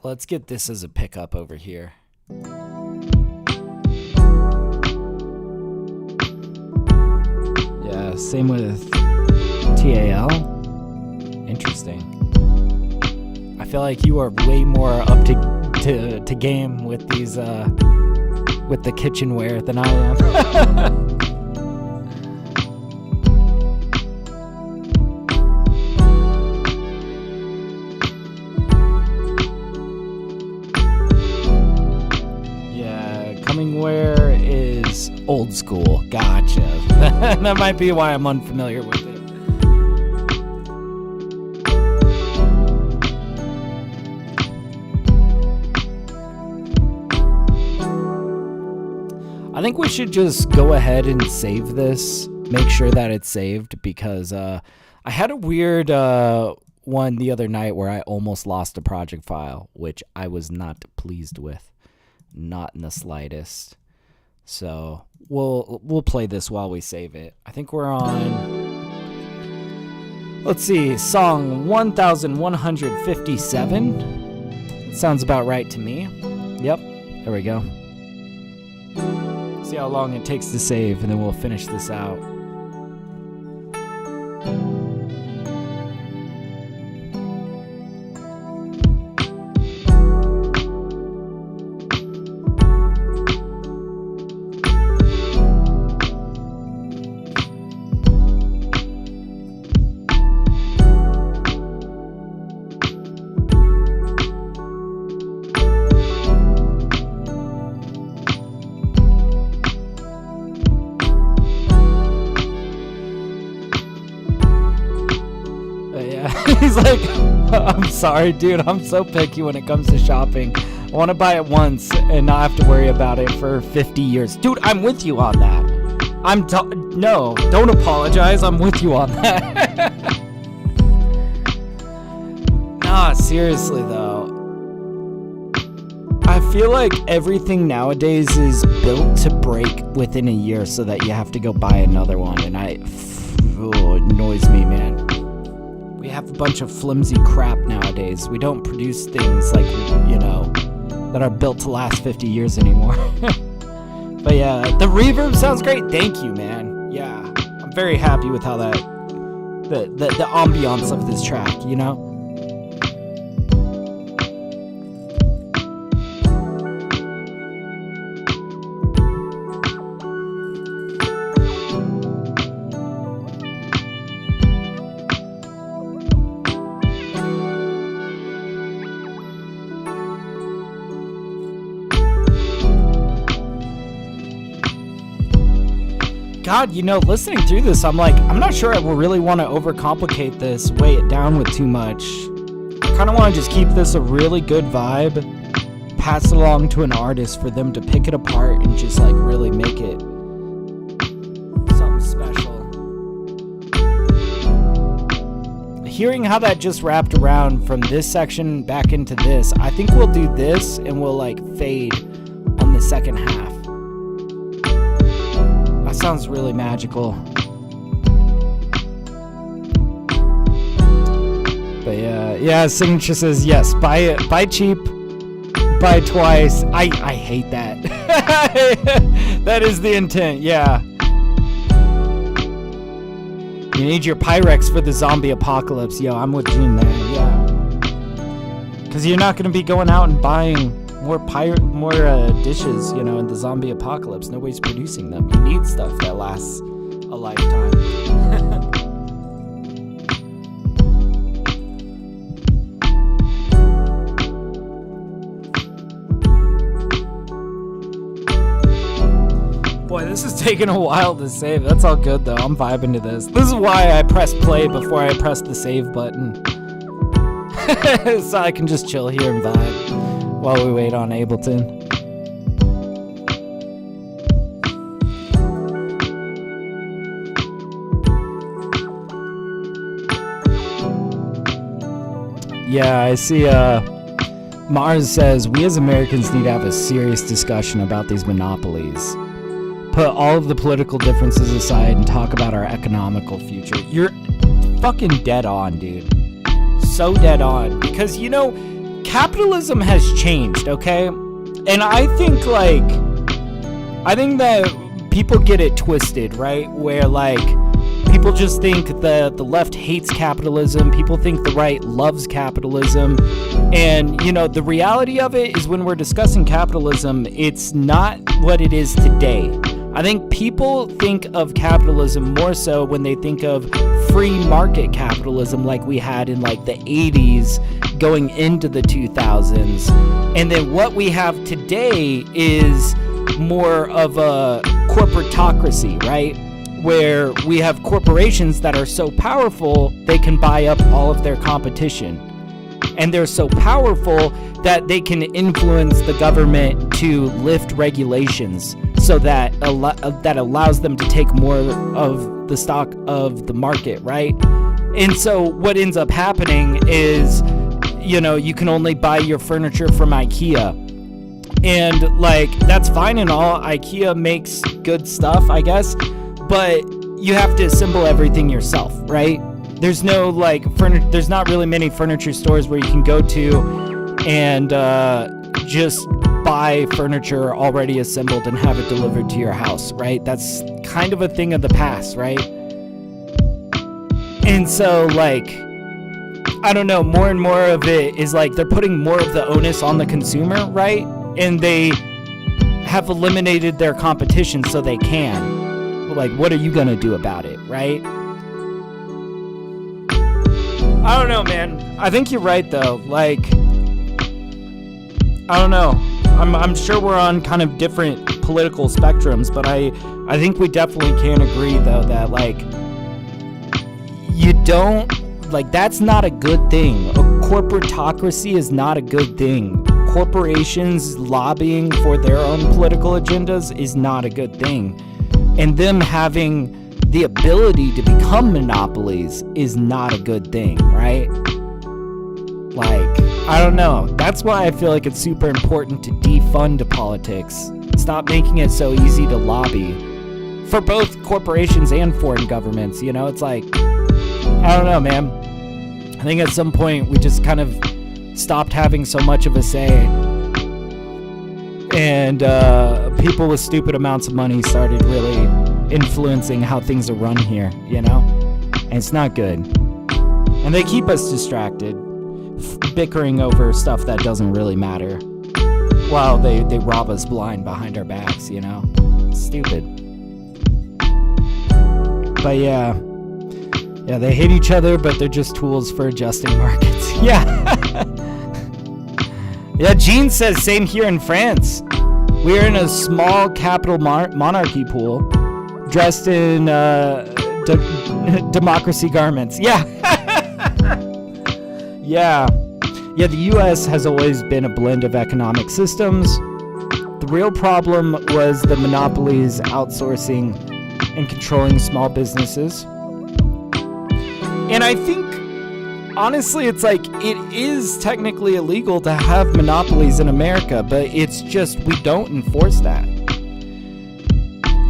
Let's get this as a pickup over here. Yeah, same with TAL. Interesting. I feel like you are way more up to game with these with the kitchenware than I am. Cummingware is old school. Gotcha. That might be why I'm unfamiliar with it. I think we should just go ahead and save this. Make sure that it's saved because I had a weird one the other night where I almost lost a project file, which I was not pleased with. Not in the slightest. So we'll play this while we save it. I think we're on, let's see, song 1157. Sounds about right to me. Yep, there we go. See how long it takes to save, and then we'll finish this out. He's like, I'm sorry, dude. I'm so picky when it comes to shopping. I want to buy it once and not have to worry about it for 50 years. Dude, I'm with you on that. No, don't apologize. I'm with you on that. Nah, seriously, though. I feel like everything nowadays is built to break within a year so that you have to go buy another one, and it annoys me, man. We have a bunch of flimsy crap nowadays. We don't produce things like, that are built to last 50 years anymore. But yeah, the reverb sounds great. Thank you, man. Yeah, I'm very happy with how the ambiance of this track, God, listening through this, I'm like, I'm not sure I will really want to overcomplicate this, weigh it down with too much. I kind of want to just keep this a really good vibe, pass it along to an artist for them to pick it apart and just like really make it something special. Hearing how that just wrapped around from this section back into this, I think we'll do this and we'll like fade on the second half. Sounds really magical. But yeah, Signature says yes, buy cheap, buy twice. I hate that. That is the intent. Yeah, you need your Pyrex for the zombie apocalypse. Yo, I'm with Gene there. Yeah, because you're not going to be going out and buying more dishes, in the zombie apocalypse. Nobody's producing them. You need stuff that lasts a lifetime. Boy, this is taking a while to save. That's all good though. I'm vibing to this. This is why I press play before I press the save button. So I can just chill here and vibe while we wait on Ableton. Yeah, I see Mars says, we as Americans need to have a serious discussion about these monopolies. Put all of the political differences aside and talk about our economical future. You're fucking dead on, dude. So dead on. Because, capitalism has changed, okay? And I think that people get it twisted, right? Where people just think the left hates capitalism, people think the right loves capitalism, and the reality of it is when we're discussing capitalism, it's not what it is today. I think people think of capitalism more so when they think of free market capitalism like we had in the 80s going into the 2000s. And then what we have today is more of a corporatocracy, right? Where we have corporations that are so powerful they can buy up all of their competition. And they're so powerful that they can influence the government to lift regulations so that that allows them to take more of the stock of the market, right? And so what ends up happening is, you can only buy your furniture from IKEA. And that's fine and all. IKEA makes good stuff, I guess, but you have to assemble everything yourself, right? There's no there's not really many furniture stores where you can go to and just buy furniture already assembled and have it delivered to your house, right? That's kind of a thing of the past, right? And so I don't know, more and more of it is they're putting more of the onus on the consumer, right? And they have eliminated their competition so they can. What are you gonna do about it, right? I don't know, man. I think you're right, though. I don't know. I'm sure we're on kind of different political spectrums, but I think we definitely can agree, though, that, you don't, that's not a good thing. A corporatocracy is not a good thing. Corporations lobbying for their own political agendas is not a good thing. And them having the ability to become monopolies is not a good thing, right? I don't know. That's why I feel like it's super important to defund politics. Stop making it so easy to lobby for both corporations and foreign governments. You know, it's like, I don't know, man. I think at some point we just kind of stopped having so much of a say, and people with stupid amounts of money started really influencing how things are run here, you know? And it's not good. And they keep us distracted, bickering over stuff that doesn't really matter, while they rob us blind behind our backs, you know? It's stupid. But yeah, they hate each other, but they're just tools for adjusting markets. Yeah, Gene says same here in France. We're in a small capital monarchy pool, dressed in democracy garments. Yeah. Yeah, the U.S. has always been a blend of economic systems. The real problem was the monopolies outsourcing and controlling small businesses. And I think, honestly, it's like, it is technically illegal to have monopolies in America, but it's just, we don't enforce that.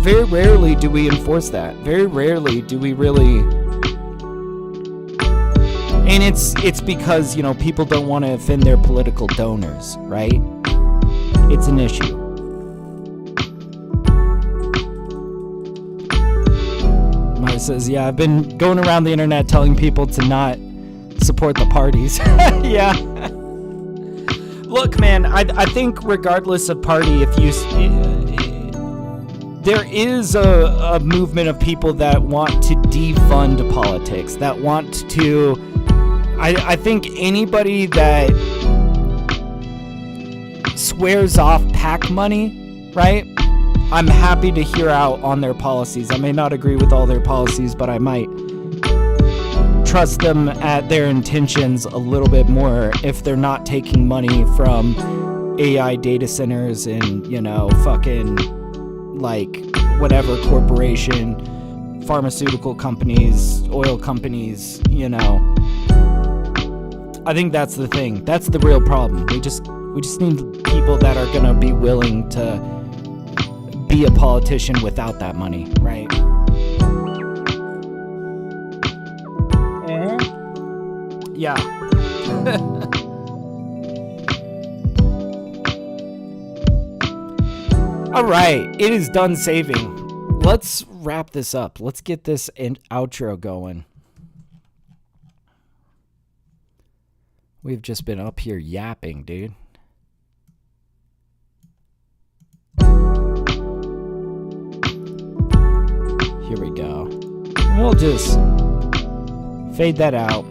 Very rarely do we enforce that. Very rarely do we really... And it's because, you know, people don't want to offend their political donors, right? It's an issue. Mara says, yeah, I've been going around the internet telling people to not support the parties. Yeah. Look, man, I think regardless of party, if you... there is a movement of people that want to defund politics, that want to... I think anybody that swears off PAC money, right? I'm happy to hear out on their policies. I may not agree with all their policies, but I might trust them at their intentions a little bit more if they're not taking money from AI data centers and, you know, fucking, like, whatever corporation, pharmaceutical companies, oil companies, you know. I think that's the thing. That's the real problem. We just need people that are gonna be willing to be a politician without that money, right? Yeah. All right, it is done saving. Let's wrap this up. Let's get this outro going. We've just been up here yapping, dude. Here we go. We'll just fade that out.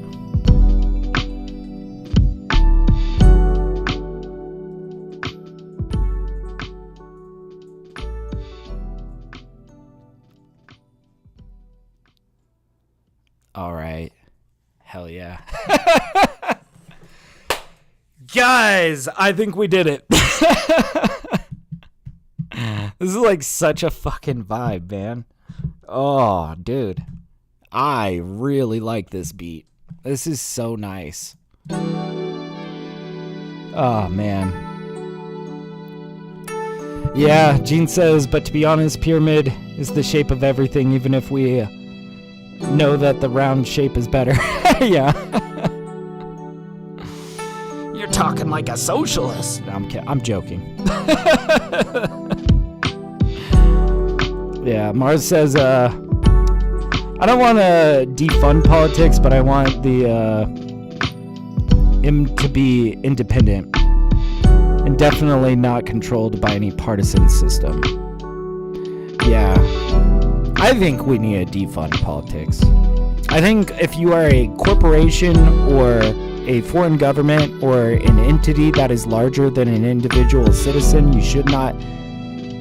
All right. Hell yeah. Guys, I think we did it. This is like such a fucking vibe, man. Oh, dude. I really like this beat. This is so nice. Oh, man. Yeah, Gene says, but to be honest, pyramid is the shape of everything, even if we know that the round shape is better. Yeah. You're talking like a socialist. No, I'm joking. Yeah, Mars says, I don't want to defund politics, but I want him to be independent and definitely not controlled by any partisan system. Yeah, I think we need to defund politics. I think if you are a corporation or a foreign government or an entity that is larger than an individual citizen, you should not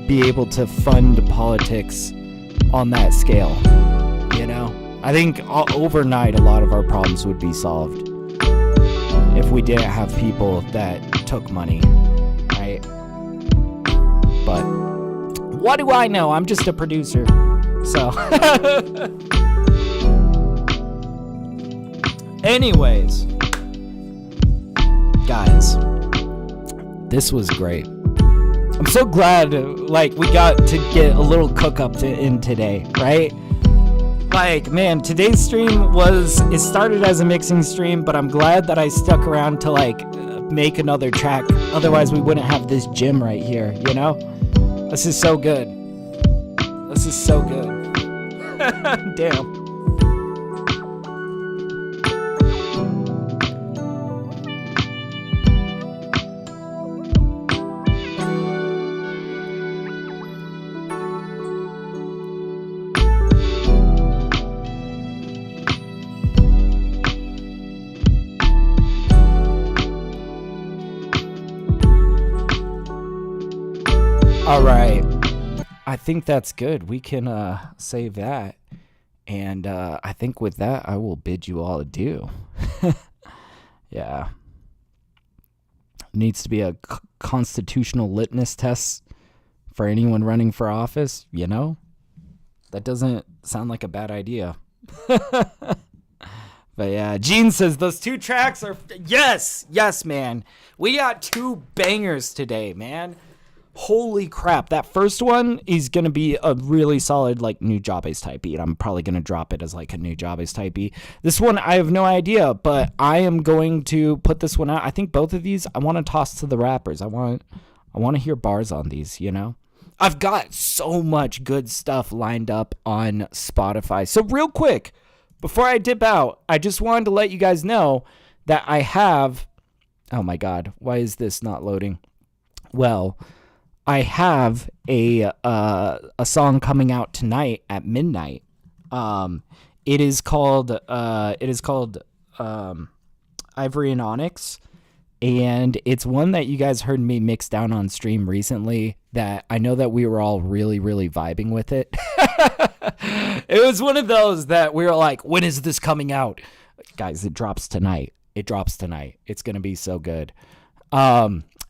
be able to fund politics on that scale. You know, I think overnight a lot of our problems would be solved if we didn't have people that took money, right? But what do I know? I'm just a producer, so. Anyways, guys, this was great. I'm so glad, like, we got to get a little cook-up in today, right? Like, man, today's stream it started as a mixing stream, but I'm glad that I stuck around to, like, make another track. Otherwise, we wouldn't have this gym right here, you know? This is so good. This is so good. Damn. All right, I think that's good. We can save that, and I think with that, I will bid you all adieu. Yeah. Needs to be a constitutional litmus test for anyone running for office, you know? That doesn't sound like a bad idea. But yeah, Gene says those 2 tracks are... Yes, man. We got 2 bangers today, man. Holy crap. That first one is going to be a really solid, like, new Jabez type beat. I'm probably going to drop it as, like, a new Jabez type beat. This one, I have no idea, but I am going to put this one out. I think both of these, I want to toss to the rappers. I want to hear bars on these, you know? I've got so much good stuff lined up on Spotify. So real quick, before I dip out, I just wanted to let you guys know that I have... Oh, my God. Why is this not loading? Well... I have a song coming out tonight at midnight. It is called Ivory and Onyx, and it's one that you guys heard me mix down on stream recently that I know that we were all really, really vibing with it. It was one of those that we were like, when is this coming out? Guys, it drops tonight. It's going to be so good.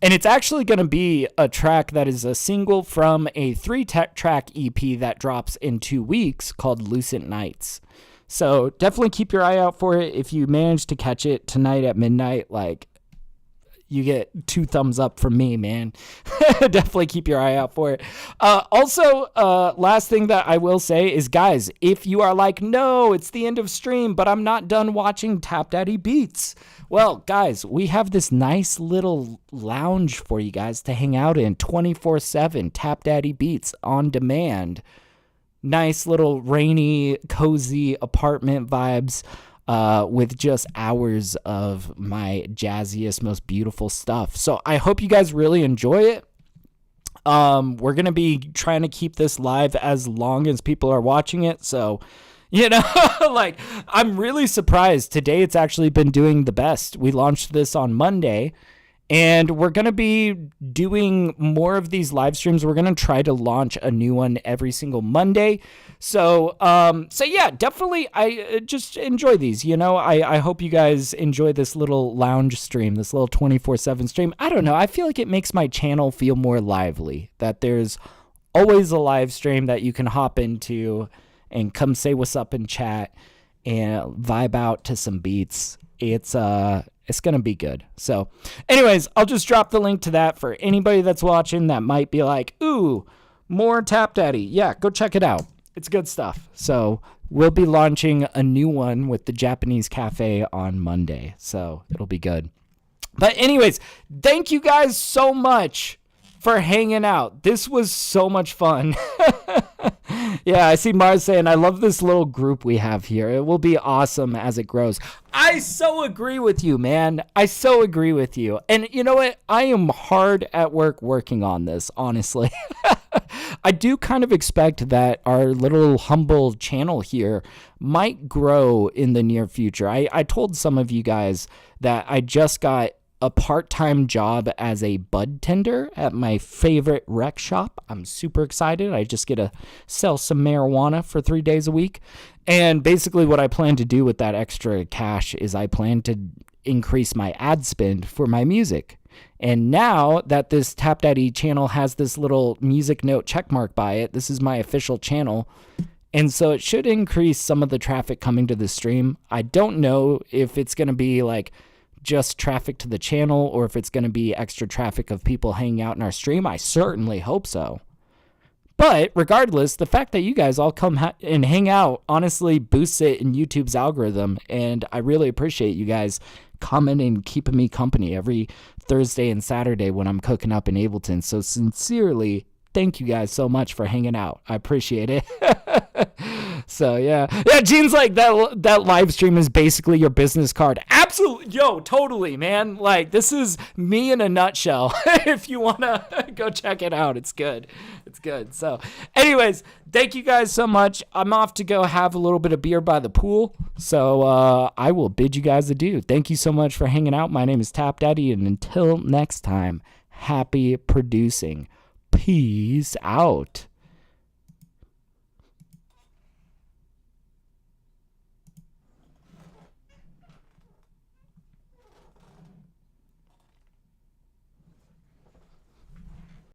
And it's actually going to be a track that is a single from a 3-track EP that drops in 2 weeks called Lucent Nights. So definitely keep your eye out for it. If you manage to catch it tonight at midnight, like, you get 2 thumbs up from me, man. Definitely keep your eye out for it. Also, last thing that I will say is, guys, if you are like, no, it's the end of stream, but I'm not done watching TapDaddyBeats. Well, guys, we have this nice little lounge for you guys to hang out in 24/7. TapDaddyBeats on demand. Nice little rainy, cozy apartment vibes. With just hours of my jazziest, most beautiful stuff. So I hope you guys really enjoy it. We're going to be trying to keep this live as long as people are watching it. So, you know, like, I'm really surprised. Today it's actually been doing the best. We launched this on Monday, and we're going to be doing more of these live streams. We're going to try to launch a new one every single Monday. So yeah, definitely, I just enjoy these, you know. I hope you guys enjoy this little lounge stream, this little 24/7 stream. I don't know. I feel like it makes my channel feel more lively, that there's always a live stream that you can hop into and come say what's up in chat and vibe out to some beats. It's going to be good. So anyways, I'll just drop the link to that for anybody that's watching that might be like, ooh, more TapDaddy. Yeah, go check it out. It's good stuff. So we'll be launching a new one with the Japanese Cafe on Monday. So it'll be good. But anyways, thank you guys so much for hanging out. This was so much fun. Yeah, I see Mars saying, I love this little group we have here. It will be awesome as it grows. I so agree with you, man. I so agree with you. And you know what? I am hard at work working on this, honestly. I do kind of expect that our little humble channel here might grow in the near future. I told some of you guys that I just got a part-time job as a bud tender at my favorite rec shop. I'm super excited. I just get to sell some marijuana for 3 days a week. And basically what I plan to do with that extra cash is I plan to increase my ad spend for my music. And now that this TapDaddy channel has this little music note checkmark by it, this is my official channel. And so it should increase some of the traffic coming to the stream. I don't know if it's going to be like just traffic to the channel or if it's going to be extra traffic of people hanging out in our stream. I certainly hope so. But regardless, the fact that you guys all come and hang out honestly boosts it in YouTube's algorithm. And I really appreciate you guys coming and keeping me company every Thursday and Saturday when I'm cooking up in Ableton. So sincerely, thank you guys so much for hanging out. I appreciate it. So yeah, Gene's like that live stream is basically your business card. Absolutely, yo, totally, man. Like, this is me in a nutshell. If you wanna go check it out, it's good. So anyways, thank you guys so much. I'm off to go have a little bit of beer by the pool. So I will bid you guys adieu. Thank you so much for hanging out. My name is TapDaddy, and until next time, happy producing. Peace out.